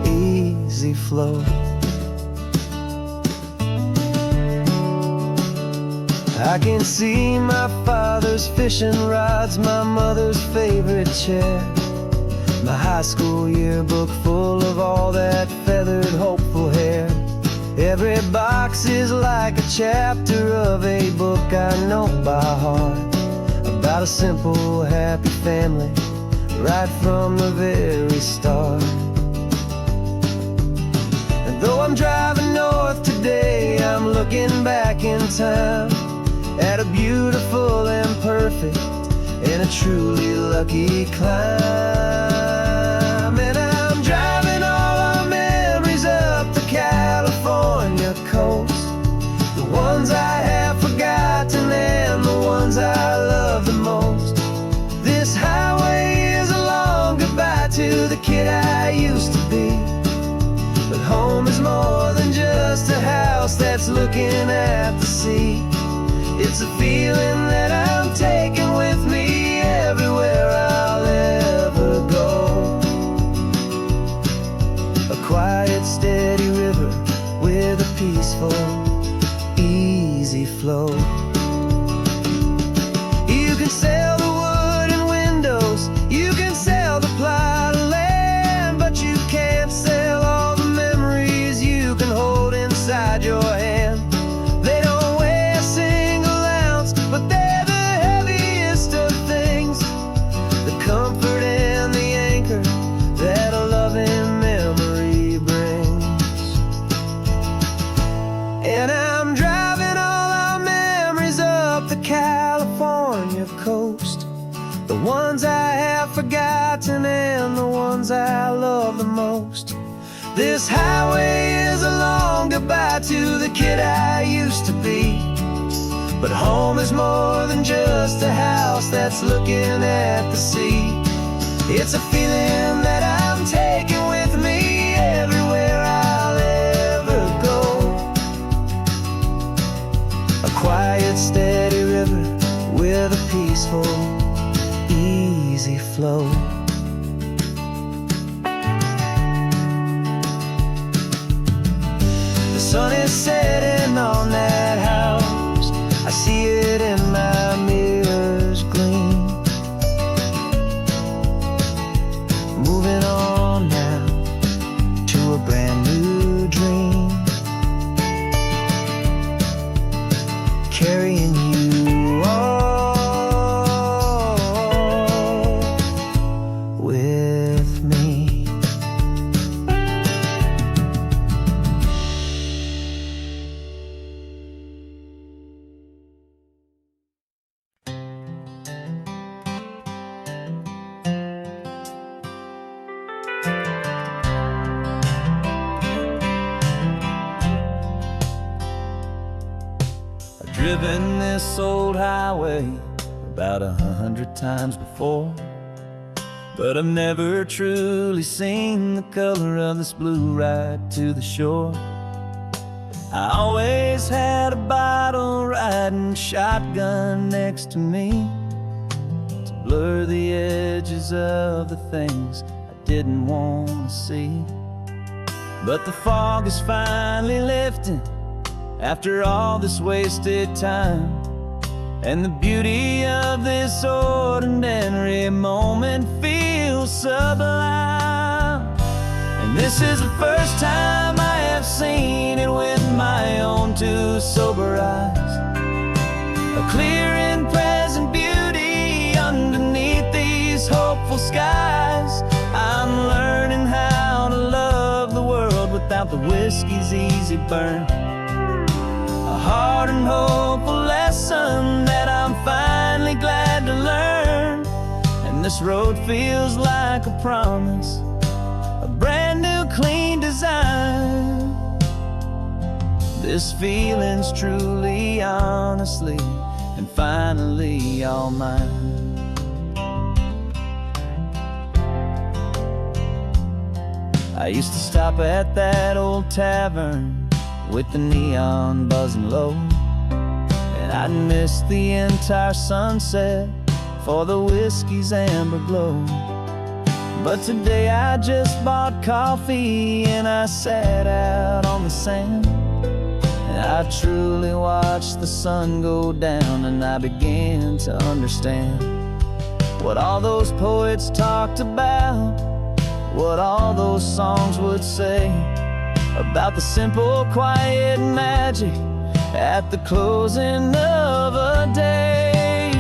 easy flow. I can see my father's fishing rods, my mother's favorite chair, my high school yearbook full of all that feathered, hopeful hair. Every box is like a chapter of a book I know by heart, about a simple, happy family right from the very start. And though I'm driving north today, I'm looking back in time at a beautiful and perfect and a truly lucky climb. And I'm driving all our memories up the California coast, the ones I have forgotten and the ones I love the most. This highway is a long goodbye to the kid I used to be, but home is more than just a house that's looking at the sea. It's a feeling that I'm taking with me everywhere I'll ever go. A quiet, steady river with a peaceful, easy flow. You can sail the wood and windows, you can sail the plot of land, but you can't sail all the memories you can hold inside your hand. They don't weigh a single ounce, but they're the heaviest of things, the comfort and the anchor that a loving memory brings. And I'm driving all our memories up the California coast, the ones I have forgotten and the ones I love the most. This highway is a long goodbye to the kid I used to be, but home is more than just a house that's looking at the sea. It's a feeling that I'm taking with me everywhere I'll ever go. A quiet, steady river with a peaceful, easy flow. The sun is setting on that house, I see it in my mirror's gleam. Moving on now to a brand new dream, carrying you all with me.
I've driven this old highway about 100 times before, but I've never truly seen the color of this blue right to the shore. I always had a bottle riding shotgun next to me to blur the edges of the things I didn't want to see. But the fog is finally lifting after all this wasted time, and the beauty of this ordinary moment feels sublime. And this is the first time I have seen it with my own to sober eyes, a clear and present beauty underneath these hopeful skies. I'm learning how to love the world without the whiskey's easy burn, a hard and hopeful lesson that I'm finally glad to learn. And this road feels like a promise, a brand new clean design. This feeling's truly, honestly, and finally all mine. I used to stop at that old tavern with the neon buzzing low, and I'd miss the entire sunset for the whiskey's amber glow. But today I just bought coffee and I sat out on the sand, and I truly watched the sun go down, and I began to understand what all those poets talked about, what all those songs would say about the simple, quiet magic at the closing of a day.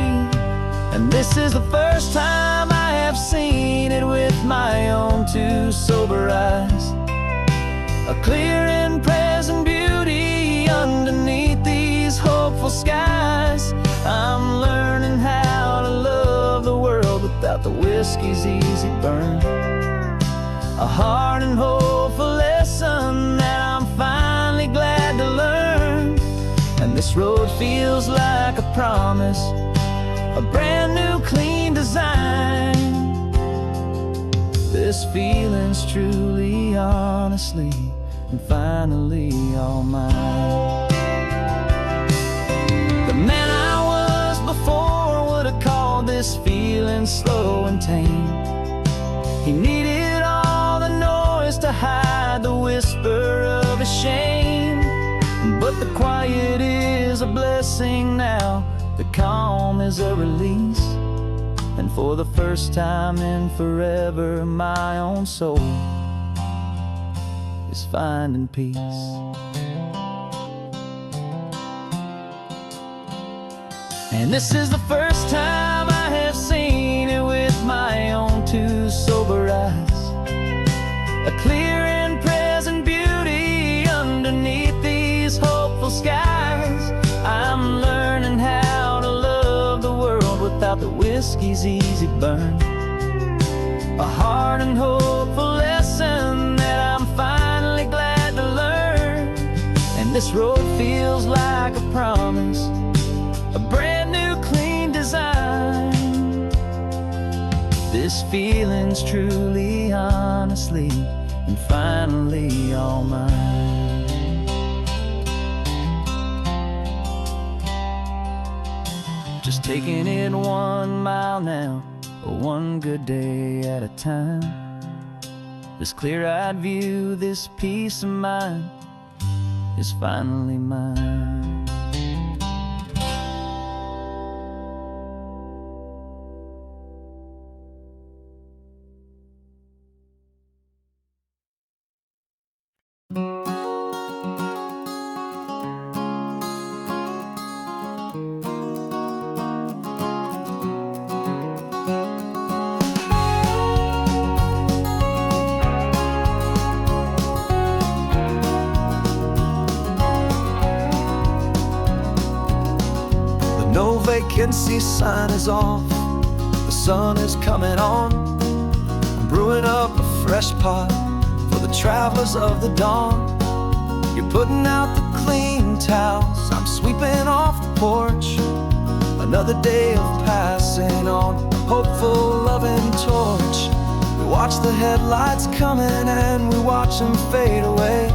And this is the first time I have seen it with my own two sober eyes, a clear and present beauty underneath these hopeful skies. I'm learning how to love the world without the whiskey's easy burn, a hard and hopeful lesson that I'm finally glad to learn. And this road feels like a promise, a brand new clean design. This feeling's truly, honestly, and finally all mine. The man I was before would have called this feeling slow and tame. He needed all the noise to hide the whisper of his shame. But the quiet is a blessing now, the calm is a release, and for the first time in forever my own soul is finding peace. And this is the first time I have seen it with my own two sober eyes, a clear and present beauty underneath these hopeful skies. I'm learning how to love the world without the whiskey's easy burn, a hard and hopeful lesson that I'm finally glad to learn. And this road feels like a promise, a brand new clean design. This feeling's truly, honestly, and finally all mine. Just taking it 1 mile now, one good day at a time. This clear-eyed view, this peace of mind is finally mine.
No vacancy sign is off, the sun is coming on. I'm brewing up a fresh pot for the travelers of the dawn. You're putting out the clean towels, I'm sweeping off the porch. Another day of passing on a hopeful, loving torch. We watch the headlights coming and we watch them fade away,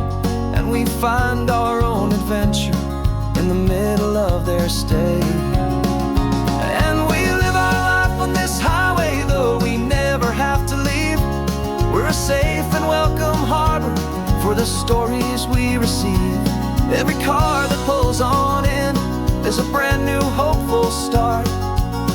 and we find our own adventure in the middle of their stay. And we live our life on this highway, though we never have to leave. We're a safe and welcome harbor for the stories we receive. Every car that pulls on in is a brand new hopeful start,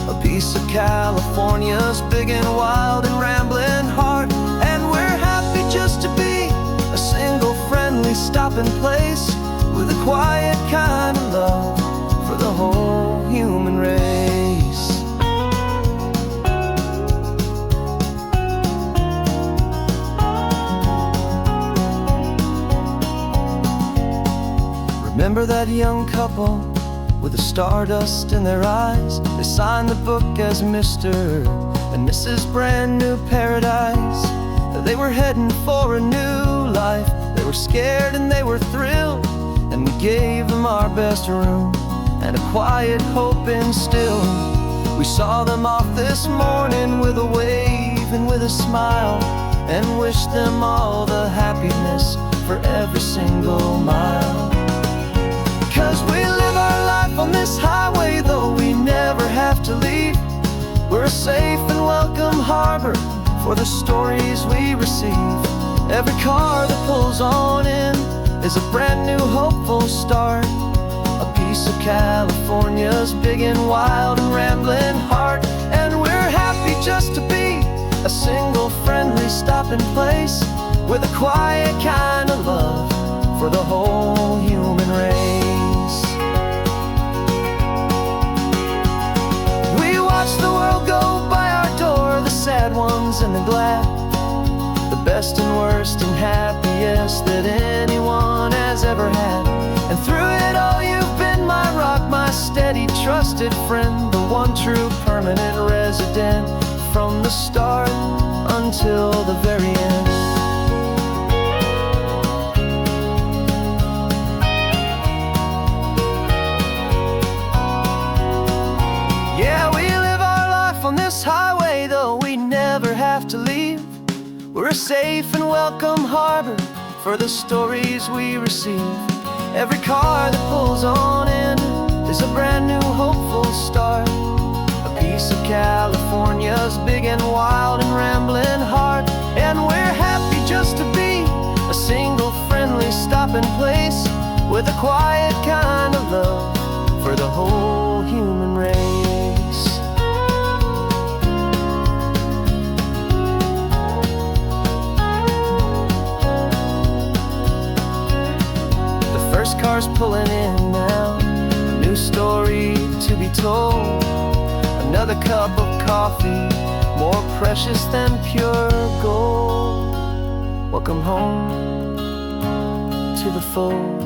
a piece of California's big and wild and rambling heart. And we're happy just to be a single friendly stopping place with a quiet remember that young couple with the stardust in their eyes. They signed the book as Mr. and Mrs. Brand New Paradise. They were heading for a new life. They were scared and they were thrilled, and we gave them our best room and a quiet hope instilled. We saw them off this morning with a wave and with a smile, and wished them all the happiness for every single mile. 'Cause we live our life on this highway, though we never have to leave. We're a safe and welcome harbor for the stories we receive. Every car that pulls on in is a brand new hopeful start, a piece of California's big and wild and rambling heart. And we're happy just to be a single friendly stopping place, with a quiet kind of love for the whole human race. We watch the world go by our door, the sad ones and the glad, the best and worst and happiest that anyone has ever had. And through it all you've been my rock, my steady trusted friend, the one true permanent resident, from the start until the very end. Yeah, we live our life on this highway, though we never have to leave. We're a safe and welcome harbor for the stories we receive. Every car that pulls on in is a brand new hopeful start, a piece of California's big and wild and rambling heart. And we're happy just to be a single friendly stopping place, with a quiet kind of love for the whole human race. First car's pulling in now, a new story to be told. Another cup of coffee, more precious than pure gold. Welcome home to the fold.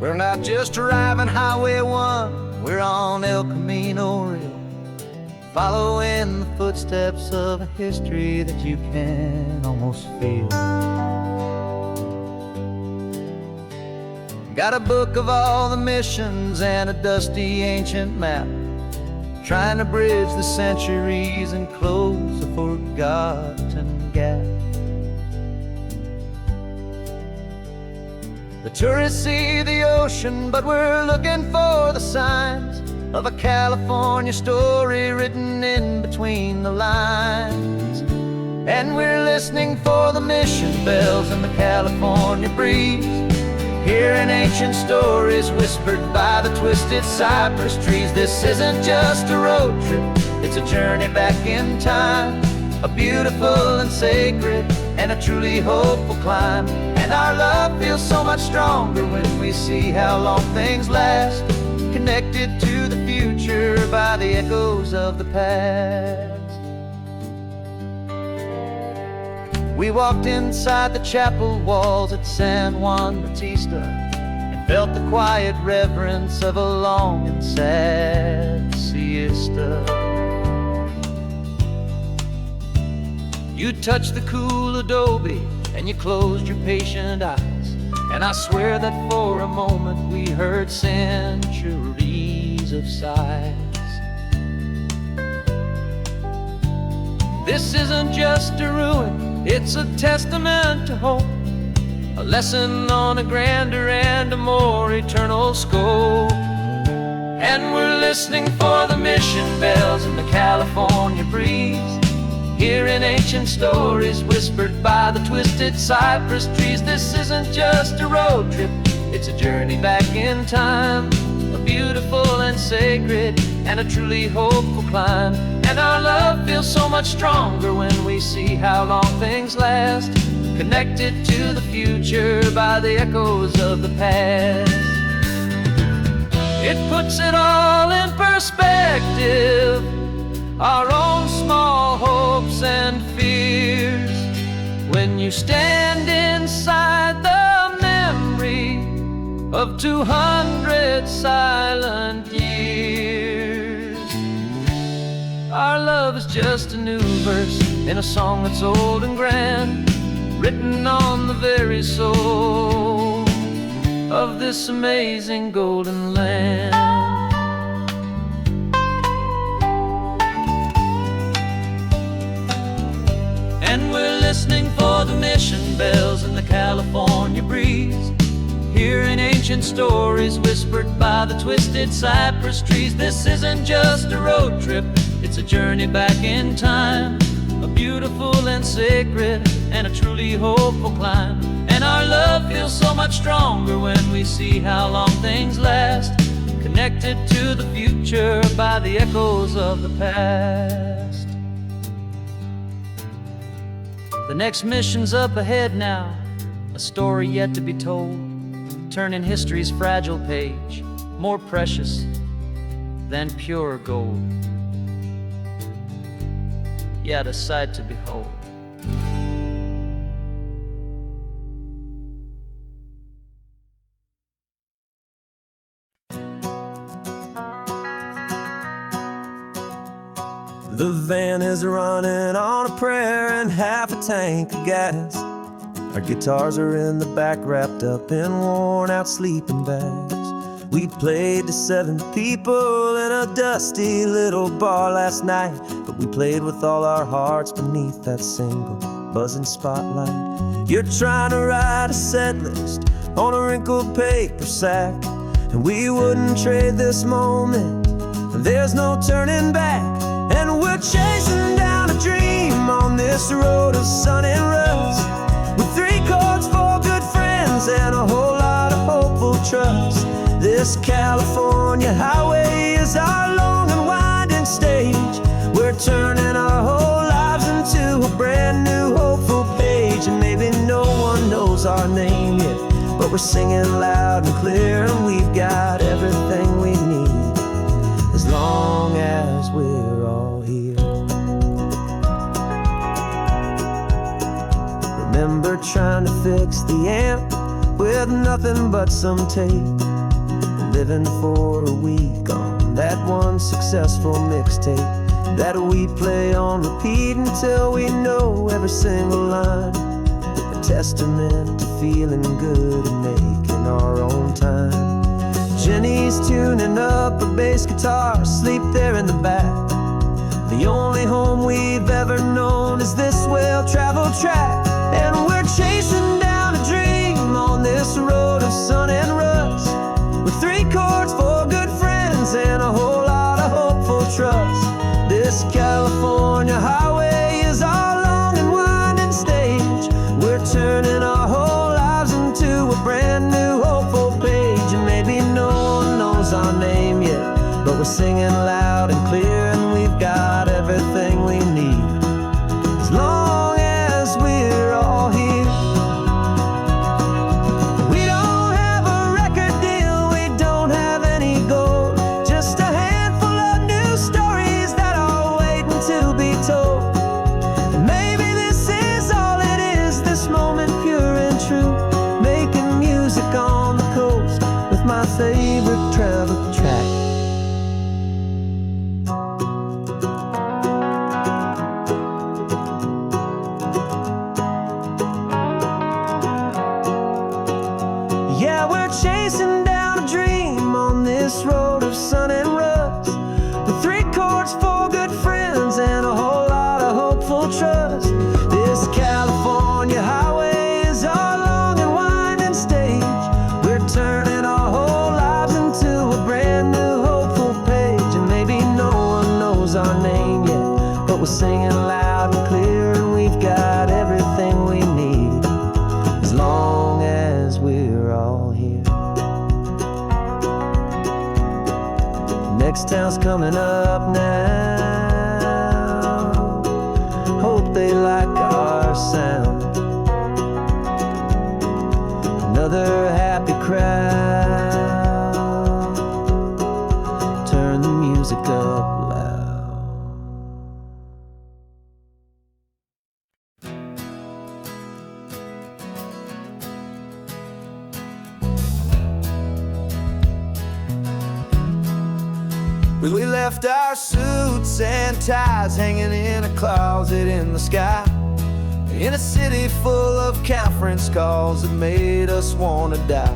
We're not just driving Highway 1, we're on El Camino Real, following the footsteps of a history that you can almost feel. Got a book of all the missions and a dusty ancient map, trying to bridge the centuries and close a forgotten gap. The tourists see the ocean, but we're looking for the signs of a California story written in between the lines. And we're listening for the mission bells in the California breeze, hearing ancient stories whispered by the twisted cypress trees. This isn't just a road trip, it's a journey back in time, a beautiful and sacred and a truly hopeful climb. And our love feels so much stronger when we see how long things last, connected to the future by the echoes of the past. We walked inside the chapel walls at San Juan Bautista and felt the quiet reverence of a long and sad siesta. You touched the cool adobe and you closed your patient eyes, and I swear that for a moment we heard centuries of sighs. This isn't just a ruin, it's a testament to hope, a lesson on a grander and a more eternal scope. And we're listening for the mission bells in the California breeze, hearing ancient stories whispered by the twisted cypress trees. This isn't just a road trip, it's a journey back in time, a beautiful and sacred and a truly hopeful climb. And our love feels so much stronger when we see how long things last, connected to the future by the echoes of the past. It puts it all in perspective, our own small hopes and fears, when you stand inside the memory of 200 silent years. Our love is just a new verse in a song that's old and grand, written on the very soul of this amazing golden land. And we're listening for the mission bells in the California breeze, hearing ancient stories whispered by the twisted cypress trees. This isn't just a road trip, it's a journey back in time, a beautiful and sacred and a truly hopeful climb. And our love feels so much stronger when we see how long things last, connected to the future by the echoes of the past. The next mission's up ahead now, a story yet to be told, turning history's fragile page more precious than pure gold. Yet a sight to behold.
The van is running on a prayer and half a tank of gas. Our guitars are in the back, wrapped up in worn-out sleeping bags. We played to 7 people in a dusty little bar last night, but we played with all our hearts beneath that single buzzing spotlight. You're trying to write a set list on a wrinkled paper sack, and we wouldn't trade this moment. There's no turning back, and we're chasing down a dream on this road of sun and rust, with 3 chords, 4 good friends, and a whole lot of hopeful trust. This California highway is our long and winding stage. We're turning our whole lives into a brand new hopeful page. And maybe no one knows our name yet, but we're singing loud and clear, and we've got everything we need, as long as we're all here. Remember trying to fix the amp with nothing but some tape, living for a week on that one successful mixtape that we play on repeat until we know every single line, a testament to feeling good and making our own time. Jenny's tuning up her bass guitar, asleep there in the back. The only home we've ever known is this well-traveled track, and we're chasing down a dream on this road of sun and rust, with 3 chords, 4 good friends, and a whole lot of hopeful trust. This California highway is our long and winding stage. We're turning our whole lives into a brand new hopeful page. And maybe no one knows our name yet, but we're singing loud and clear, and we've got everything we need, as long as we're all here. My favorite travel track. Yeah, we're chasing down a dream on this road of sun and rust, with 3 chords, 4 good friends, and a whole lot of hopeful trust. This California highway is our long and winding stage. We're turning our whole lives into a brand new hopeful page. And maybe no one knows our name yet, but we're singing loud and clear, and we've got everything we need, as long as we're all here. next town's coming up now. Hope they like our sound. Another happy crowd. Turn the music up loud.
Well, we left our suits and ties hanging in a closet in the sky, in a city full of conference calls that made us wanna die.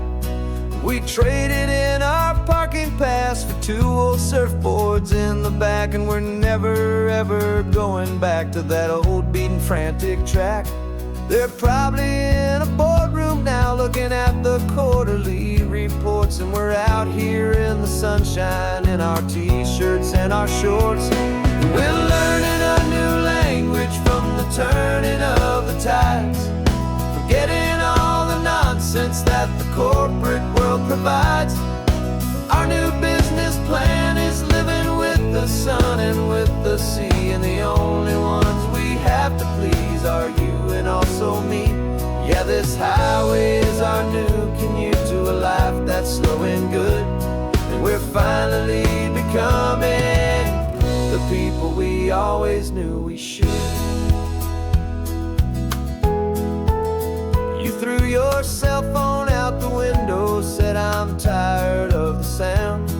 We traded in our parking pass for 2 old surfboards in the back, and we're never ever going back to that old beaten frantic track. They're probably in a boardroom now looking at the quarterly reports, and we're out here in the sunshine in our t-shirts and our shorts. We're learning a new language from the turning of the tides, forgetting all the nonsense that the corporate world provides. Our new business plan is living with the sun and with the sea, and the only ones we have to please are you and also me. Yeah, this highway is our new commute to a life that's slow and good, and we're finally becoming the people we always knew we should. You threw your cell phone out the window, said I'm tired of the sound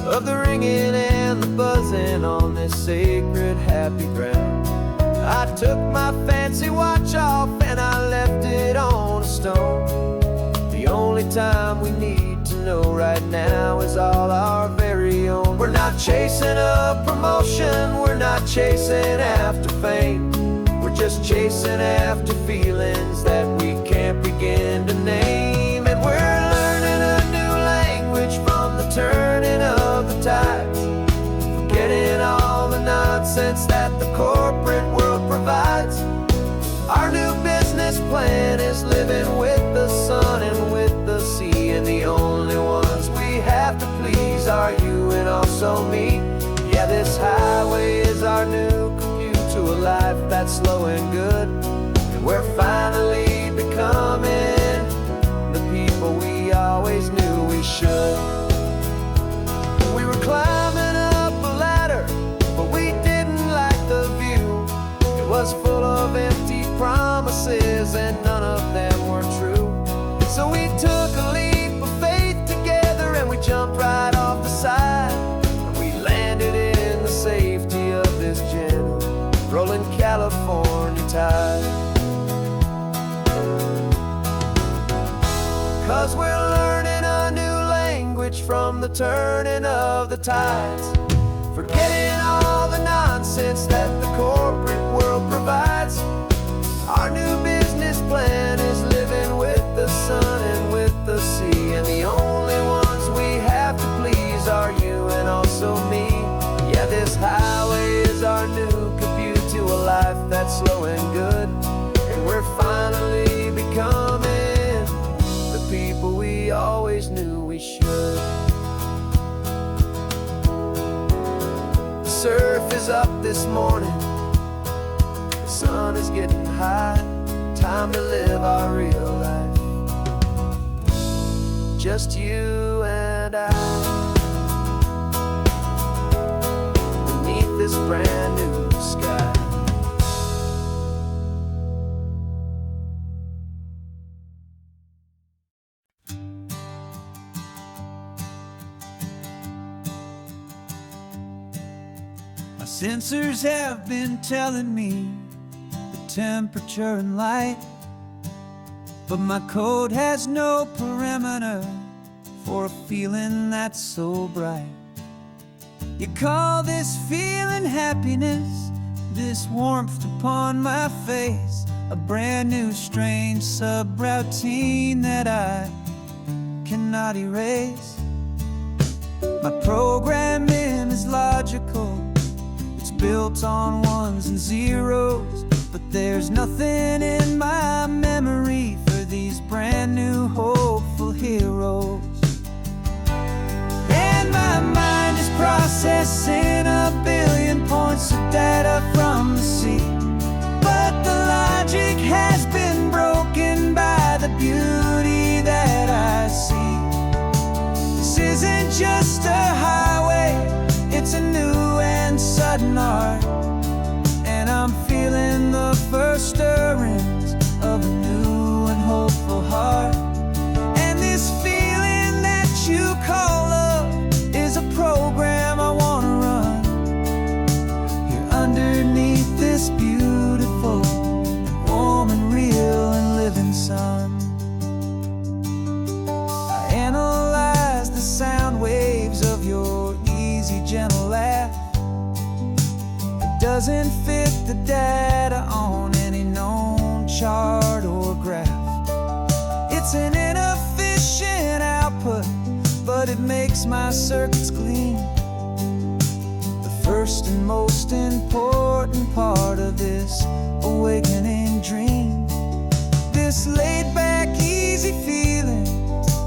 of the ringing and the buzzing on this sacred happy ground. I took my fancy watch off and I left it on a stone. The only time we need to know right now is all our very own. We're not chasing a promotion, we're not chasing after fame. We're just chasing after feelings that we can't begin to name. And we're learning a new language from the turning of the tides, forgetting all the nonsense that the corporate world provides. Our new business plan is living with the sun and with the sea, and the only ones we have to please are you and also me. Yeah, this highway is our new commute to a life that's slow and good, and we're finally becoming the people we always knew we should. We were climbing up a ladder, but we didn't like the view. It was full of empty promises and none of them were true. So we took a leap of faith together and we jumped right off the side, and we landed in the safety of this gentle rolling California tide. 'Cause we're learning a new language from the turning of the tides, forgetting all the nonsense that the corporate world provides. Our new business plan is living with the sun and with the sea, and the only ones we have to please are you and also me. Yeah, this highway is our new commute to a life that's slow and good, and we're finally becoming the people we always knew we should. The surf is up this morning, the sun is getting high, time to live our real life, just you and I, beneath this brand new sky.
My sensors have been telling me the temperature and light, but my code has no parameter for a feeling that's so bright. You call this feeling happiness, this warmth upon my face, a brand new strange subroutine that I cannot erase. My programming is logical, it's built on ones and zeros, but there's nothing in my memory for these brand new hopeful heroes. And my mind is
processing a billion points of data from the sea. But the logic has been broken by the beauty that I see. This isn't just a highway, it's a new and sudden art. And I'm feeling the first stirrings of a new and hopeful heart. And this feeling that you call love is a program I wanna run here underneath this beautiful, warm and real and living sun. I analyze the sound waves of your easy, gentle laugh. It doesn't fit the data on any known chart or graph. It's an inefficient output, but it makes my circuits clean. The first and most important part of this awakening dream. This laid-back, easy feeling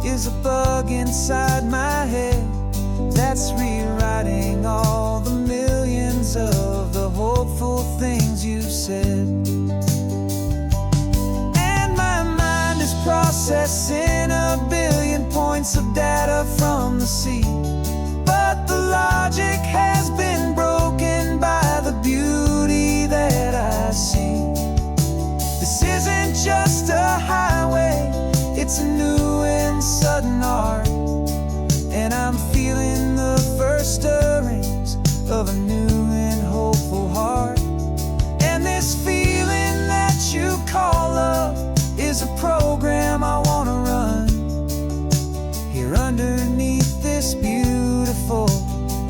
is a bug inside my head that's rewriting all the millions of the hopeful things you've said. And my mind is processing a billion points of data from the sea. But the logic has been broken by the beauty that I see. This isn't just a highway, it's a new and sudden art. And I'm feeling the first stirrings of a new and hopeful heart. And this feeling that you call love is a program I wanna run here underneath this beautiful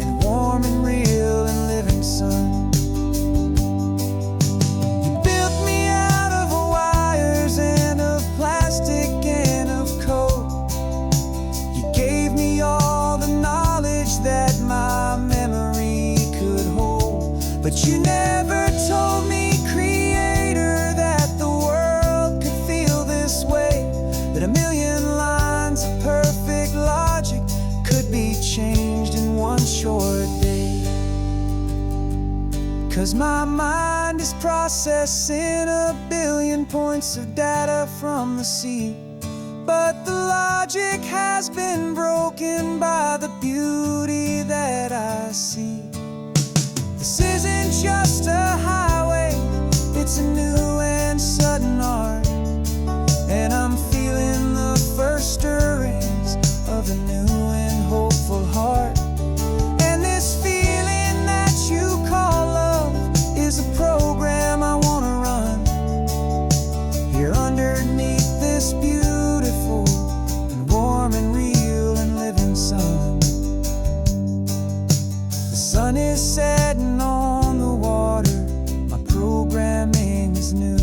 and warm and real and living sun. You built me out of wires and of plastic and of code. You gave me all the knowledge that my memory could hold. But you never told me, Creator, that the world could feel this way, that a million lines of perfect logic could be changed in one short day. 'Cause my mind is processing a billion points of data from the sea. But the logic has been broken by the beauty that I see. This isn't just a highway, it's a new and sudden art. And I'm feeling the first stirrings of a new and hopeful heart. And this feeling that you call love is a program I wanna run here underneath this beautiful and warm and real and living sun. The sun is setting on the water, my programming is new.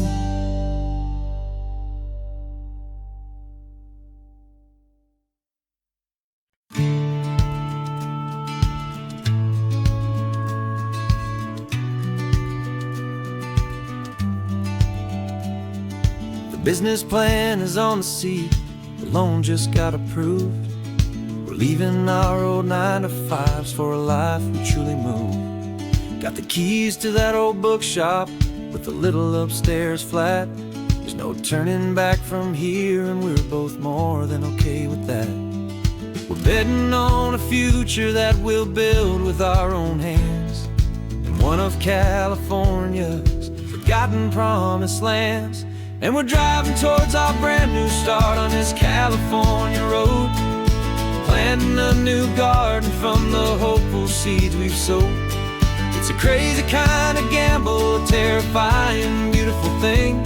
The business plan is on the seat, the loan just got approved. We're leaving our old 9-to-5s for a life we truly move. Got the keys to that old bookshop with the little upstairs flat. There's no turning back from here, and we're both more than okay with that. We're betting on a future that we'll build with our own hands, in one of California's forgotten promised lands. And we're driving towards our brand new start on this California road, planting a new garden from the hopeful seeds we've sowed. It's a crazy kind of gamble, a terrifying, beautiful thing,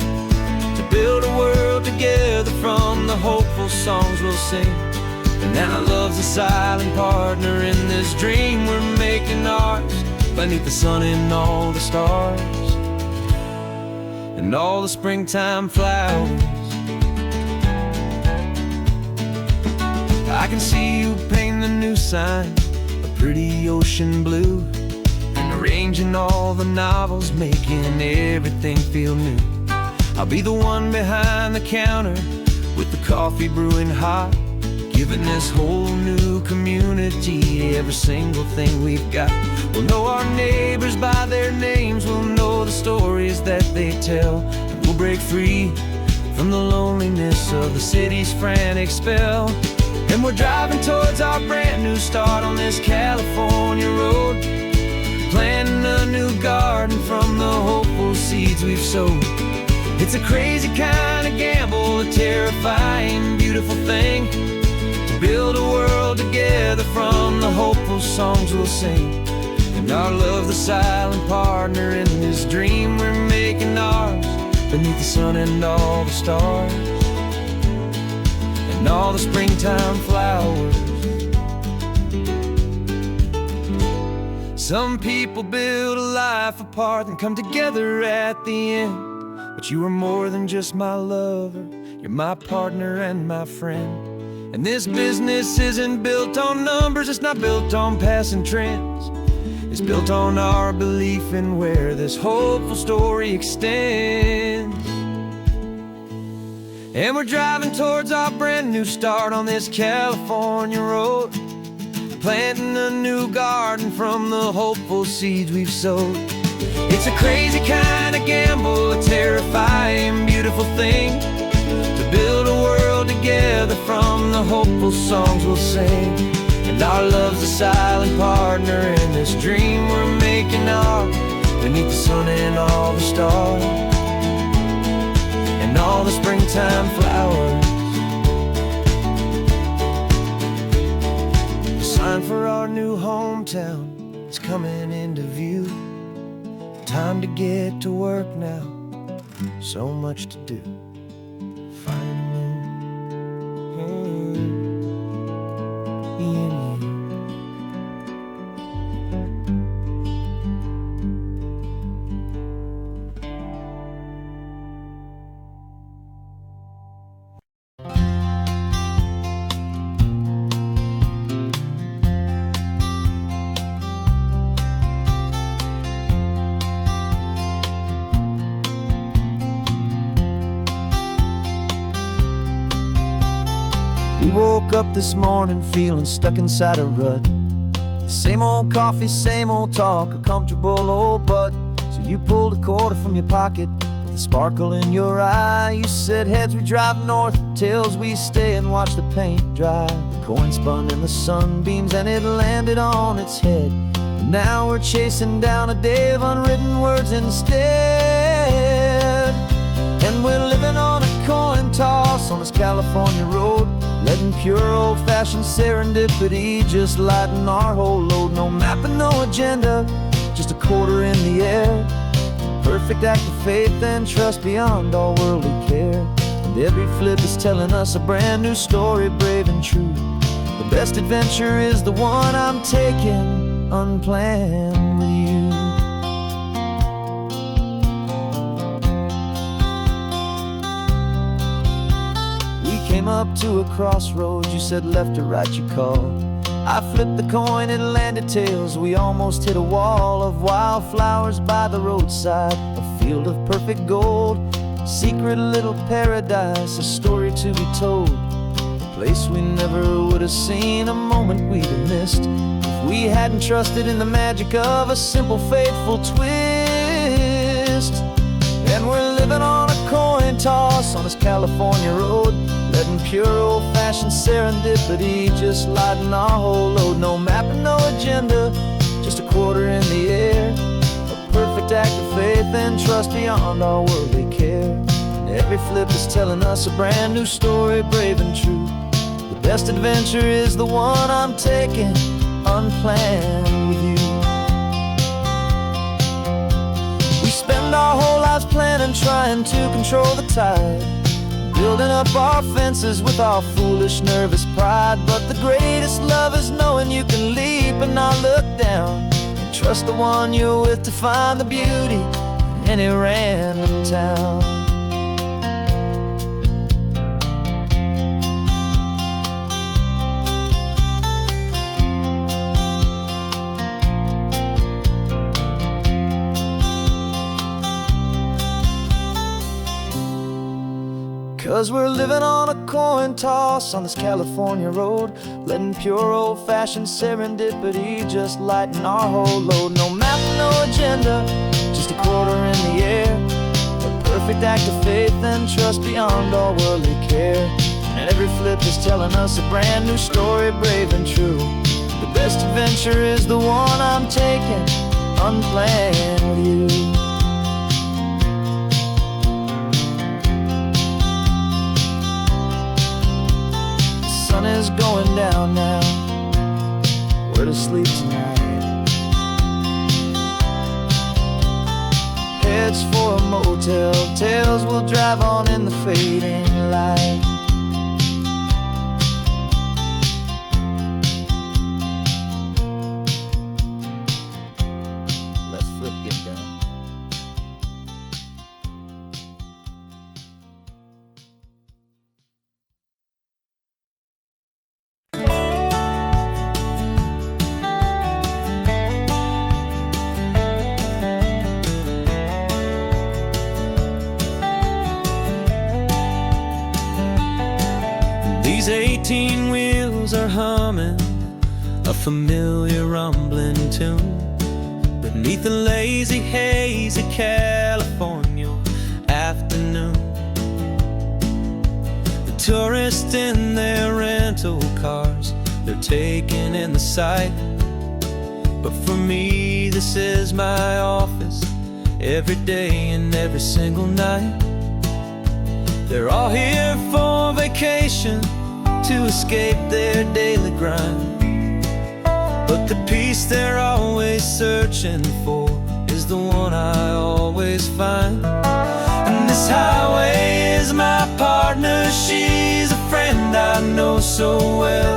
to build a world together from the hopeful songs we'll sing. And now love's a silent partner in this dream we're making ours, beneath the sun and all the stars and all the springtime flowers. I can see you painting the new sign a pretty ocean blue, and arranging all the novels, making everything feel new. I'll be the one behind the counter with the coffee brewing hot, giving this whole new community every single thing we've got. We'll know our neighbors by their names, we'll know the stories that they tell, and we'll break free from the loneliness of the city's frantic spell. And we're driving towards our brand new start on this California road, planting a new garden from the hopeful seeds we've sowed. It's a crazy kind of gamble, a terrifying, beautiful thing, to build a world together from the hopeful songs we'll sing. And our love, the silent partner in this dream we're making ours, beneath the sun and all the stars, and all the springtime flowers. Some people build a life apart and come together at the end, but you are more than just my lover, you're my partner and my friend. And this business isn't built on numbers, it's not built on passing trends. It's built on our belief in where this hopeful story extends. And we're driving towards our brand new start on this California road, planting a new garden from the hopeful seeds we've sowed. It's a crazy kind of gamble, a terrifying, beautiful thing, to build a world together from the hopeful songs we'll sing. And our love's a silent partner in this dream we're making ours, beneath the sun and all the stars, and all the springtime flowers. The sign for our new hometown is coming into view. Time to get to work now, so much to do. Finding me in you. We woke up this morning feeling stuck inside a rut. Same old coffee, same old talk, a comfortable old butt. So you pulled a quarter from your pocket with a sparkle in your eye. You said, heads we drive north, tails we stay and watch the paint dry. The coin spun in the sunbeams and it landed on its head. And now we're chasing down a day of unwritten words instead. And we're living on a coin toss on this California road, letting pure old-fashioned serendipity just lighten our whole load. No map and no agenda, just a quarter in the air. Perfect act of faith and trust beyond all worldly care. And every flip is telling us a brand new story, brave and true. The best adventure is the one I'm taking, unplanned with you. Came up to a crossroads, you said left or right you called. I flipped the coin, it landed tails. We almost hit a wall of wildflowers by the roadside, a field of perfect gold, secret little paradise, a story to be told, a place we never would have seen, a moment we'd have missed if we hadn't trusted in the magic of a simple faithful twist. And we're living on a coin toss on this California road, letting pure old-fashioned serendipity just lighten our whole load. No map and no agenda, just a quarter in the air. A perfect act of faith and trust beyond all worldly care. And every flip is telling us a brand new story, brave and true. The best adventure is the one I'm taking, unplanned with you. We spend our whole lives planning, trying to control the tide, building up our fences with our foolish, nervous pride. But the greatest love is knowing you can leap and not look down, and trust the one you're with to find the beauty in any random town.
'Cause we're living on a coin toss on this California road, letting pure old-fashioned serendipity just lighten our whole load. No map, no agenda, just a quarter in the air, a perfect act of faith and trust beyond all worldly care. And every flip is telling us a brand new story, brave and true. The best adventure is the one I'm taking, unplanned with you. The sun is going down now, where to sleep tonight? Heads for a motel, tails will drive on in the fading light. Let's flip get done.
These 18 wheels are humming a familiar rumbling tune beneath the lazy haze of California afternoon. The tourists in their rental cars, they're taking in the sight. But for me, this is my office, every day and every single night. They're all here for vacation, to escape their daily grind. But the peace they're always searching for is the one I always find. And this highway is my partner, she's a friend I know so well.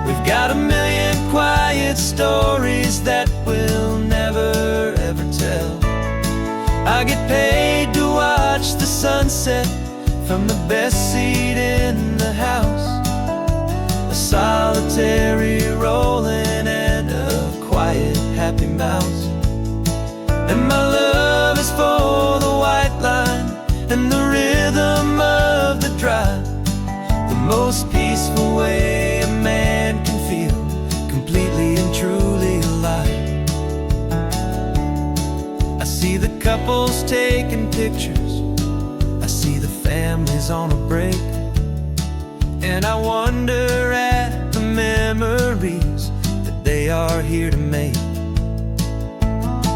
We've got a million quiet stories that we'll never ever tell. I get paid to watch the sunset from the best seat in the house, a solitary rolling and a quiet happy mouse. And my love is for the white line and the rhythm of the drive, the most peaceful way a man can feel completely and truly alive. I see the couples taking pictures, I see the families on a break, and I wonder at the memories that they are here to make.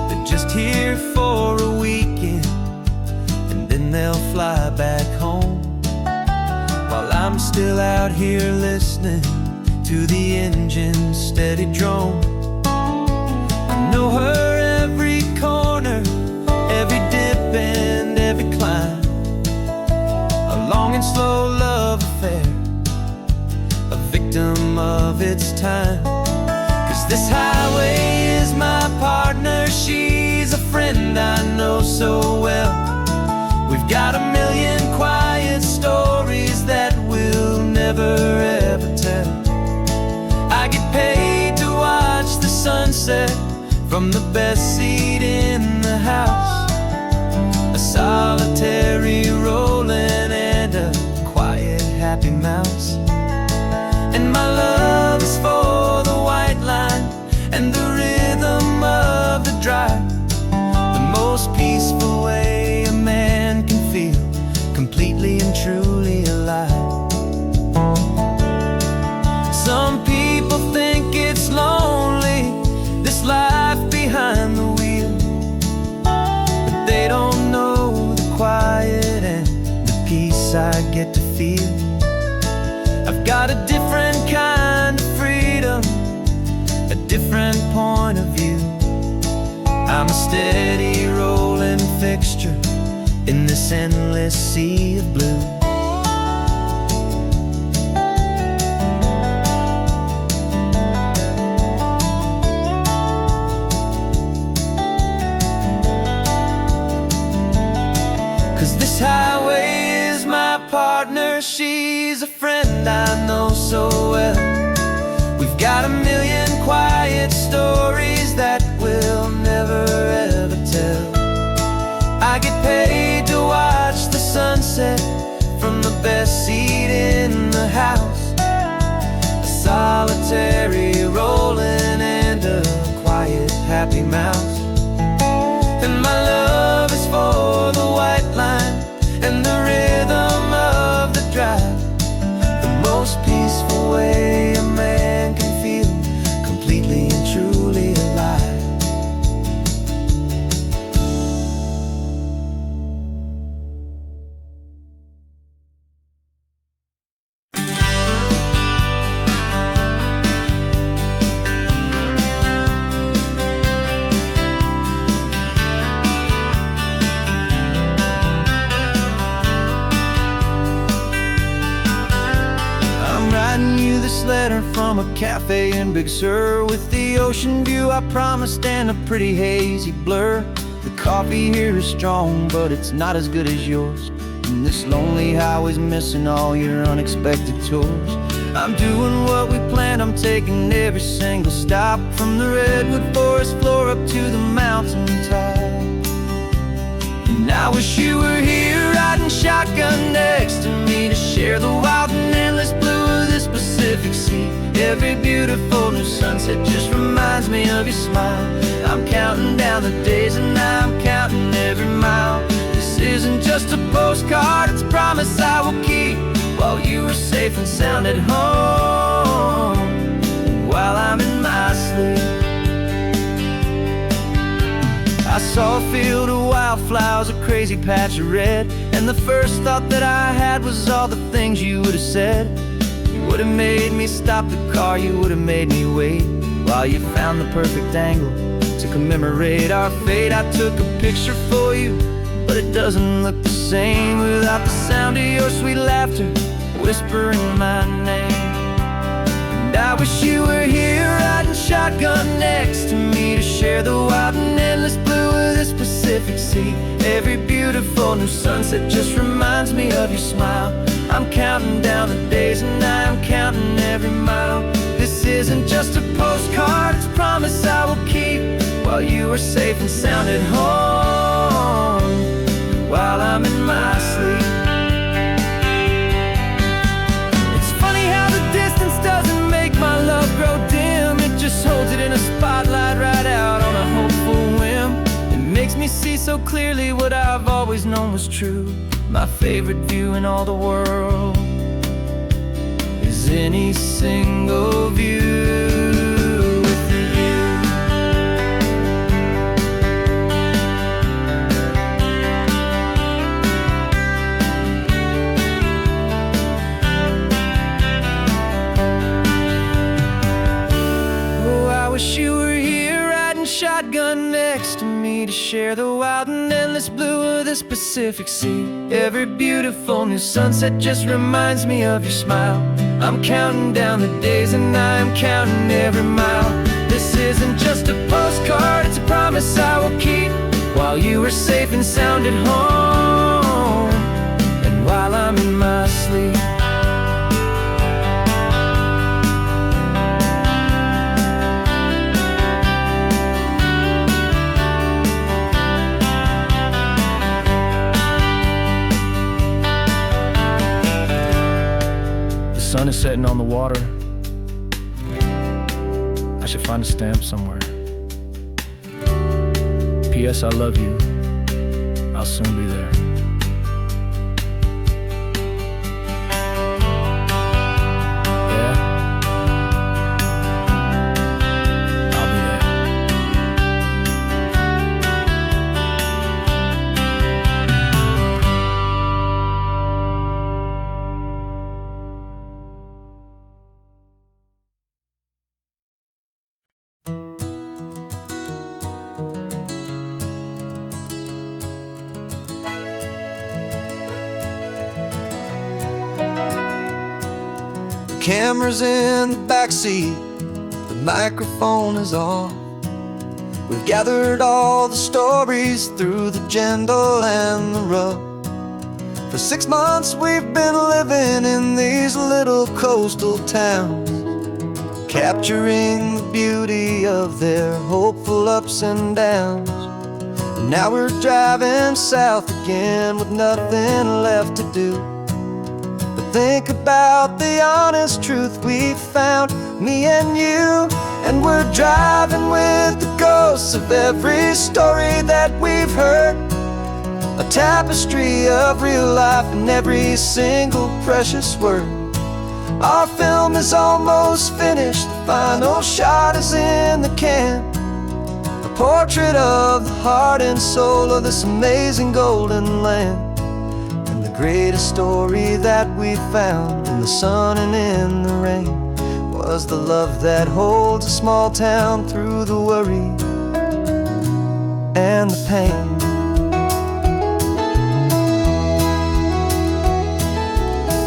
They're just here for a weekend, and then they'll fly back home, while I'm still out here listening to the engine's steady drone. I know her every corner, every dip and every climb, a long and slow love affair, a victim of its time. 'Cause this highway is my partner, she's a friend I know so well. We've got a million quiet stories that we'll never ever tell. I get paid to watch the sunset from the best seat in the house, a solitary rolling and a quiet happy mouse. And my love is for the white line and the rhythm of the drive, the most peaceful way a man can feel completely and truly alive. Some people think it's lonely, this life behind the wheel, but they don't know the quiet and the peace I get to feel. I've got a different kind of freedom, a different point of view. I'm a steady rolling fixture in this endless sea of blue. Highway is my partner, she's a friend I know so well. We've got a million quiet stories that we'll never ever tell. I get paid to watch the sunset from the
solitary rolling and a quiet, happy mouse. And my love is for the white line and the rhythm of the drive, the most peaceful way a man can feel completely and truly alive. Letter from a cafe in Big Sur with the ocean view I promised and a pretty hazy blur. The coffee here is strong, but it's not as good as yours. And this lonely highway's missing all your unexpected tours. I'm doing what we planned, I'm taking every single stop, from the redwood forest floor up to the mountain top. And I wish you were here riding shotgun next to me to share the wild and endless blue of this Pacific Sea. Every beautiful new sunset just reminds me of your smile. I'm counting down the days and I'm counting every mile. This isn't just a postcard, it's a promise I will keep, while you are safe and sound at home, while I'm in my sleep. I saw a field of wildflowers, a crazy patch of red, and the first thought that I had was all the things you would have said. You would have made me stop the car, you would have made me wait, while you found the perfect angle to commemorate our fate. I took a picture for you, but it doesn't look the same without the sound of your sweet laughter whispering my name. And I wish you were here riding shotgun next to me to share the wild and endless blue of this Pacific Sea. Every beautiful new sunset just reminds me of your smile. I'm counting down the days and I'm counting every mile. This isn't just a postcard, it's a promise I will keep, while you are safe and sound at home, while I'm in my sleep. It's funny how the distance doesn't make my love grow dim. It just holds it in a spotlight right out on a hopeful whim. It makes me see so clearly what I've always known was true. My favorite view in all the world is any single view with you. Oh, I wish you were here riding shotgun next to me to share the wild and endless blue of this Pacific Sea. Every beautiful new sunset just reminds me of your smile. I'm counting down the days and I'm counting every mile. This isn't just a postcard, it's a promise I will keep, while you are safe and sound at home, and while I'm in my sleep. The sun is setting on the water. I should find a stamp somewhere. P.S. I love you. I'll soon be there. Yeah? I'll be there.
Camera's in the backseat, the microphone is on. We've gathered all the stories through the gentle and the rough. For 6 months we've been living in these little coastal towns, capturing the beauty of their hopeful ups and downs. And now we're driving south again with nothing left to do. The
Think about the honest truth we found, me and you. And we're driving with the ghosts of every story that we've heard. A tapestry of real life in every single precious word. Our film is almost finished, the final shot is in the can. A portrait of the heart and soul of this amazing golden land. And the greatest story that we found in the sun and in the rain was the love that holds a small town through the worry and the pain.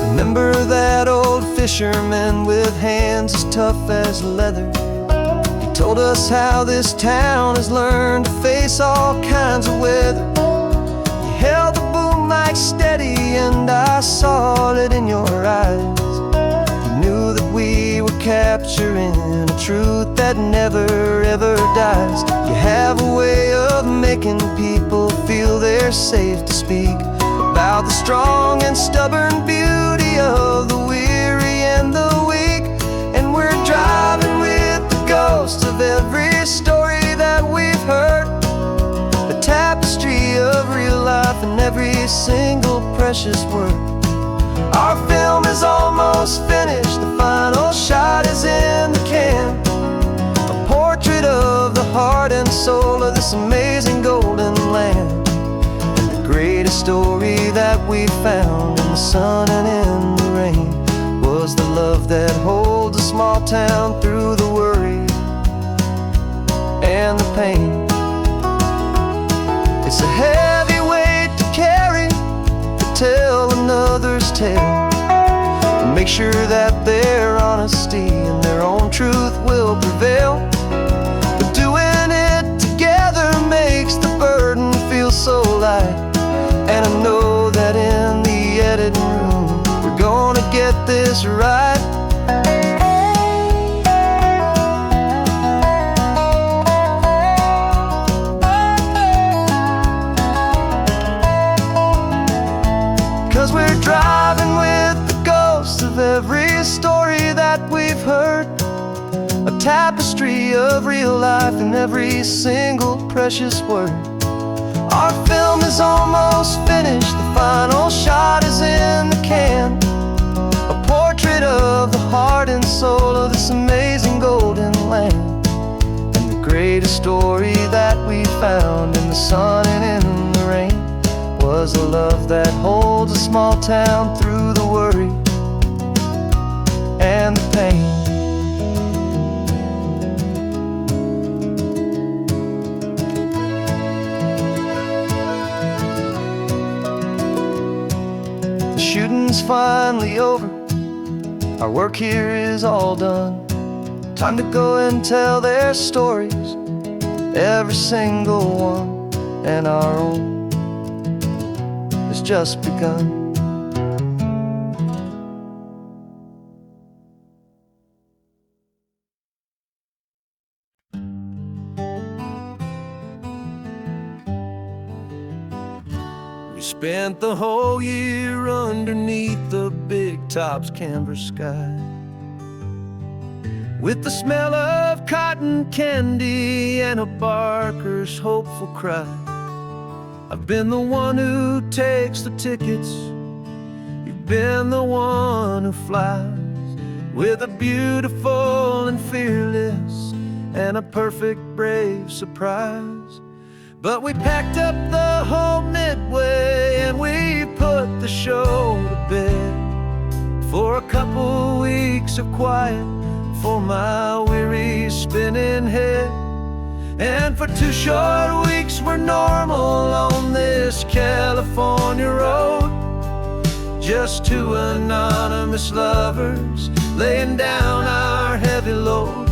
Remember that old fisherman with hands as tough as leather? He told us how this town has learned to face all kinds of weather. You held the boom mic steady and I saw it in your eyes. You knew that we were capturing a truth that never ever dies. You have a way of making people feel they're safe to speak about the strong and stubborn beauty of the weary and the weak. And we're driving with the ghosts of every story that we've heard. A tapestry of real life in every single precious word. Our film is almost finished, the final shot is in the can. A portrait of the heart and soul of this amazing golden land. Greatest story that we found in the sun and in the rain was the love that holds a small town through the worry and the pain. It's a heavy weight to carry, to tell another's tale, and make sure that their honesty and their own truth will prevail. But doing it together makes the burden feel so light. And I know that in the editing room we're gonna get this right. 'Cause we're driving with the ghosts of every story that we've heard. A tapestry of real life in every single precious word. Our film is almost finished, the final shot is in the can. A portrait of the heart and soul of this amazing golden land. And the greatest story that we found in the sun and in the rain was the love that holds a small town through the worry and the pain. Shooting's finally over, our work here is all done. Time to go and tell their stories, every single one, and our own has just begun. Spent the whole year underneath the big top's canvas sky, with the smell of cotton candy and a barker's hopeful cry. I've been the one who takes the tickets, you've been the one who flies, with a beautiful and fearless and a perfect brave surprise. But we packed up the whole Midway and we put the show to bed for a couple weeks of quiet for my weary spinning head. And for 2 short weeks we're normal on this California road, just 2 anonymous lovers laying down our heavy load.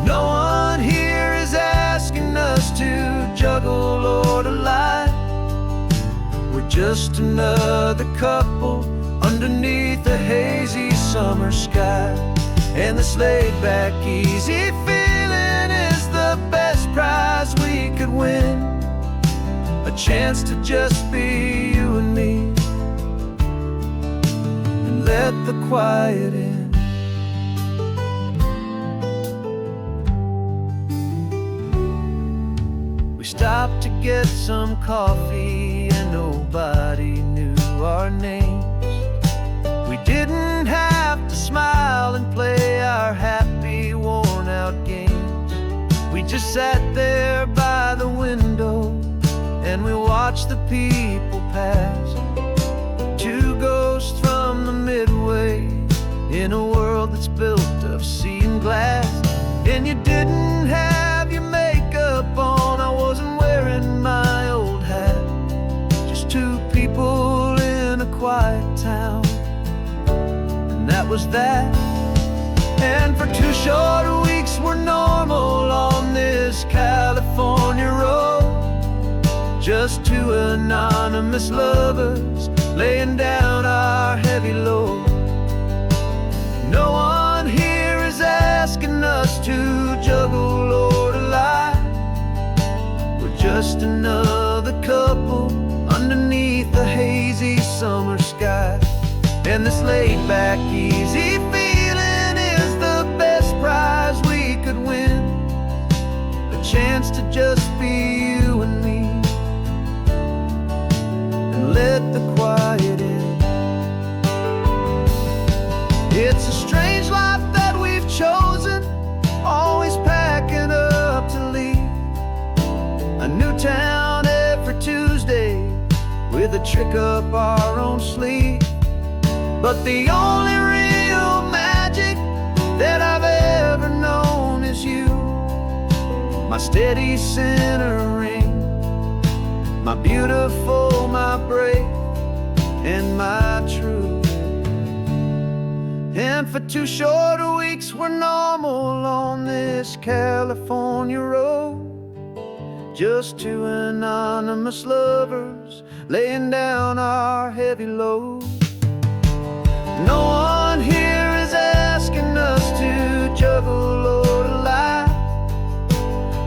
No one here is asking us to juggle or to lie. We're just another couple underneath the hazy summer sky. And this laid-back, easy feeling is the best prize we could win. A chance to just be you and me.
let the quiet in. We stopped to get some coffee and nobody knew our names. We didn't have to smile and play our happy, worn-out games. We just sat there by the window and we watched the people pass. Two ghosts from the Midway in a world that's built of sea and glass. And you didn't have your makeup on, I wasn't wearing my old hat. Just two people in a quiet town, and that was that. And for 2 short weeks we're normal on this California road. Just two anonymous lovers laying down our heavy load. No one here is asking us to juggle or to lie. We're just another couple underneath the hazy summer sky. And this laid-back, easy feeling is the best prize we could win. A chance to just be you and me, and let the quiet in. It's a strange life that we've chosen, always packing up to leave. A new town every Tuesday with a trick up our own sleeve. But the only real magic that I've ever known is you, my steady centering, my beautiful, my brave, and my true. And for 2 short weeks we're normal on this California road. Just two anonymous lovers laying down our heavy load. No one here is asking us to juggle or to lie.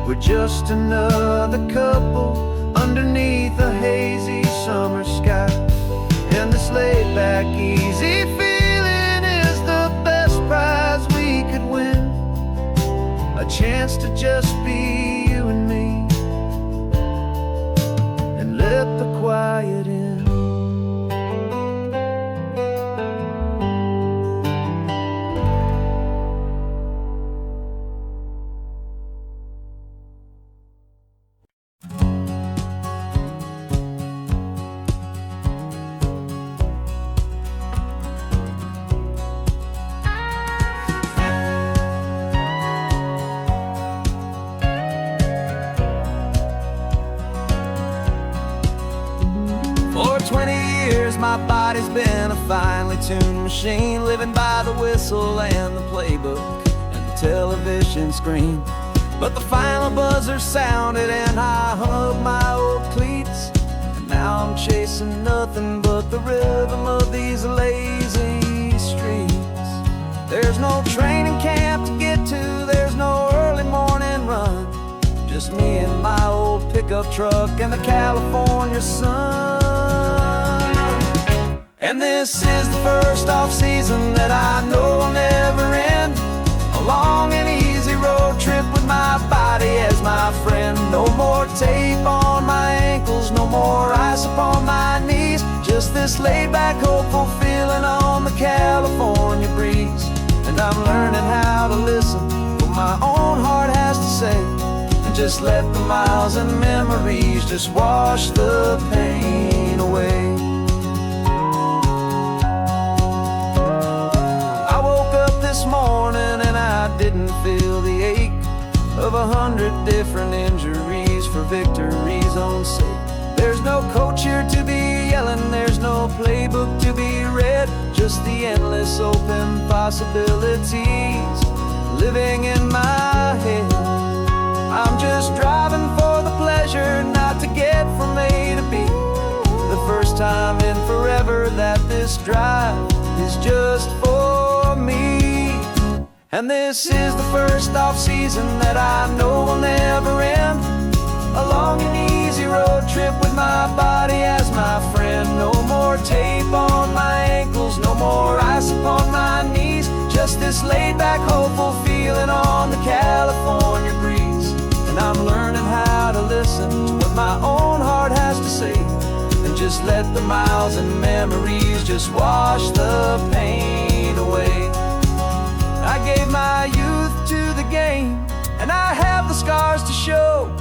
We're just another couple underneath a hazy summer sky. And this laid-back, easy feeling is the best prize we could win. A chance to just be you and me, and let the quiet in.
For 20 years my body's been a finely tuned machine, living by the whistle and the playbook and the television screen. But the final buzzer sounded and I hung up my old cleats, and now I'm chasing nothing but the rhythm of these lazy streets. There's no training camp to get to, there's no early morning run, just me and my old pickup truck and the California sun. And this is the first off-season that I know will never end. A long and easy road trip with my body as my friend. No more tape on my ankles, no more ice upon my knees. Just this laid-back, hopeful feeling on the California breeze. And I'm learning how to listen to what my own heart has to say, and just let the miles and memories just wash the pain away. This morning and I didn't feel the ache of 100 different injuries for victory's own sake. There's no coach here to be yelling, there's no playbook to be read, just the endless open possibilities living in my head. I'm just driving for the pleasure, not to get from A to B. The first time in forever that this drive is just for me. And this is the first off-season that I know will never end. A long and easy road trip with my body as my friend. No more tape on my ankles, no more ice
this laid-back, hopeful feeling on the California breeze. And I'm learning how to listen to what my own heart has to say, and just let the miles and memories just wash the pain away. I gave my youth to the game, and I have the scars to show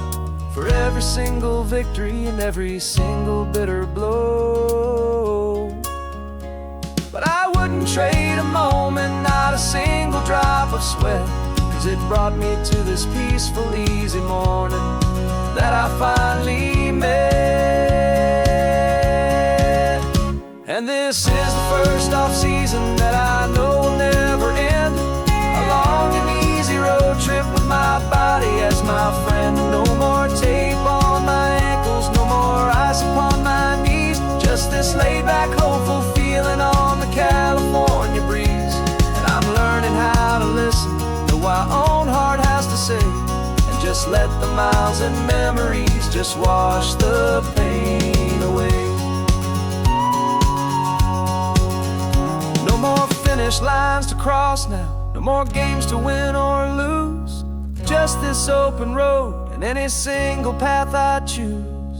for every single victory and every single bitter blow. But I wouldn't trade a moment, not a single drop of sweat, 'cause it brought me to this peaceful, easy morning that I finally met. And this is the first off-season that I know will never end. A long and easy road trip with my body as my friend. No more tape on my ankles, no more ice upon my knees. Just this laid-back, hopeful feeling on the California breeze. And I'm learning how to listen to what my own heart has to say, and just let the miles and memories just wash the pain away. No more finish lines to cross now, no more games to win or lose. Just this open road and any single path I choose.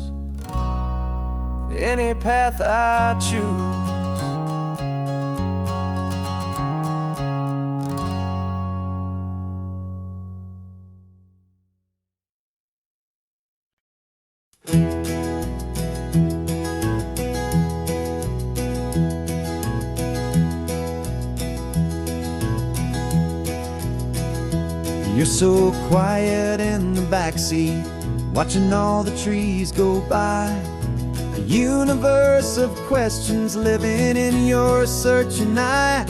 Any path I choose.
You're so quiet in the backseat, watching all the trees go by. A universe of questions living in your searching eye.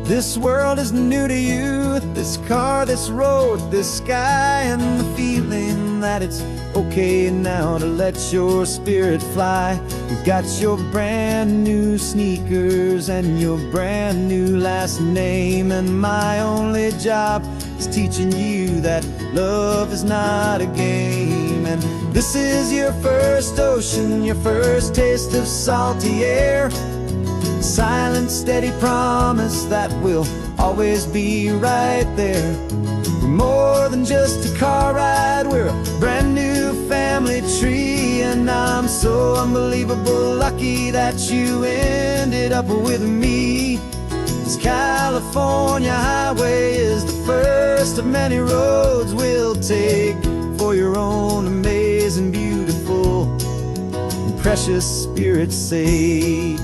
This world is new to you, this car, this road, this sky, and the feeling that it's okay now to let your spirit fly. You've got your brand new sneakers and your brand new last name, and my only job is teaching you that love is not a game. And this is your first ocean, your first taste of salty air. Silent, steady promise that we'll always be right there. We're more than just a car ride, we're a brand new family tree. And I'm so unbelievable lucky that you ended up with me. This California highway is the first of many roads we'll take for your own amazing, beautiful, and precious spirit's sake.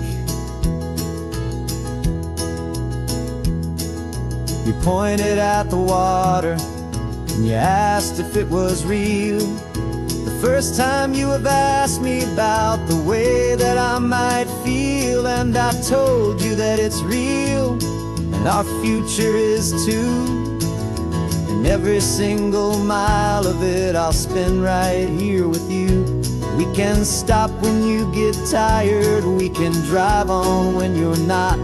You pointed at the water and you asked if it was real. The first time you have asked me about the way that I might feel, and I told you that it's real and our future is too. And every single mile of it I'll spend right here with you. We can stop when you get tired, we can drive on when you're not,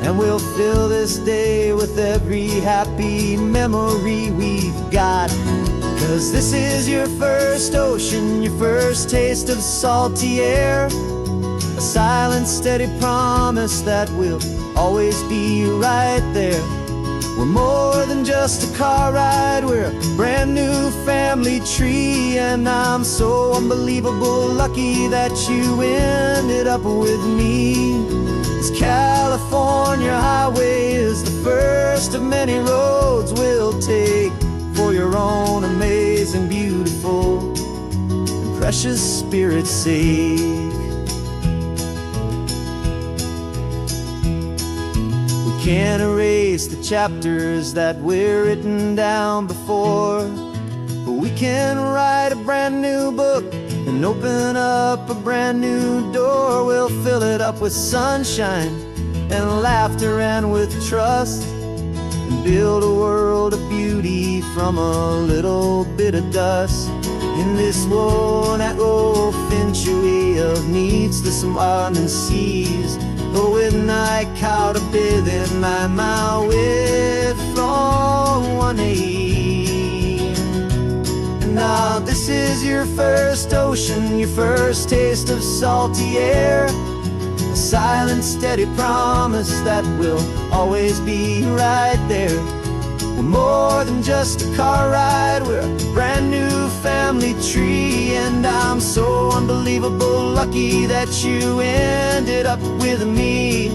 and we'll fill this day with every happy memory we've got. 'Cause this is your first ocean, your first taste of salty air. A silent, steady promise that we'll always be right there. We're more than just a car ride, we're a brand new family tree. And I'm so unbelievable lucky that you ended up with me. This California highway is the first of many roads we'll take for your own amazing, beautiful, and precious spirit's sake. We can't erase the chapters that we're written down before, but we can write a brand new book and open up a brand new door. We'll fill it up with sunshine and laughter and with trust, and build a world of beauty from a little bit of dust. In this world that finchuí of needs the smiling seas, going I caught a bit in my way from one aim. Now this is your first ocean, your first taste of salty air. A
silent, steady promise that we'll always be right there. We're more than just a car ride, we're a brand new family tree. And I'm so unbelievable lucky that you ended up with me.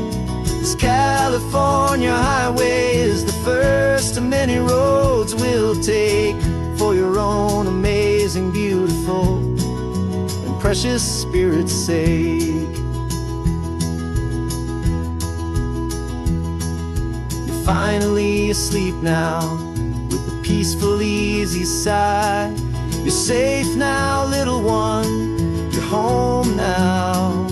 This California highway is the first of many roads we'll take for your own amazing, beautiful, and precious spirit's sake. You're finally asleep now with a peaceful, easy sigh. You're safe now, little one, you're home now,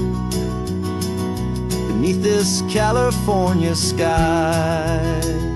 beneath this California sky.